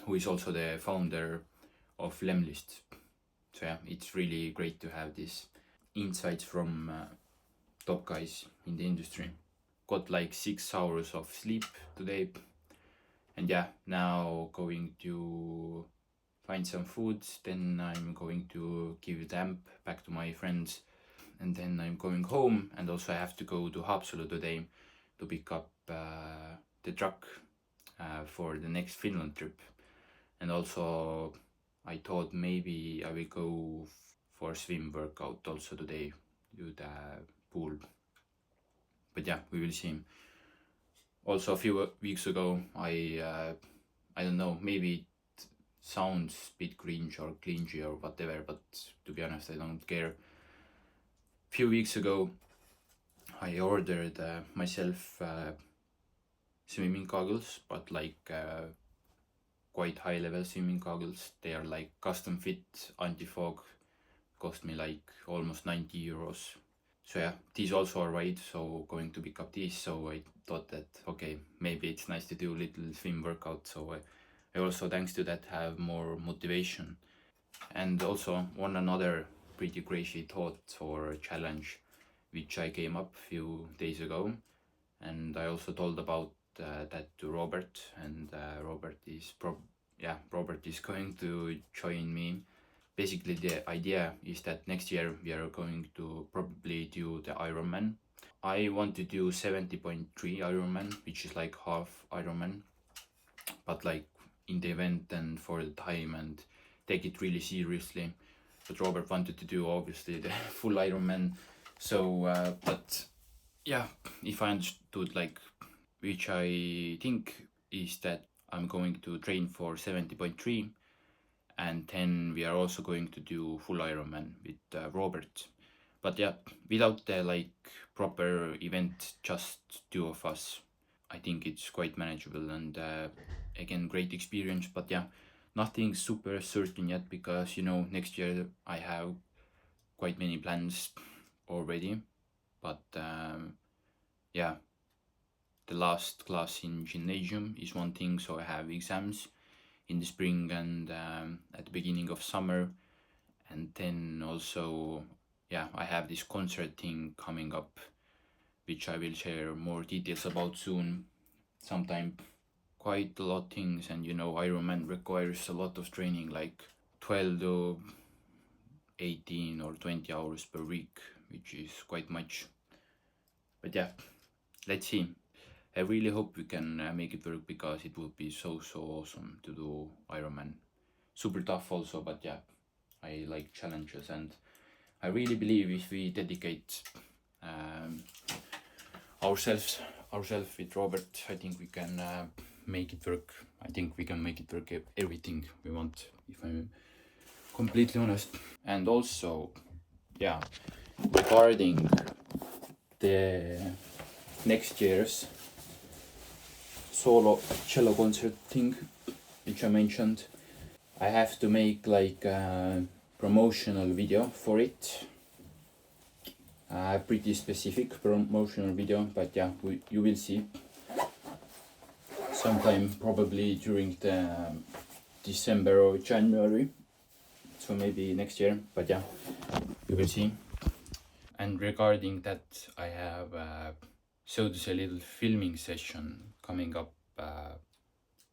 who is also the founder of Lemlist. So yeah, it's really great to have these insights from top guys in the industry. Got like 6 hours of sleep today, and yeah, now going to find some food, then I'm going to give the amp back to my friends, and then I'm going home, and also I have to go to Haapsalu today to pick up the truck for the next Finland trip. And also I thought maybe I will go for a swim workout also today to the pool. But yeah, we will see. Also a few weeks ago I don't know, maybe it sounds a bit cringy or whatever, but to be honest I don't care. Few weeks ago I ordered myself swimming goggles, but like quite high level swimming goggles. They are like custom fit anti-fog, cost me like almost 90 euros. So yeah, these also are right, so going to pick up these. So I thought that okay, maybe it's nice to do a little swim workout, so I also, thanks to that, have more motivation. And also another pretty crazy thought or challenge which I came up a few days ago, and I also told about that to Robert, and Robert is going to join me. Basically the idea is that next year we are going to probably do the Ironman. I want to do 70.3 Ironman, which is like half Ironman, but like in the event and for the time, and take it really seriously. But Robert wanted to do obviously the full Ironman. So but yeah, if I understood, like, which I think is that I'm going to train for 70.3, and then we are also going to do full Ironman with Robert. But yeah, without the like proper event, just 2 of us, I think it's quite manageable, and again, great experience. But yeah, nothing super certain yet, because you know, next year I have quite many plans already. But yeah, the last class in gymnasium is one thing, so I have exams in the spring and at the beginning of summer, and then also yeah, I have this concert thing coming up, which I will share more details about soon sometime. Quite a lot of things, and you know, Ironman requires a lot of training, like 12 to 18 or 20 hours per week, which is quite much. But yeah, let's see. I really hope we can make it work, because it would be so awesome to do Ironman. Super tough also, but yeah, I like challenges, and I really believe if we dedicate ourselves with Robert, I think we can make it work. I think we can make it work everything we want, if I'm completely honest. And also, yeah, regarding the next year's solo cello concert thing, which I mentioned, I have to make like a promotional video for it. A pretty specific promotional video, but yeah, you will see sometime probably during the December or January, so maybe next year, but yeah, you will see. And regarding that, I have so to say little filming session coming up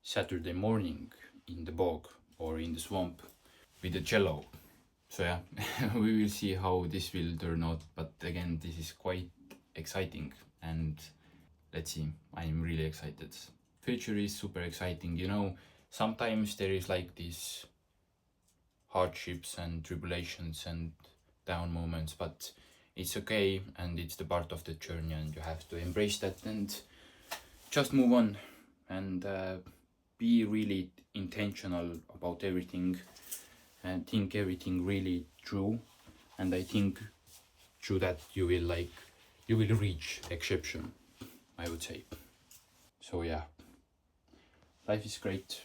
Saturday morning in the bog or in the swamp with the cello. So yeah, we will see how this will turn out, but again, this is quite exciting, and let's see, I'm really excited. Future is super exciting, you know. Sometimes there is like these hardships and tribulations and down moments, but it's okay, and it's the part of the journey, and you have to embrace that and just move on and be really intentional about everything and think everything really true. And I think through that you will reach exception, I would say. So yeah, life is great.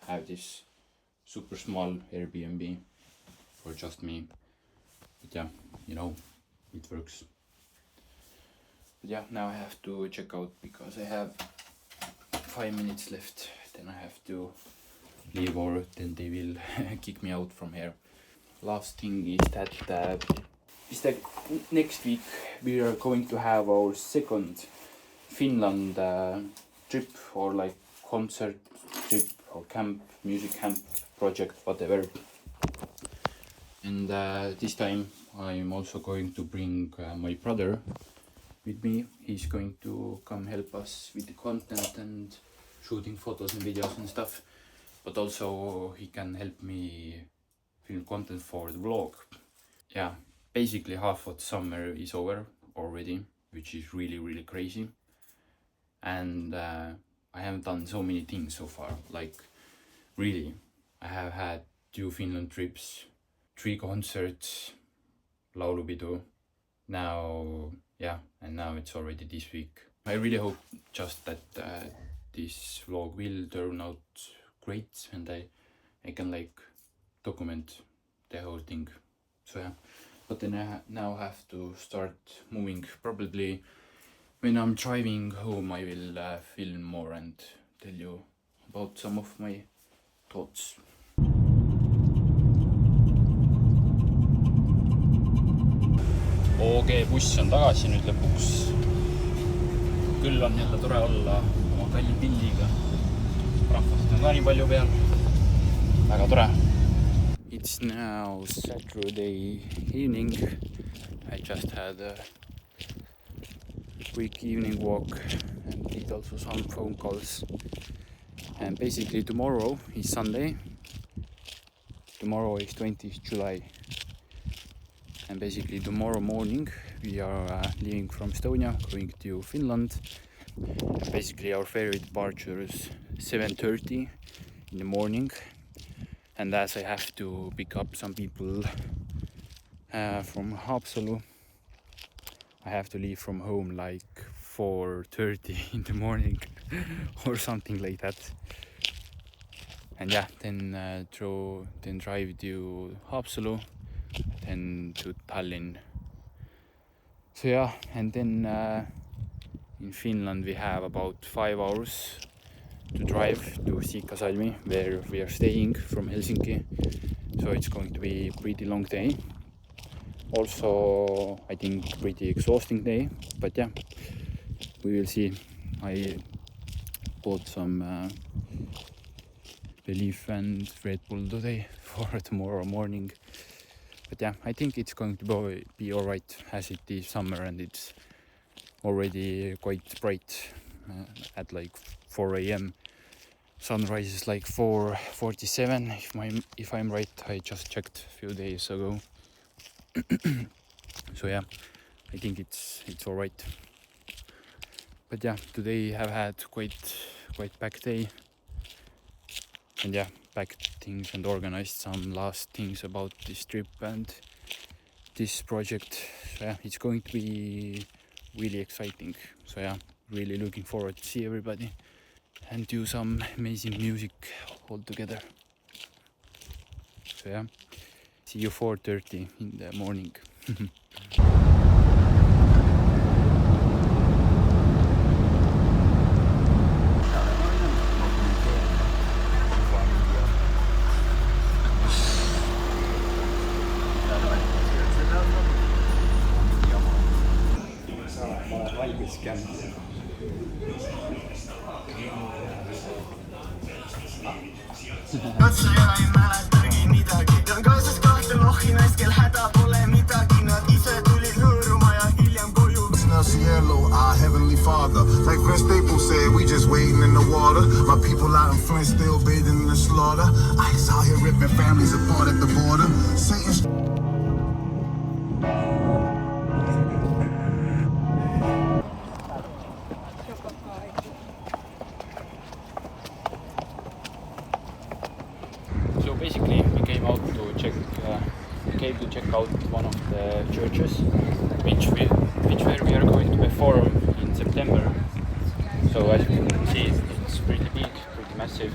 I have this super small Airbnb for just me, but yeah, you know, it works. But yeah, now I have to check out because I have 5 minutes left, then I have to leave, or then they will kick me out from here. Last thing is that next week we are going to have our second Finland trip, or like concert trip or camp, music camp project, whatever. And this time I'm also going to bring my brother with me. He's going to come help us with the content and shooting photos and videos and stuff, but also he can help me film content for the vlog. Yeah, basically half of the summer is over already, which is really crazy. And I haven't done so many things so far. Like, really, I have had 2 Finland trips, 3 concerts, laulupidu, now, yeah, and now it's already this week. I really hope just that this vlog will turn out great, and I can like document the whole thing. So yeah, but then I now have to start moving. Probably when I'm driving home I will film more and tell you about some of my thoughts. OG buss on tagasi nüüd lõpuks. Küll on jälle tore olla oma kalli pilliga. Rahvast on ka nii palju peal. Väga tore. It's now Saturday evening. I just had a quick evening walk and did also some phone calls. And basically tomorrow is Sunday. Tomorrow is 20th July. And basically tomorrow morning we are leaving from Estonia, going to Finland. And basically our ferry departure is 7:30 in the morning. And as I have to pick up some people from Haapsalu, I have to leave from home like 4:30 in the morning or something like that. And yeah, then drive to Haapsalu, then to Tallinn. So yeah, and then in Finland we have about 5 hours to drive to Siikasalmi, where we are staying from Helsinki. So it's going to be a pretty long day. Also, I think pretty exhausting day, but yeah, we will see. I bought some Belief and Red Bull today for tomorrow morning. But yeah, I think it's going to be alright, as it is summer and it's already quite bright at like 4 a.m. Sunrise is like 4:47 if I'm right. I just checked a few days ago. So yeah, I think it's alright. But yeah, today I've had quite packed day. And yeah, packed things and organized some last things about this trip and this project. So yeah, it's going to be really exciting. So yeah, really looking forward to see everybody and do some amazing music all together. So yeah, see you 4:30 in the morning. Katsoja ei mäletagi midagi. Tean kaasas 2 lohhi naist, kel häda pole midagi. Nad ise tulid hõõruma ja hiljem koju. Yellow, our heavenly father, like I'm Flint still bathing in the slaughter. Ice out here ripping families apart at the border. Satan's So basically, we came to check out one of the churches, which we are going to perform in September. So as you can see, it's pretty big, pretty massive,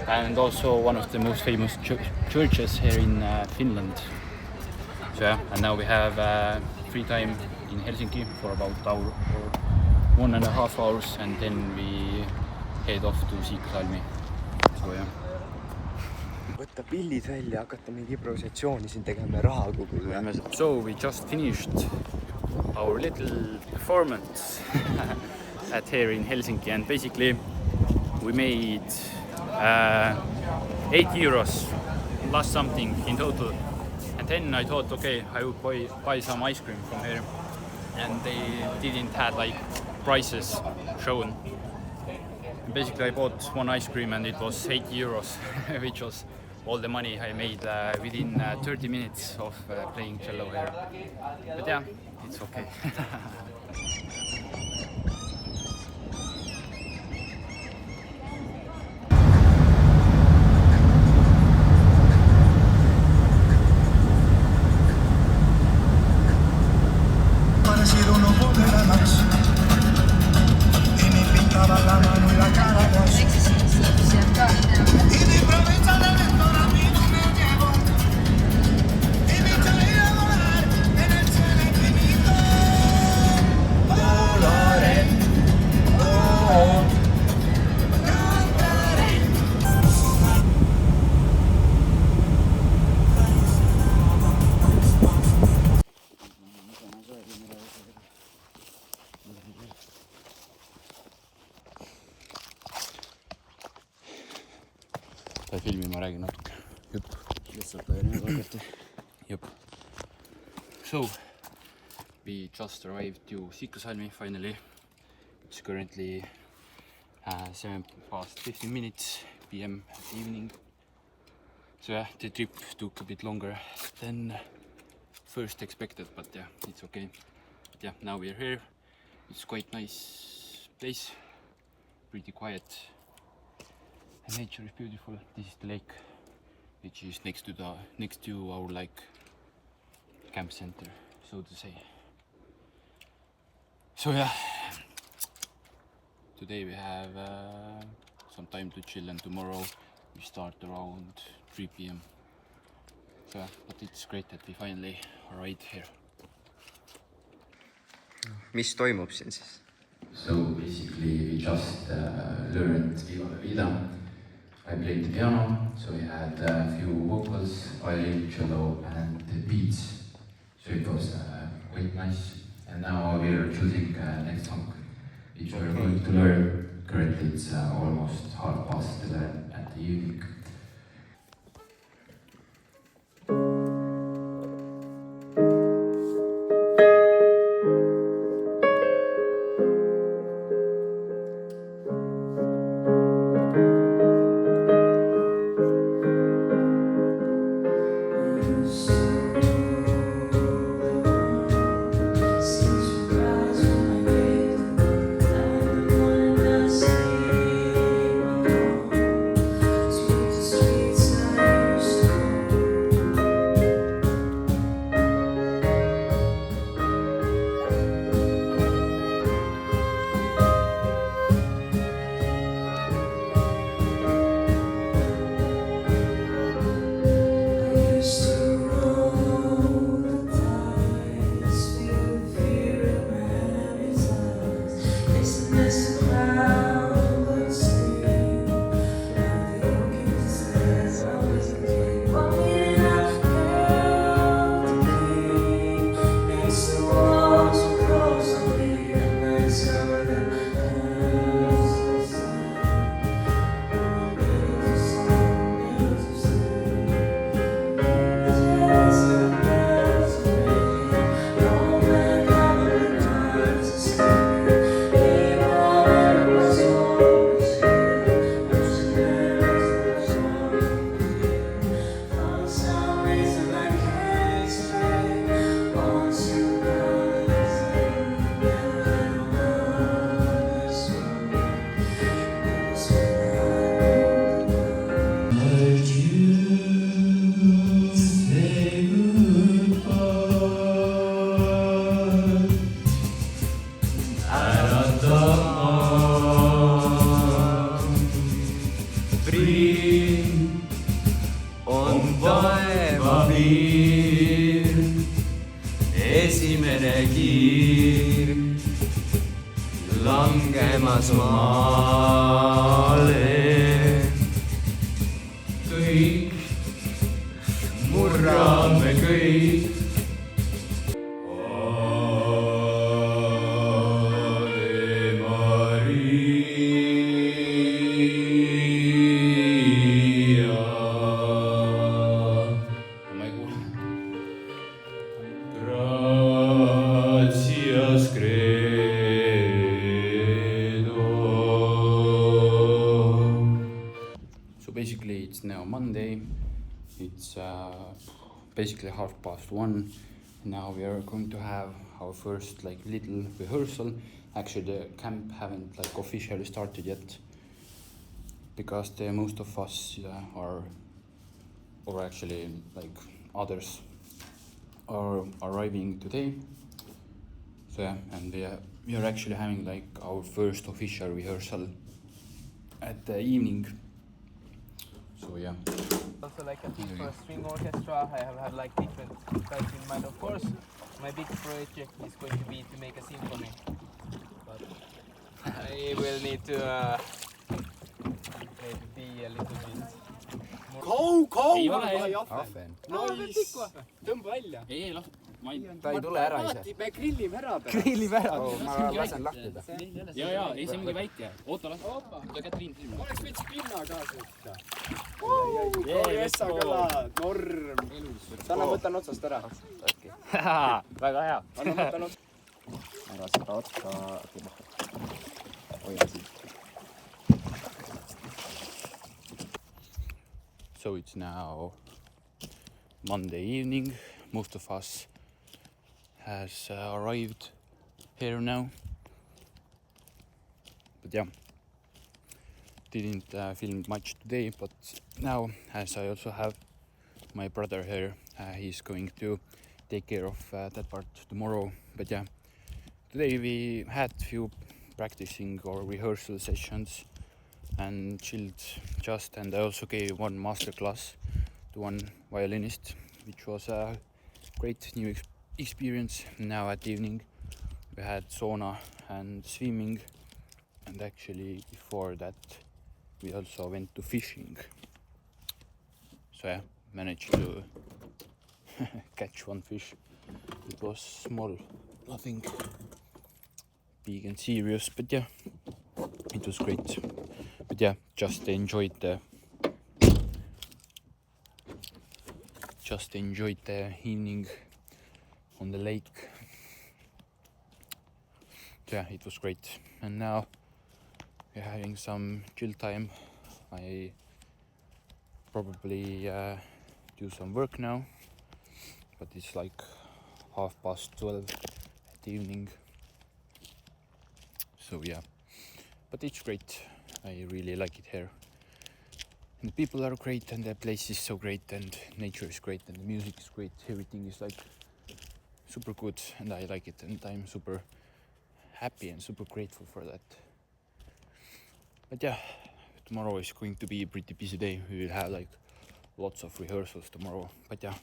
and also one of the most famous churches here in Finland. So yeah, and now we have free time in Helsinki for about hour or 1.5 hours, and then we head off to Siikasalmi. So yeah. Võtta pillid välja, hakata mingi improvisatsiooni siin tegema ja raha koguda. So we just finished our little performance at here in Helsinki, and basically we made €8 plus something in total. And then I thought, okay, I would buy some ice cream from here, and they didn't have like prices shown. Basically I bought one ice cream and it was €8, which was all the money I made within 30 minutes of playing cello here. But yeah, it's okay. Filmi ma räägin natuke juttu. Lihtsalt aina vaadata. Yep. So we just arrived to Siikasalmi finally. It's currently 7:15 PM evening. So yeah, the trip took a bit longer than first expected, but yeah, it's okay. But yeah, now we're here. It's quite nice place, pretty quiet. The nature is beautiful. This is the lake, which is next to our like camp center, so to say. So yeah, today we have some time to chill, and tomorrow we start around 3 PM. So yeah, but it's great that we finally arrived here. Mis toimub siin siis? So basically we just learned Viva la Vida. I played the piano, so we had a few vocals, violin, cello, and the beats. So it was quite nice. And now we are choosing next song, which we are going to learn. Currently it's almost 11:30 at the evening. vaevapiir, esimene kiir, langemas maale. kõik, murrame kõik. So basically it's now Monday, it's basically 1:30. Now we are going to have our first like little rehearsal. Actually the camp haven't like officially started yet because most of us are, or actually like others are arriving today. So yeah, and we are actually having like our first official rehearsal at the evening. So yeah. Also like a thing for a string orchestra, I have had like different types in mind. Of course, my big project is going to be to make a symphony, but I will need to maybe be a little bit more... Ei ole ahven. Nice. Tõmba välja. Ei, las... Ta ei tule ära ise. Me grillime ära. Grillime ära. Ma lasen lahti ta. Jaa, ei see mingi väike. Oota, las... Oota, Katriin. Oleks veits pinna ka sõita. Kessa-kõla, norm. Anna võtan otsast ära. Väga hea. Anna võtan otsast. Ära seda otsa. Hoida siin. So it's now Monday evening. Most of us has arrived here now. But yeah, didn't film much today, but now as I also have my brother here, he's going to take care of that part tomorrow. But yeah, today we had few practicing or rehearsal sessions and chilled just, and I also gave one masterclass to one violinist, which was a great new experience. Now at evening we had sauna and swimming, and actually before that we also went to fishing. So yeah, managed to catch one fish. It was small, nothing big and serious, but yeah, it was great. But yeah, just enjoyed the evening on the lake. Yeah, it was great. And now we're having some chill time. I probably do some work now, but it's like 12:30 at the evening. So yeah, but it's great. I really like it here. And the people are great, and the place is so great, and nature is great, and the music is great. Everything is like super good, and I like it, and I'm super happy and super grateful for that. But yeah, tomorrow is going to be a pretty busy day. We will have like lots of rehearsals tomorrow. But yeah,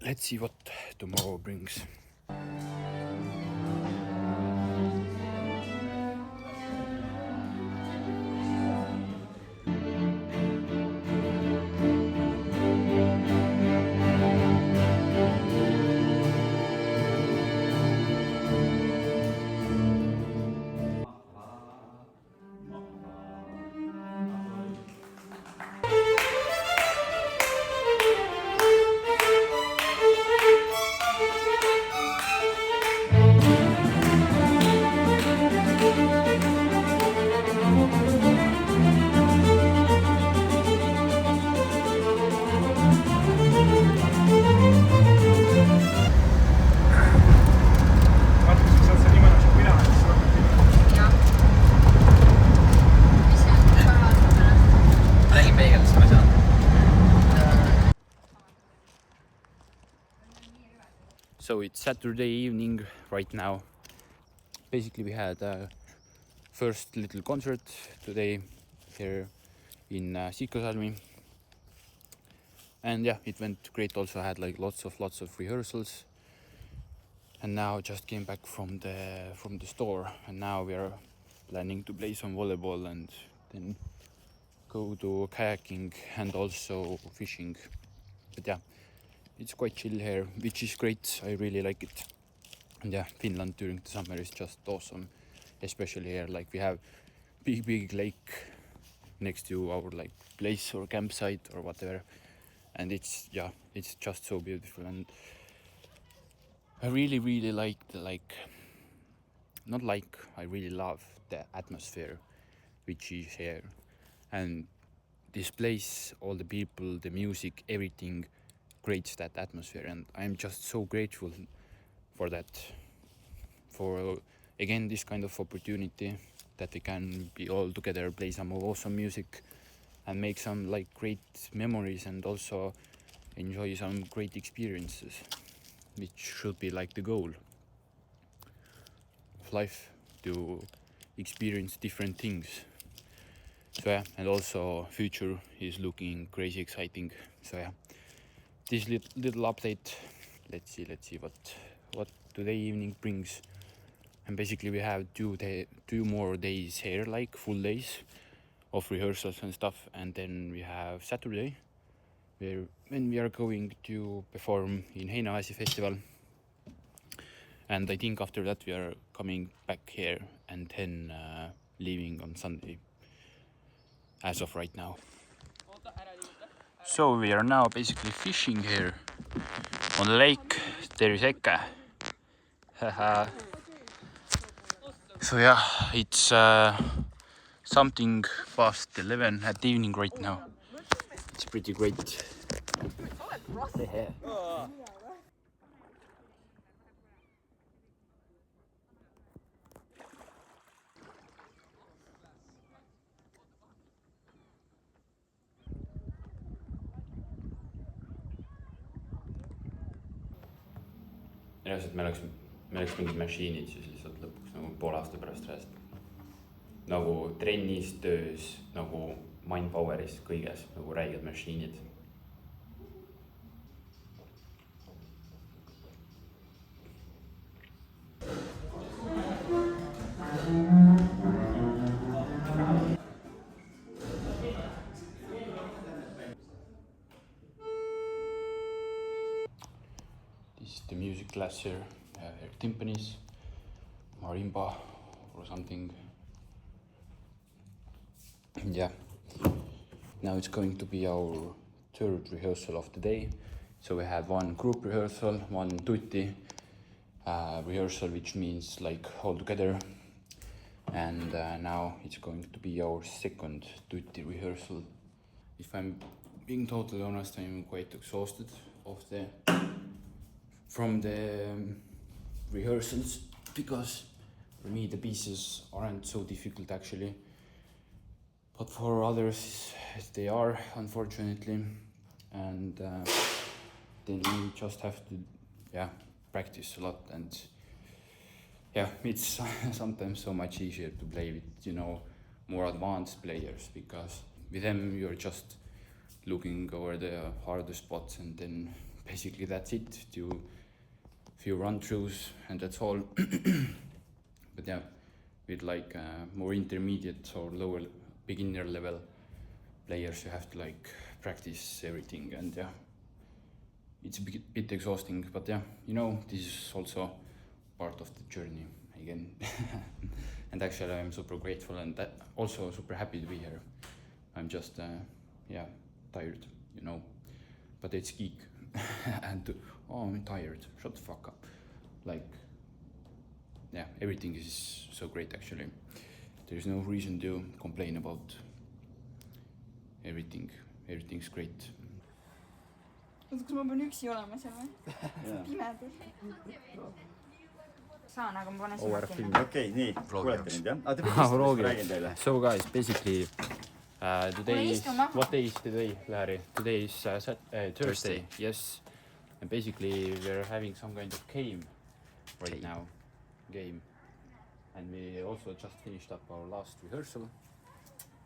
let's see what tomorrow brings. So it's Saturday evening right now. Basically we had a first little concert today here in Sikkosalmi, And yeah, it went great. Also had like lots of rehearsals, and now just came back from the store, and now we are planning to play some volleyball and then go to kayaking and also fishing. But yeah, it's quite chill here, which is great. I really like it. And yeah, Finland during the summer is just awesome, especially here. Like we have big lake next to our like place or campsite or whatever, and it's just so beautiful. And I really like I really love the atmosphere which is here, and this place, all the people, the music, everything creates that atmosphere, and I'm just so grateful for that, for again this kind of opportunity that we can be all together, play some awesome music and make some like great memories, and also enjoy some great experiences, which should be like the goal of life, to experience different things. So yeah, and also future is looking crazy exciting. So yeah, this little update. Let's see what today evening brings. And basically we have 2 more days here, like full days of rehearsals and stuff, and then we have Saturday when we are going to perform in Heinävesi festival. And I think after that we are coming back here and then leaving on Sunday, as of right now. So we are now basically fishing here on the lake. There is Eke. So yeah, it's something past 11 at the evening right now. It's pretty great. reaalselt me oleks mingid mašiinid siis lihtsalt lõpuks nagu poole aasta pärast reaalselt. Nagu trennis, töös, nagu mindpoweris, kõiges nagu räiged mašiinid. This is the music class here. We have here timpanis, marimba or something. Yeah, now it's going to be our 3rd rehearsal of the day. So we had 1 group rehearsal, 1 tutti rehearsal, which means like all together. And now it's going to be our 2nd tutti rehearsal. If I'm being totally honest, I'm quite exhausted from the rehearsals, because for me the pieces aren't so difficult actually, but for others they are, unfortunately. And then we just have to practice a lot. And yeah, it's sometimes so much easier to play with more advanced players, because with them you're just looking over the harder spots, and then basically that's it, do a few run-throughs and that's all. But yeah, with like more intermediate or lower beginner level players, you have to like practice everything, and yeah, it's a bit exhausting. But yeah, this is also part of the journey again. And actually I'm super grateful and also super happy to be here. I'm just tired, but it's geek. And I'm tired, shut the fuck up. Like, yeah, everything is so great actually. There's no reason to complain about everything. Everything's great. Kas ma pean üksi olema seal või? Pimedus. Saan, aga ma panen sinna kinni. Okei, nii, kuulete nüüd jah? Te pidite räägin teile. So guys, basically what day is today, Larry? Today is Thursday. Yes. And basically we're having some kind of game right now. And we also just finished up our last rehearsal.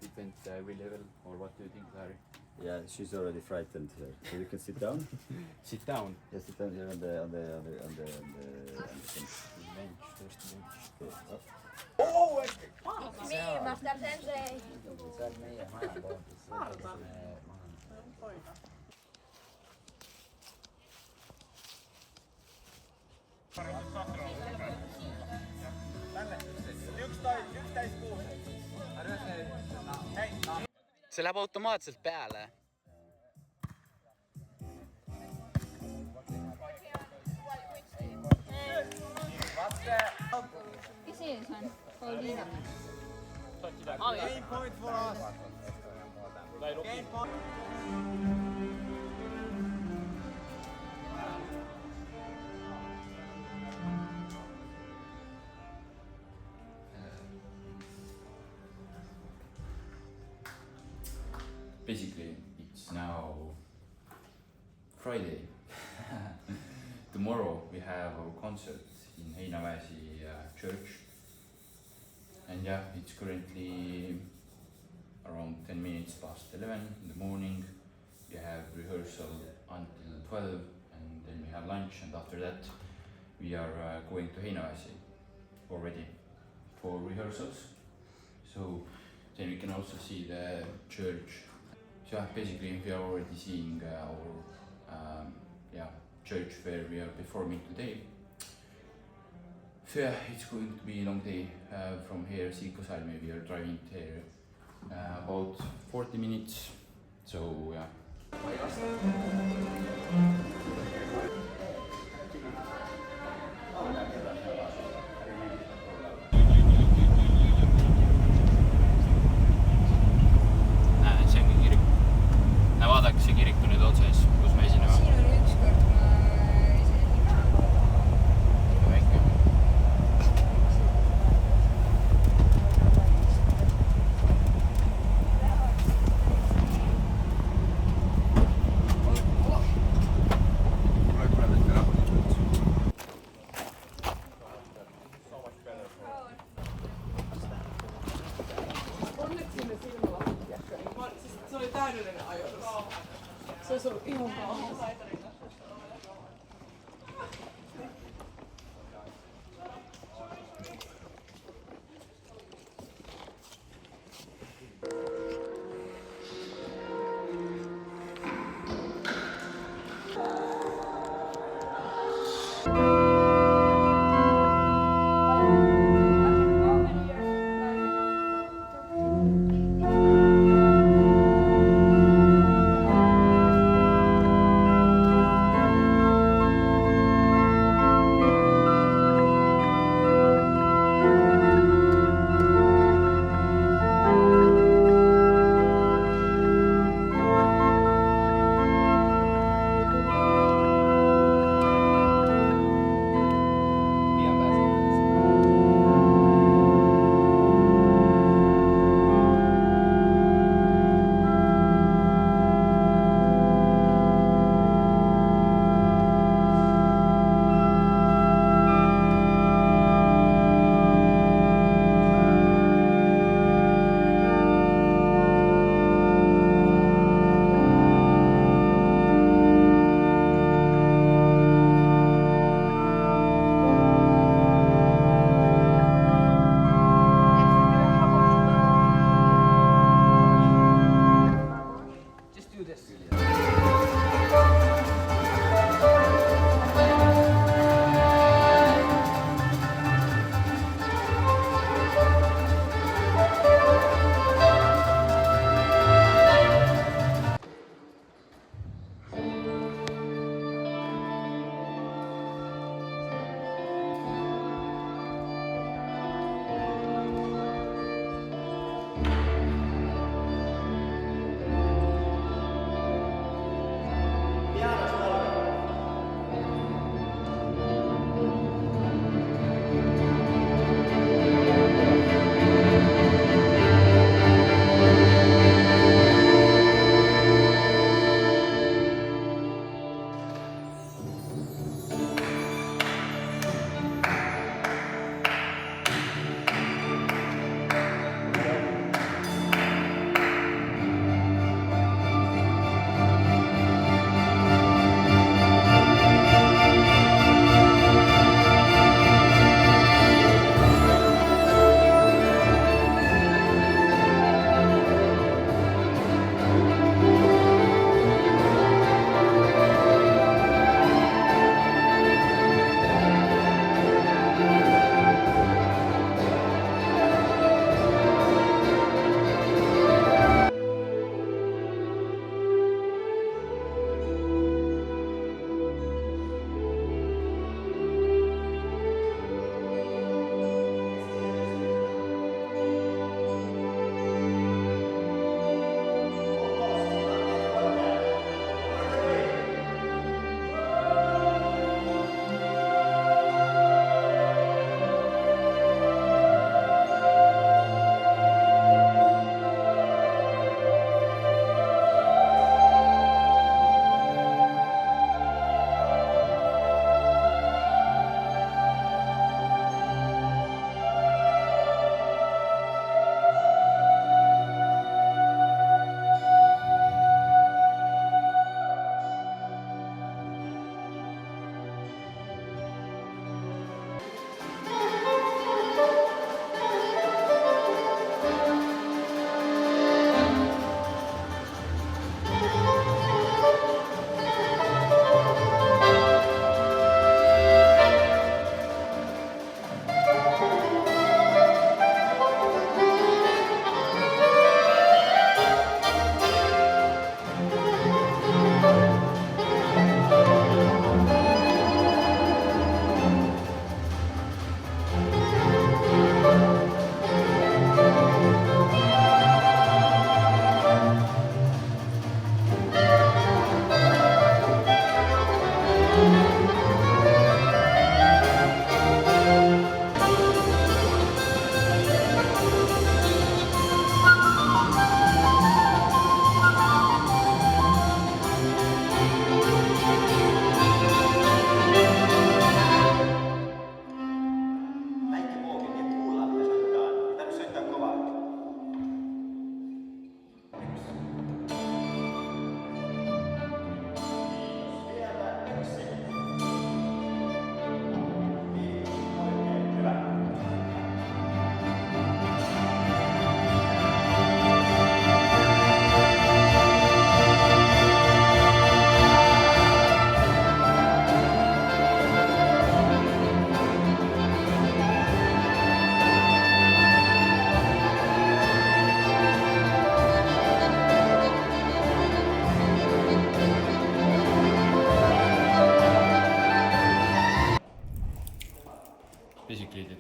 It went really well. Or what do you think, Larry? Yeah, she's already frightened here. So you can sit down. Sit down. Yeah, sit down here on the bench. Oh, Nii, Master Sensei. See on meie maja poolt. See läheb automaatselt peale. Kes ees on? Pauliina. Game point for us. Game point. Basically, it's now Friday. Tomorrow we have our concert in Heinamäesi church. And yeah, it's currently around 10 minutes past 11 in the morning. We have rehearsal until 12 and then we have lunch, and after that we are going to Heinamäesi already for rehearsals. So then we can also see the church. So yeah, basically we are already seeing our church where we are performing today. So yeah, it's going to be a long day from here, Siikosalmi. We are driving here about 40 minutes. So yeah. See ongi kirik. Vaadake, see kirik on nüüd otses, kus me esineme. Siin oli ükskord Väike. Onneksi sinne silmälasit jäkköön. Se oli täydellinen ajoitus. Se olisi ollut ihan kauheaa.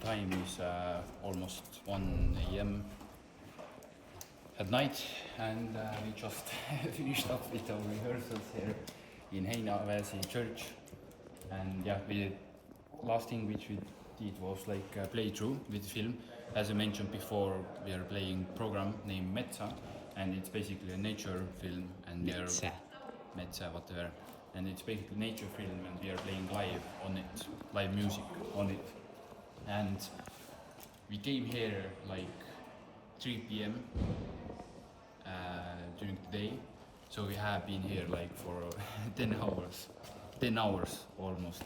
time is almost 1 a.m. at night, and we just finished up with our rehearsals here in Heinaväsi church. And yeah, last thing which we did was like a playthrough with the film. As I mentioned before, we are playing program named Metsa, and it's basically a nature film, and we are Metsa, whatever. And it's basically nature film, and we are playing live on it, live music on it. And we came here like 3 p.m. During the day, so we have been here like for 10 hours almost.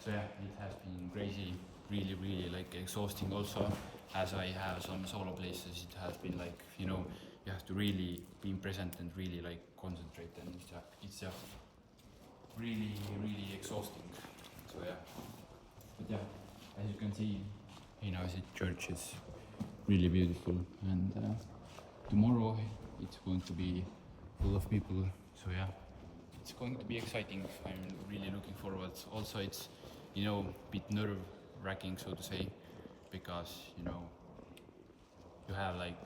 So yeah, it has been crazy, really like exhausting also. As I have some solo places, it has been like, you know, you have to really be present and really like concentrate, and it's just really exhausting. So yeah, but yeah, as you can see, you know, the church is really beautiful, and tomorrow it's going to be full of people. So yeah, it's going to be exciting. I'm really looking forward. Also, it's, you know, a bit nerve-wracking, so to say, because, you know, you have like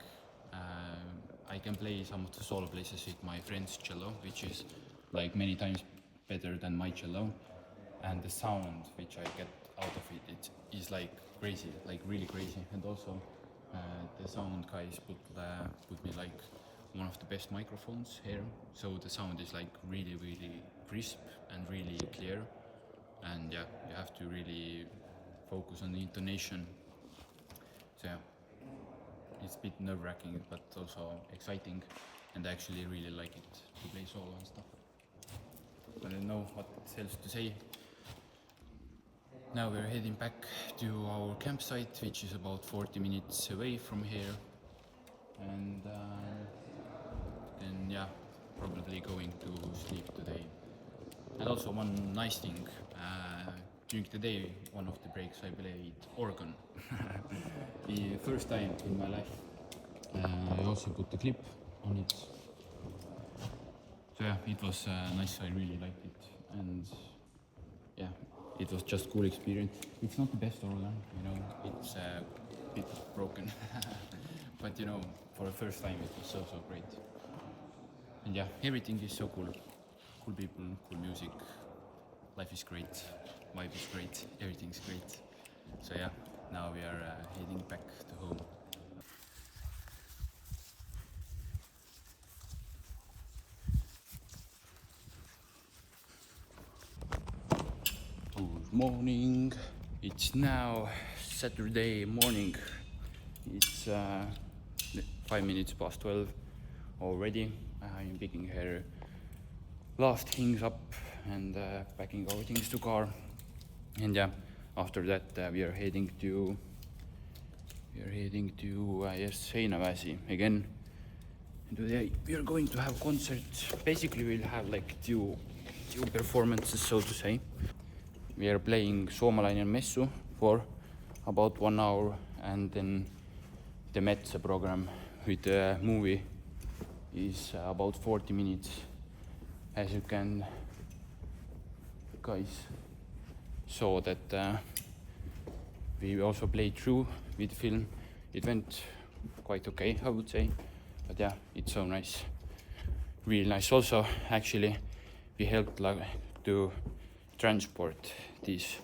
I can play some of the solo places with my friend's cello, which is like many times better than my cello, and the sound which I get out of it is like crazy, like really crazy. And also the sound guys put me like one of the best microphones here, so the sound is like really crisp and really clear. And yeah, you have to really focus on the intonation. So yeah, it's a bit nerve-wracking, but also exciting, and I actually really like it to play solo and stuff. I don't know what else to say. Now we're heading back to our campsite, which is about 40 minutes away from here, and then yeah, probably going to sleep today. And also one nice thing, during the day, one of the breaks I played organ. The first time in my life. I also put the clip on it. So yeah, it was nice, I really liked it. And yeah, it was just cool experience. It's not the best organ, you know, it's a bit broken. But you know, for the first time it was so great. And yeah, everything is so cool. Cool people, cool music, life is great, vibe is great, everything's great. So yeah, now we are heading back to home. Good morning. It's now Saturday morning. It's 5 minutes past 12 already. I'm picking her last things up and packing our things to car. And yeah, after that we are heading to yes, Heinaväsi again. And today we are going to have concerts. Basically we'll have like two performances, so to say. We are playing Suomalainen Messu for about 1 hour, and then the Metsa program with the movie is about 40 minutes. As you can guys saw that we also played through with the film. It went quite okay, I would say, but yeah, it's so nice, really nice. Also, actually, we helped like to transport these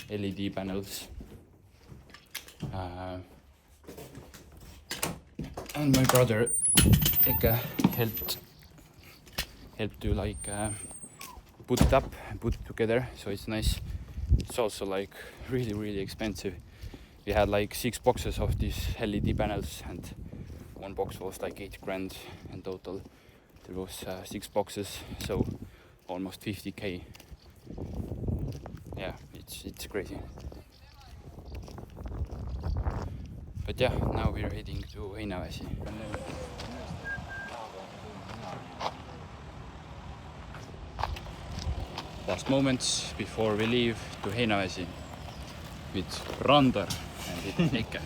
LED panels, and my brother helped to like put it up and put it together, so it's nice. It's also like really expensive. We had like 6 boxes of these LED panels, and one box was like 8 grand in total. There was 6 boxes, so almost 50k. Yeah, it's crazy. But yeah, now we're heading to Heinaväsi. Last moments before we leave to Heinaväsi with Randar and with Eke.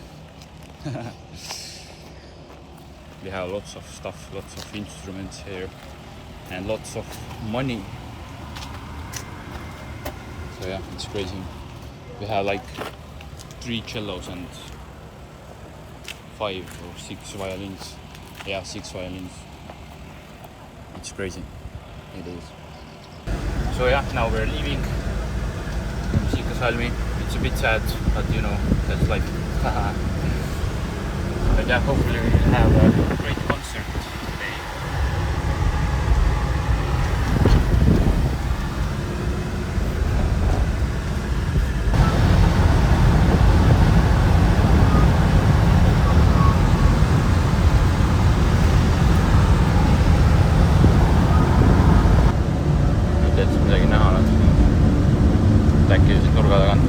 We have lots of stuff, lots of instruments here, and lots of money. So yeah, it's crazy. We have like 3 cellos and 5 or 6 violins. Yeah, 6 violins. It's crazy. It is. So yeah, now we're leaving from Siikasalmi. It's a bit sad, but you know, that's life. But yeah, hopefully we'll have a great concert today. Täitsa midagi näha oled. Äkki siit nurga tagant.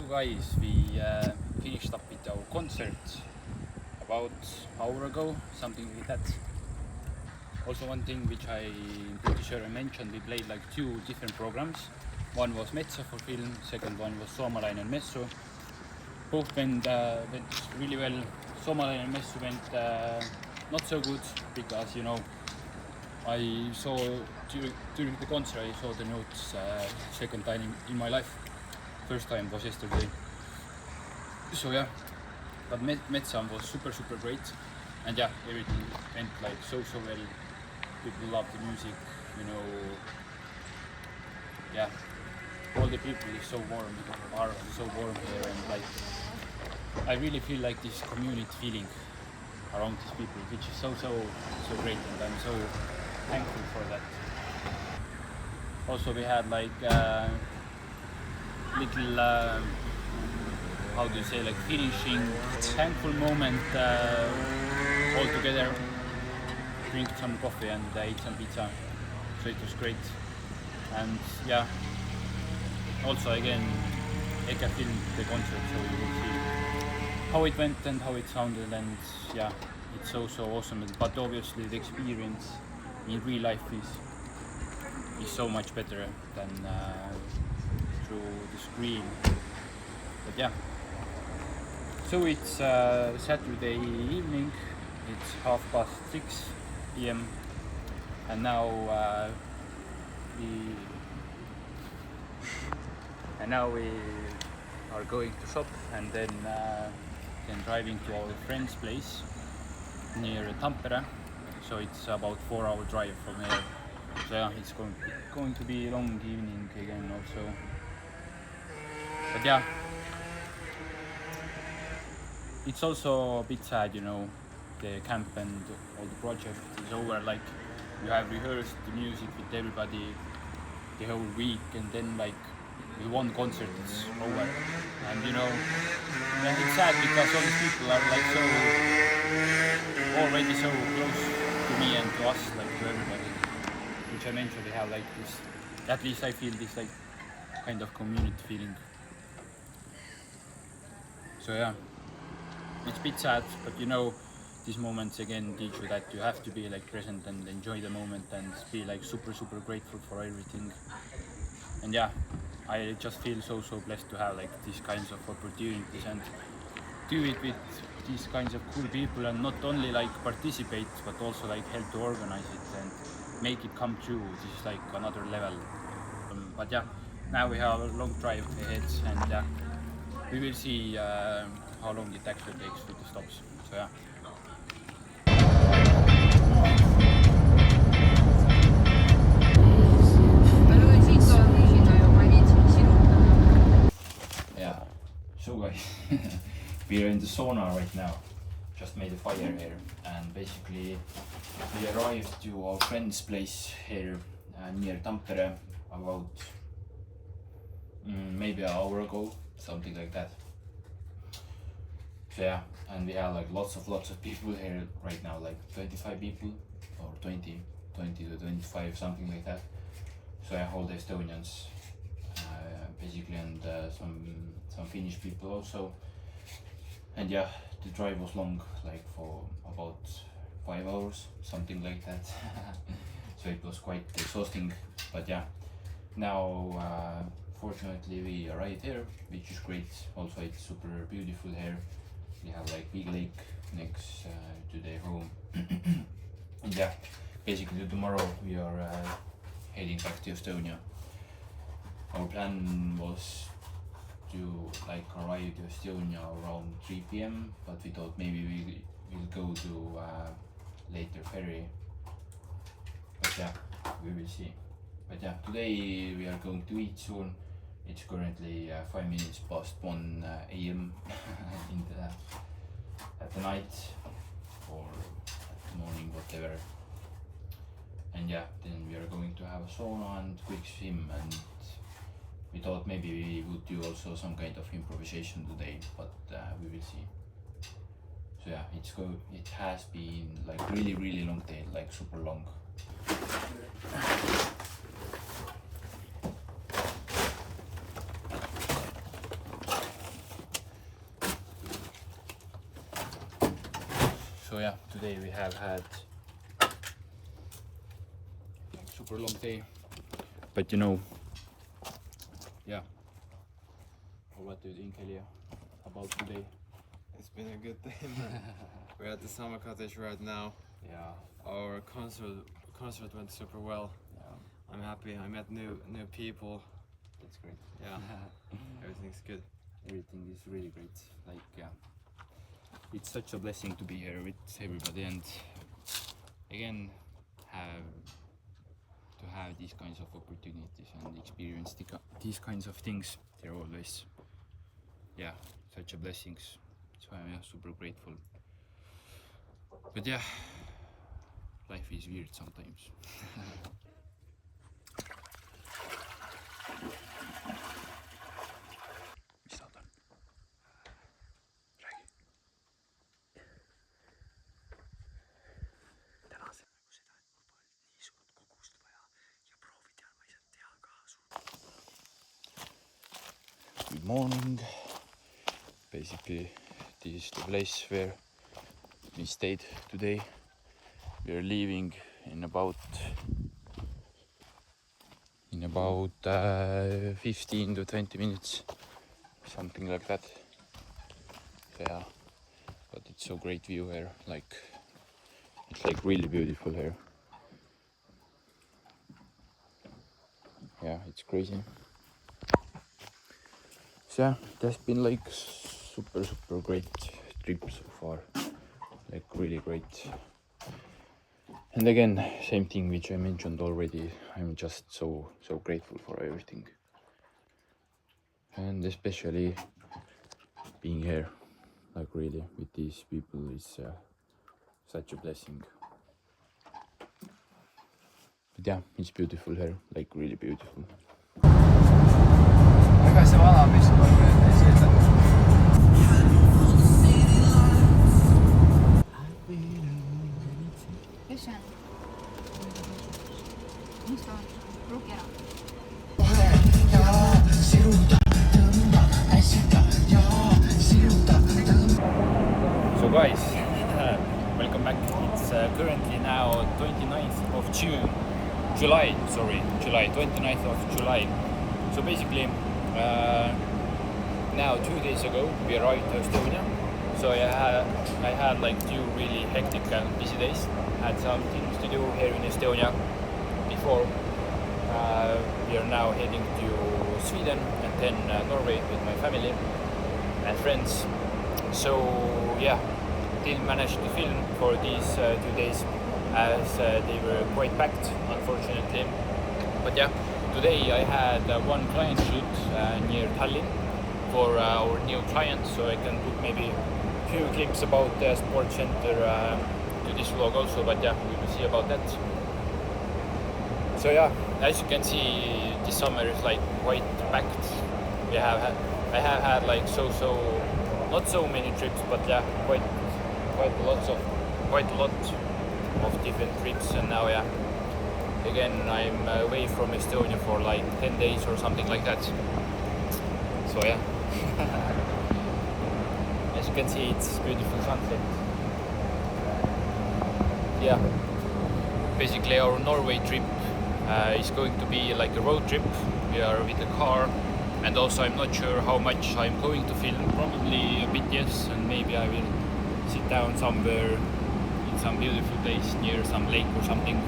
guys, we finished up with our concert about an hour ago, something like that. Also one thing which I'm pretty sure I mentioned, we played like 2 different programs. One was Metsa for film, second one was Suomalainen Messu. Both went really well. Suomalainen Messu went not so good because, you know, I saw during the concert I saw the notes second time in my life. First time was yesterday. So yeah, but Metsa was super great, and yeah, everything went like so well. People love the music, you know. Yeah, all the people is so warm, are so warm here, and like I really feel like this community feeling around these people, which is so great, and I'm so thankful for that. Also we had like little how do you say, like finishing thankful moment all together, drink some coffee and eat some pizza, so it was great. And yeah, also again Eka filmed the concert, so you will see how it went and how it sounded, and yeah, it's so awesome. But obviously the experience in real life is so much better than through the screen. But yeah, so it's Saturday evening, it's 6:30 p.m. and now we are going to shop, and then driving to our friend's place near Tampere. So it's about 4-hour drive from here. So yeah, it's going to be a long evening again also. But yeah, it's also a bit sad, you know, the camp and all the project is over. Like you have rehearsed the music with everybody the whole week, and then like with one concert it's over. And you know, yeah, it's sad because all these people are like already so close to me and to us, like to everybody. Which I mentioned, they have like this, at least I feel this like kind of community feeling. So yeah, it's a bit sad, but you know, these moments again teach you that you have to be like present and enjoy the moment and be like super grateful for everything. And yeah, I just feel so blessed to have like these kinds of opportunities and do it with these kinds of cool people, and not only like participate but also like help to organize it and make it come true. This is like another level. But yeah, now we have a long drive ahead, and yeah, we will see how long it actually takes with the stops. So yeah. Yeah, so guys, we are in the sauna right now. Just made a fire here, and basically we arrived to our friend's place here near Tampere about maybe an hour ago, something like that. So yeah, and we have like lots of people here right now, like 25 people or 20 to 25, something like that. So yeah, all the Estonians basically, and some Finnish people also. And yeah, the drive was long, like for about 5 hours, something like that. So it was quite exhausting, but yeah, now fortunately we arrived here, which is great. Also it's super beautiful here. We have like big lake next to the home. And yeah, basically tomorrow we are heading back to Estonia. Our plan was to like arrive to Estonia around 3 p.m, but we thought maybe we will go to later ferry. But yeah, we will see. But yeah, today we are going to eat soon. It's currently 5 minutes past 1 a.m. at the night or at the morning, whatever. And yeah, then we are going to have a sauna and quick swim, and we thought maybe we would do also some kind of improvisation today, but we will see. So yeah, it has been like really long day, like super long. So yeah, today we have had super long day, but you know, yeah. What do you think, Elia, about today? It's been a good day, man. We're at the summer cottage right now. Yeah. Our concert went super well. Yeah. I'm happy. I met new people. That's great. Yeah. Everything's good. Everything is really great. Like, yeah. It's such a blessing to be here with everybody, and again have these kinds of opportunities and experience these kinds of things. They're always, yeah, such a blessings. So I'm super grateful. But yeah, life is weird sometimes. Good morning. Basically, this is the place where we stayed today. We are leaving in about 15 to 20 minutes, something like that. Yeah, but it's so great view here. Like, it's like really beautiful here. Yeah, it's crazy. So yeah, it has been like super great trip so far, like really great. And again, same thing which I mentioned already, I'm just so grateful for everything, and especially being here, like really with these people is such a blessing. But yeah, it's beautiful here, like really beautiful. Ega see vana vist on silda. Kes see on? Mis ta on? Pruugi ära. So guys, welcome back. It's currently now 29th of July, 29th of July. So basically, now 2 days ago we arrived to Estonia. So I had like 2 really hectic and busy days. Had some things to do here in Estonia before we are now heading to Sweden and then Norway with my family and friends. So yeah, didn't manage to film for these 2 days as they were quite packed, unfortunately. But yeah, today I had one client shoot near Tallinn for our new client, so I can put maybe a few clips about the sports center to this vlog also, but yeah, we will see about that. So yeah, as you can see, this summer is like quite packed. I have had like not so many trips, but yeah, quite a lot of different trips. And now yeah, again I'm away from Estonia for like 10 days or something like that. So yeah, as you can see, it's beautiful sunset. Yeah, basically our Norway trip is going to be like a road trip. We are with a car, and also I'm not sure how much I'm going to film. Probably a bit, yes, and maybe I will sit down somewhere in some beautiful place near some lake or something,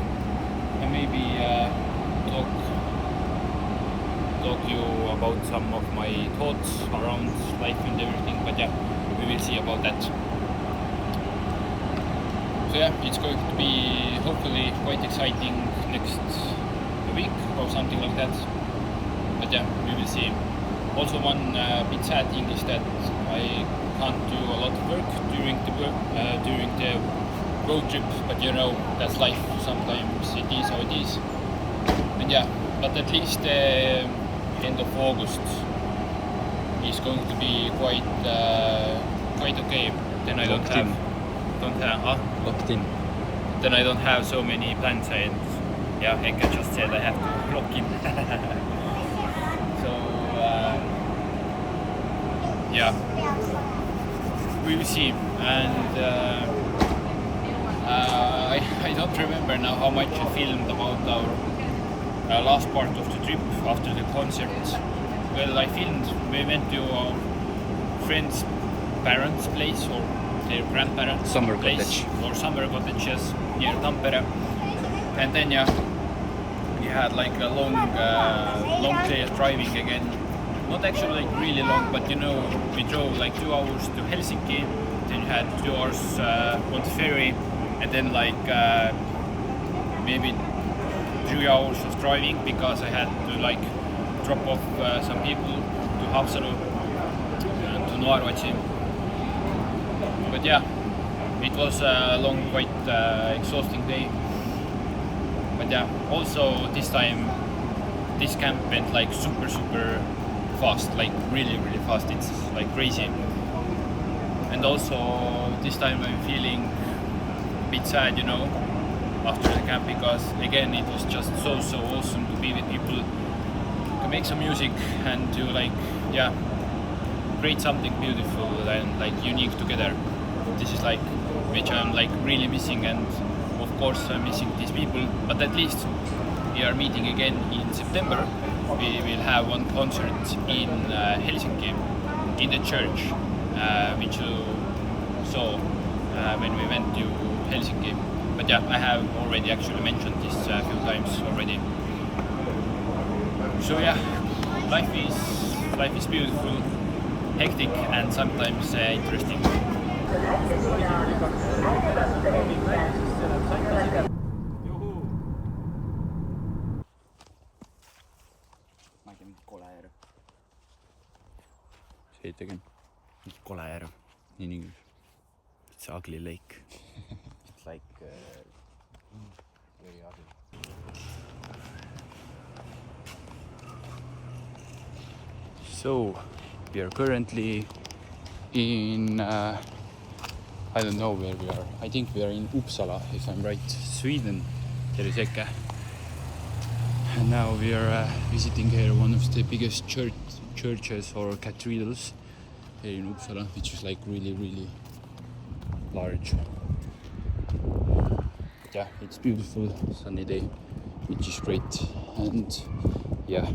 and maybe talk to you about some of my thoughts around life and everything. But yeah, we will see about that. So yeah, it's going to be hopefully quite exciting next week or something like that. But yeah, we will see. Also, one bit sad thing is that I can't do a lot of work during the road trip, but you know, that's life. Sometimes it is how it is. And yeah, but at least end of August is going to be quite okay. Then I don't have locked in. Then I don't have so many plans, and yeah, Eka just said I have to lock in. So yeah, we will see. And I don't remember now how much I filmed about our last part of the trip after the concert. Well, I filmed, we went to our friend's parents' place or their grandparents' Summer place, cottage. or summer cottages near Tampere. And then we had like a long day of driving again. Not actually like really long, but we drove like 2 hours to Helsinki, then you had 2 hours on the ferry, and then like maybe 3 hours of driving because I had to like drop off some people to Haapsalu and to Noarvatsi. But yeah, it was a long, quite exhausting day. But yeah, also this time this camp went like super fast, like really fast. It's like crazy. And also this time I'm feeling a bit sad, after the camp, because again it was just so awesome to be with people, to make some music and to like create something beautiful and like unique together. This is like which I'm like really missing, and of course I'm missing these people, but at least we are meeting again in September. We will have one concert in Helsinki in the church, which you saw when we went to Helsinki. But yeah, I have already actually mentioned this a few times already. So yeah, life is beautiful, hectic, and sometimes interesting. Ma ei tea, mingi kole järv. Say it again. Mingi kole järv. In English. It's an ugly lake. It's like very ugly. So we are currently in I don't know where we are. I think we are in Uppsala, if I'm right, Sweden. Terviseke. And now we are visiting here one of the biggest churches or cathedrals here in Uppsala, which is like really large. Yeah, it's beautiful, sunny day, which is great. And yeah.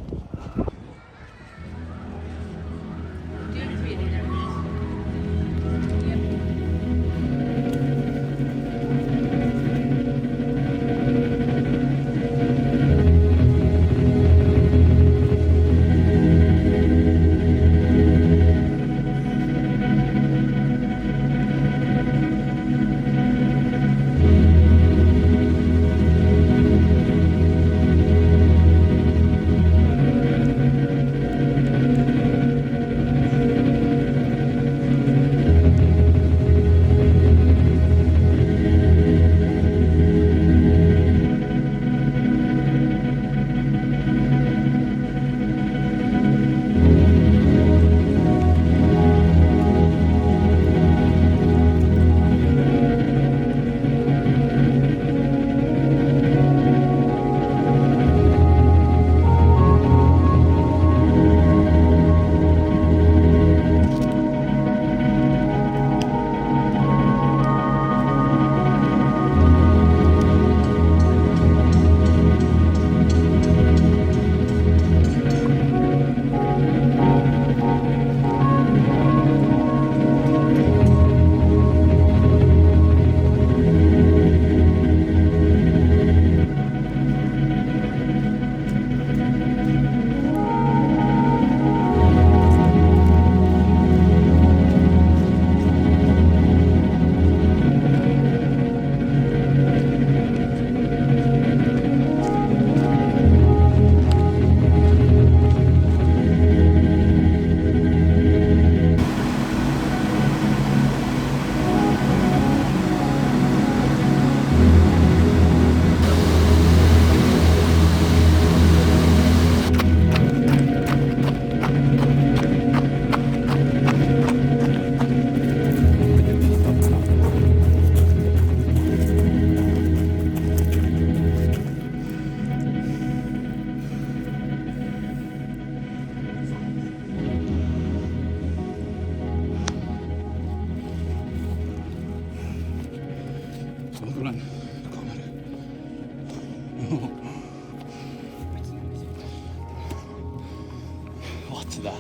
seda.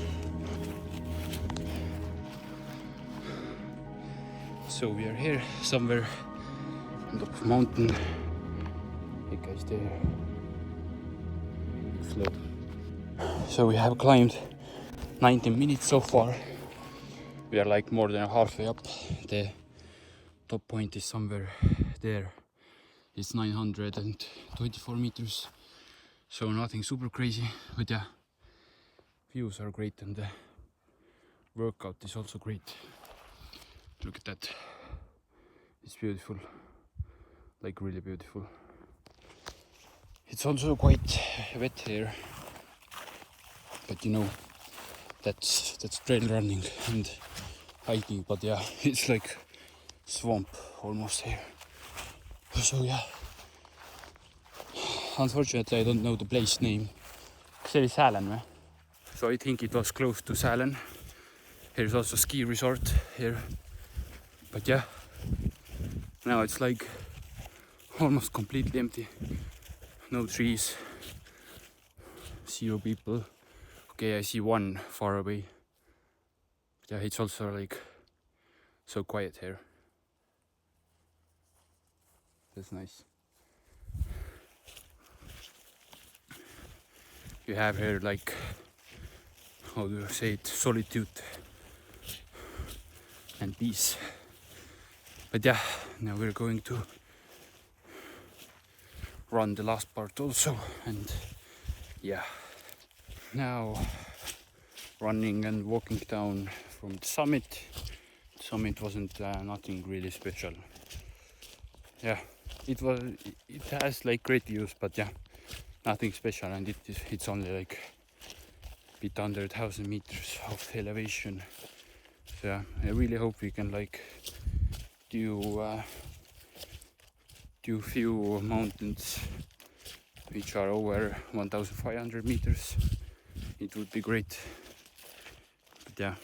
So we are here somewhere on top of mountain. Hey guys, there. Slow. So we have climbed 19 minutes so far. We are like more than halfway up. The top point is somewhere there. It's 924 meters. So nothing super crazy, but yeah, views are great and the workout is also great. Look at that. It's beautiful, like really beautiful. It's also quite wet here, but you know, that's trail running and hiking, but yeah, it's like swamp almost here. So yeah, unfortunately I don't know the place name. See oli Sälen või? So I think it was close to Sälen. Here's also ski resort here, but yeah, now it's like almost completely empty. No trees, zero people. Okay, I see one far away. But yeah, it's also like so quiet here. That's nice. You have here like, how do you say it, solitude and peace. But yeah, now we're going to run the last part also, and yeah, now running and walking down from the summit. The summit wasn't nothing really special. Yeah, it has like great views, but yeah, nothing special, and it's only like a bit under 1,000 meters of elevation. So yeah, I really hope we can like do few mountains which are over 1,500 meters. It would be great. But yeah,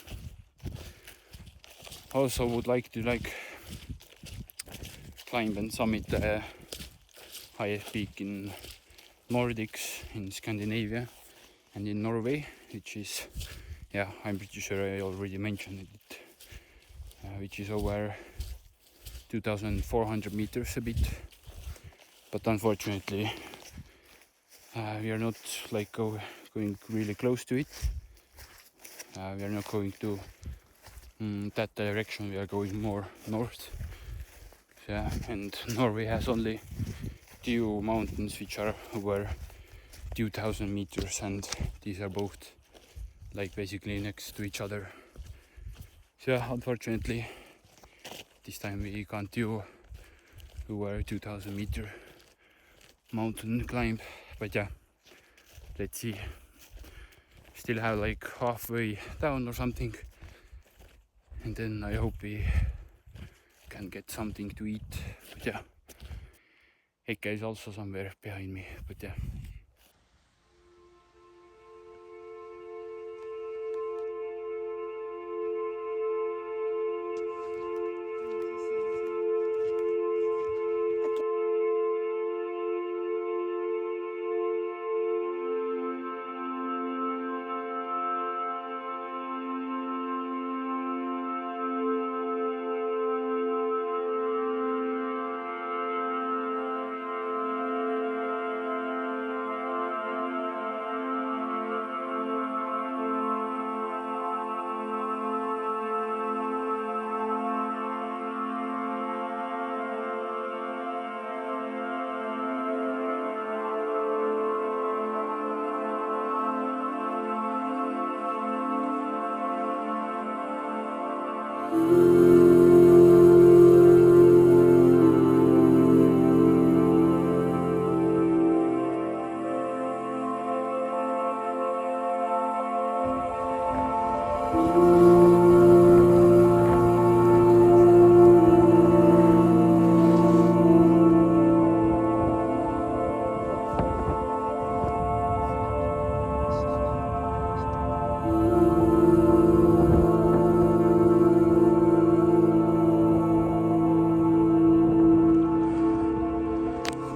also would like to like climb and summit the highest peak in Nordics, in Scandinavia and in Norway, which is, yeah, I'm pretty sure I already mentioned it, which is over 2,400 meters a bit. But unfortunately we are not like going really close to it. We are not going to that direction. We are going more north. Yeah, and Norway has only two mountains which are over 2,000 meters, and these are both like basically next to each other. So yeah, unfortunately this time we can't do over 2,000 meter mountain climb, but yeah, let's see. Still have like halfway down or something, and then I hope we can get something to eat. But yeah, Heike is also somewhere behind me, but yeah.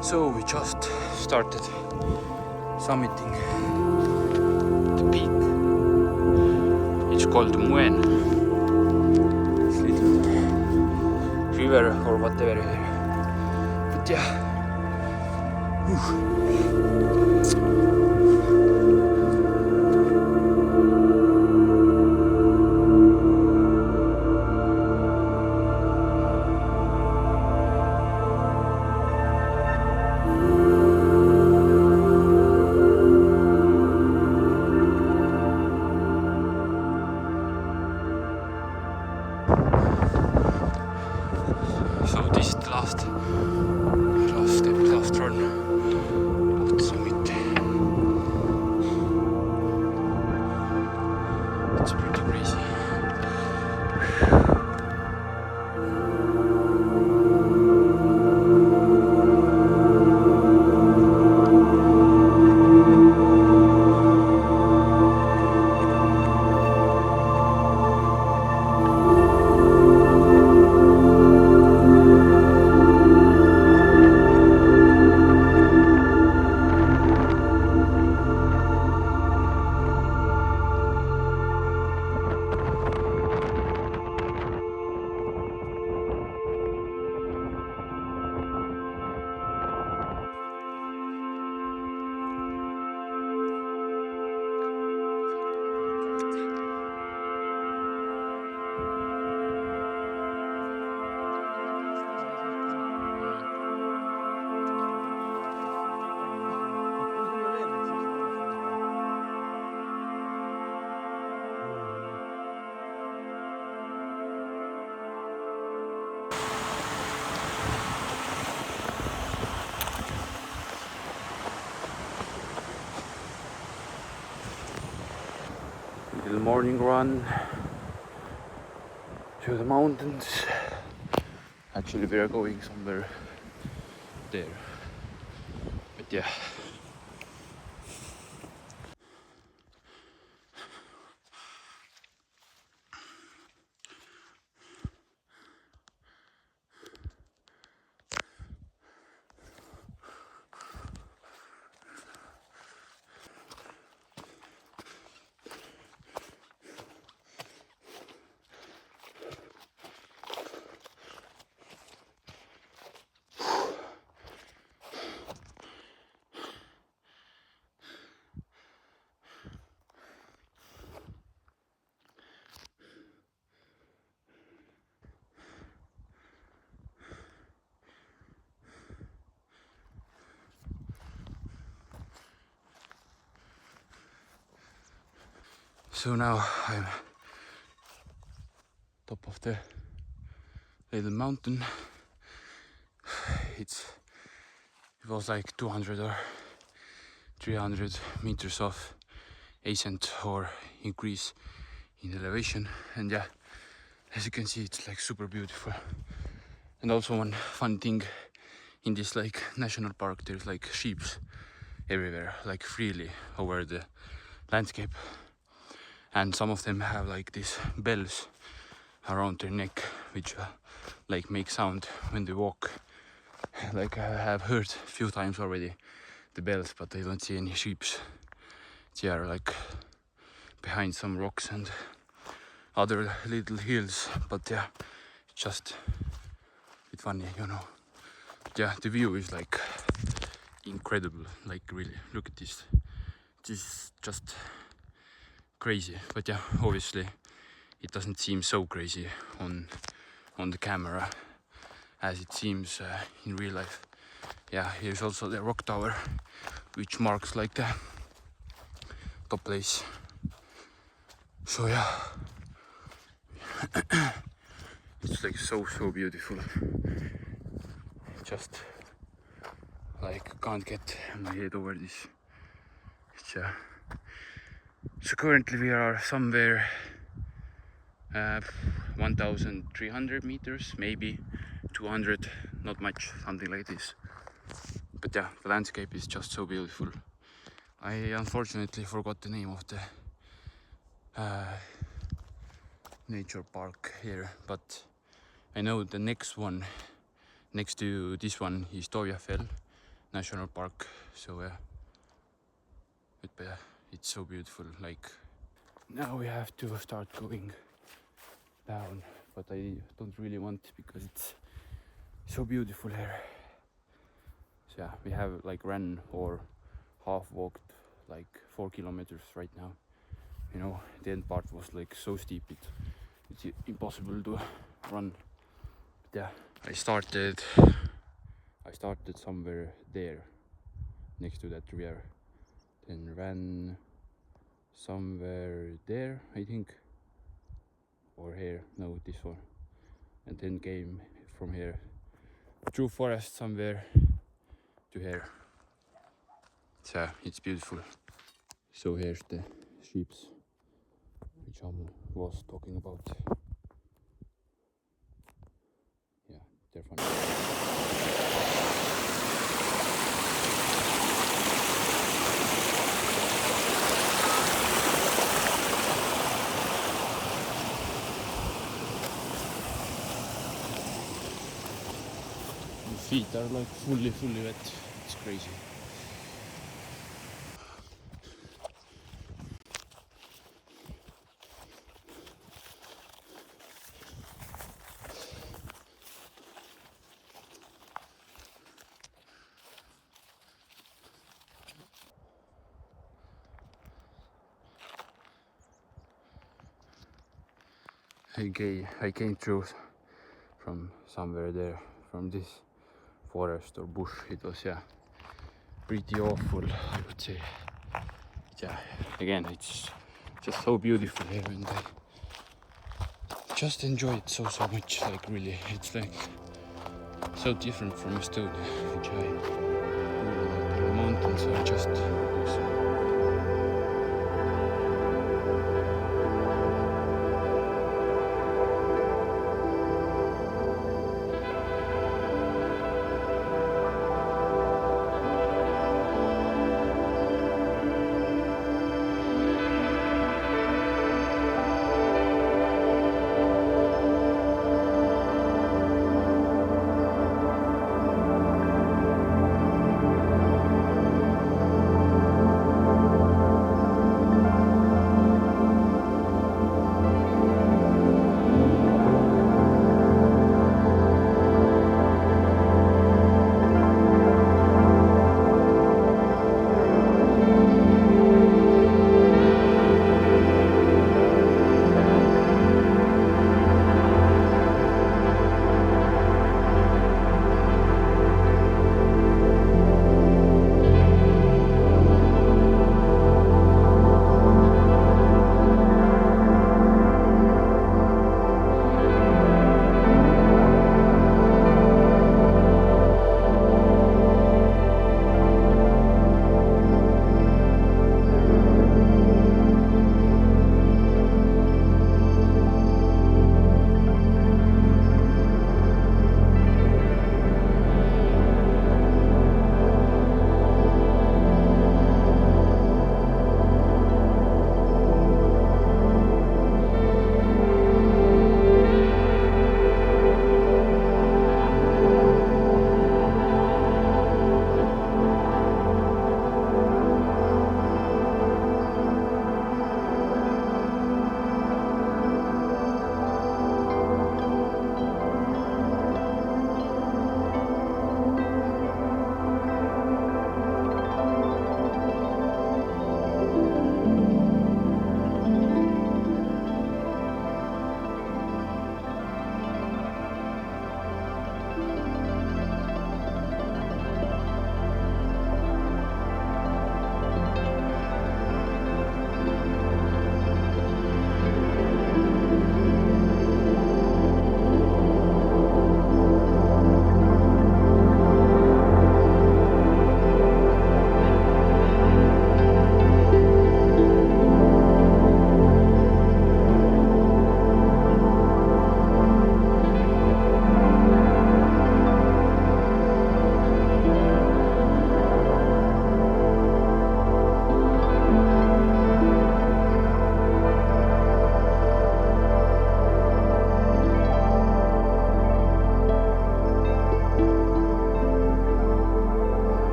So we just started summiting the peak. It's called Muen. It's little river or whatever here. But yeah. So this is the last step, last run of the summit. It's pretty crazy. Little morning run to the mountains. Actually, we are going somewhere there. But yeah. So now I'm top of the little mountain. It was like 200 or 300 meters of ascent or increase in elevation, and yeah, as you can see, it's like super beautiful. And also one fun thing in this like national park, there's like sheep everywhere, like freely over the landscape, and some of them have like these bells around their neck which like make sound when they walk. Like I have heard a few times already the bells, but I don't see any sheep. They are like behind some rocks and other little hills, but yeah, just a bit funny, you know. Yeah, the view is like incredible, like really, look at this. This is just crazy, but yeah, obviously it doesn't seem so crazy on the camera as it seems in real life. Yeah, here's also the rock tower, which marks like the top place. So yeah, it's like so beautiful. Just like can't get my head over this. It's so currently we are somewhere 1,300 meters, maybe 200, not much, something like this. But yeah, the landscape is just so beautiful. I unfortunately forgot the name of the nature park here, but I know the next one next to this one is Toiafell National Park. So but yeah, it's so beautiful. Like Now we have to start going down, but I don't really want because it's so beautiful here. So yeah, we have like ran or half walked like 4 kilometers right now. You know, the end part was like so steep it's impossible to run. But yeah, I started somewhere there next to that river, then ran somewhere there, I think, or here, no, this one, and then came from here through forest somewhere to here. So it's beautiful. So here's the sheeps which I was talking about. Yeah, they're fun. Feet are like fully wet. It's crazy. I came through from somewhere there, from this forest or bush. It was, yeah, pretty awful, I would say. Yeah, again, it's just so beautiful here, and I just enjoy it so much. Like really, it's like so different from Estonia, which I really like. The mountains are just awesome.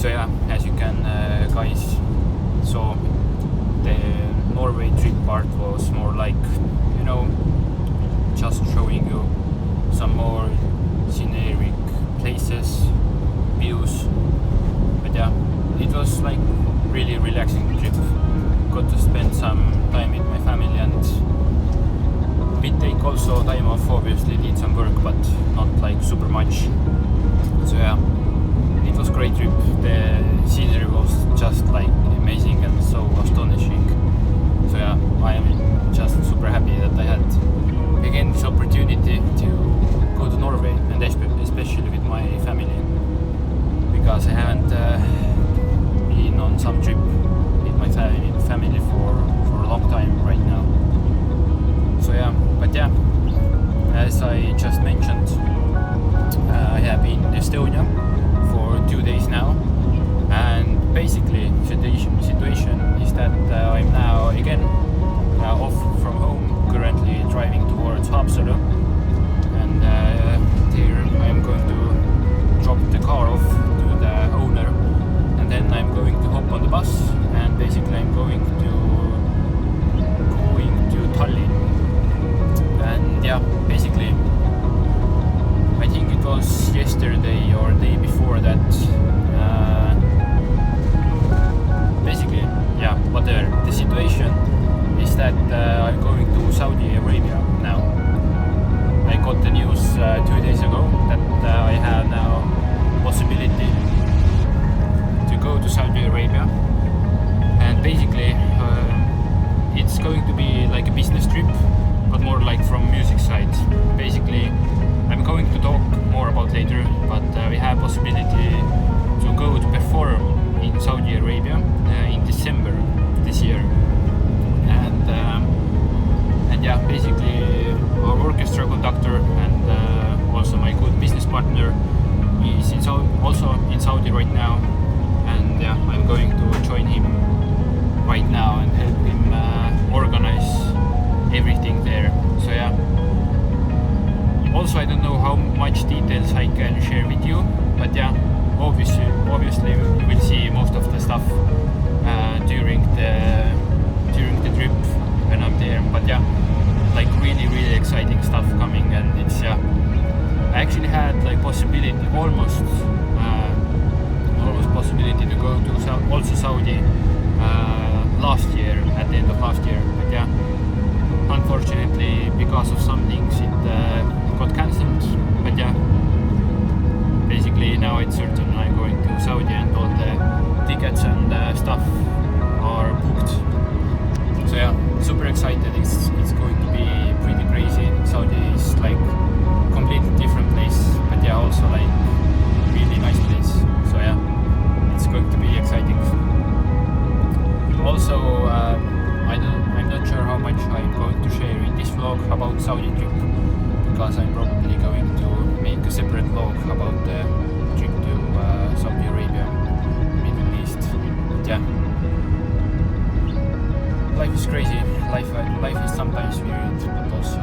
So yeah, as you can guys saw, the Norway trip part was more like, you know, just showing you some more scenic places, views. But yeah, it was like really relaxing trip. Got to spend some time with my family and did take also time off, obviously did some work but not like super much. So yeah, it was great trip. The scenery was just like amazing and so astonishing. So yeah, I am just super happy that I had again this opportunity to go to Norway, and especially with my family, because I haven't been on some trip with my family for a long time right now. So yeah, but yeah, as I just mentioned, I have been in Estonia for 2 days now, and basically situation is that I'm now again off from home, currently driving towards Haapsalu, and there I'm going to drop the car off to the owner, and then I'm going to hop on the bus, and basically I'm going to Tallinn. And yeah, basically I think it was yesterday or day before that, basically yeah, whatever. The situation is that I'm going to Saudi Arabia now. I got the news 2 days ago that I have now possibility to go to Saudi Arabia, and basically it's going to be like a business trip, but more like from music side. Basically, I'm going to talk more about later, but we have possibility to go to perform in Saudi Arabia in December this year, and yeah, basically our orchestra conductor and also my good business partner is also in Saudi right now, and yeah, I'm going to join him right now and help him organize everything there. So yeah, also I don't know how much details I can share with you, but yeah, obviously you will see most of the stuff during the trip when I'm there. But yeah, like really exciting stuff coming, and it's yeah, I actually had like possibility almost possibility to go to also Saudi last year, at the end of last year, but yeah, unfortunately because of some things it got cancelled. But yeah, basically now it's certain I'm going to Saudi, and all the tickets and stuff are booked. So yeah, super excited. It's going to be pretty crazy. Saudi is like completely different place, but yeah, also like really nice place. So yeah, it's going to be exciting. Also, I'm not sure how much I'm going to share in this vlog about Saudi trip, because I'm probably going to make a separate vlog about the trip to Saudi Arabia, Middle East. But yeah, life is crazy. Life is sometimes weird, but also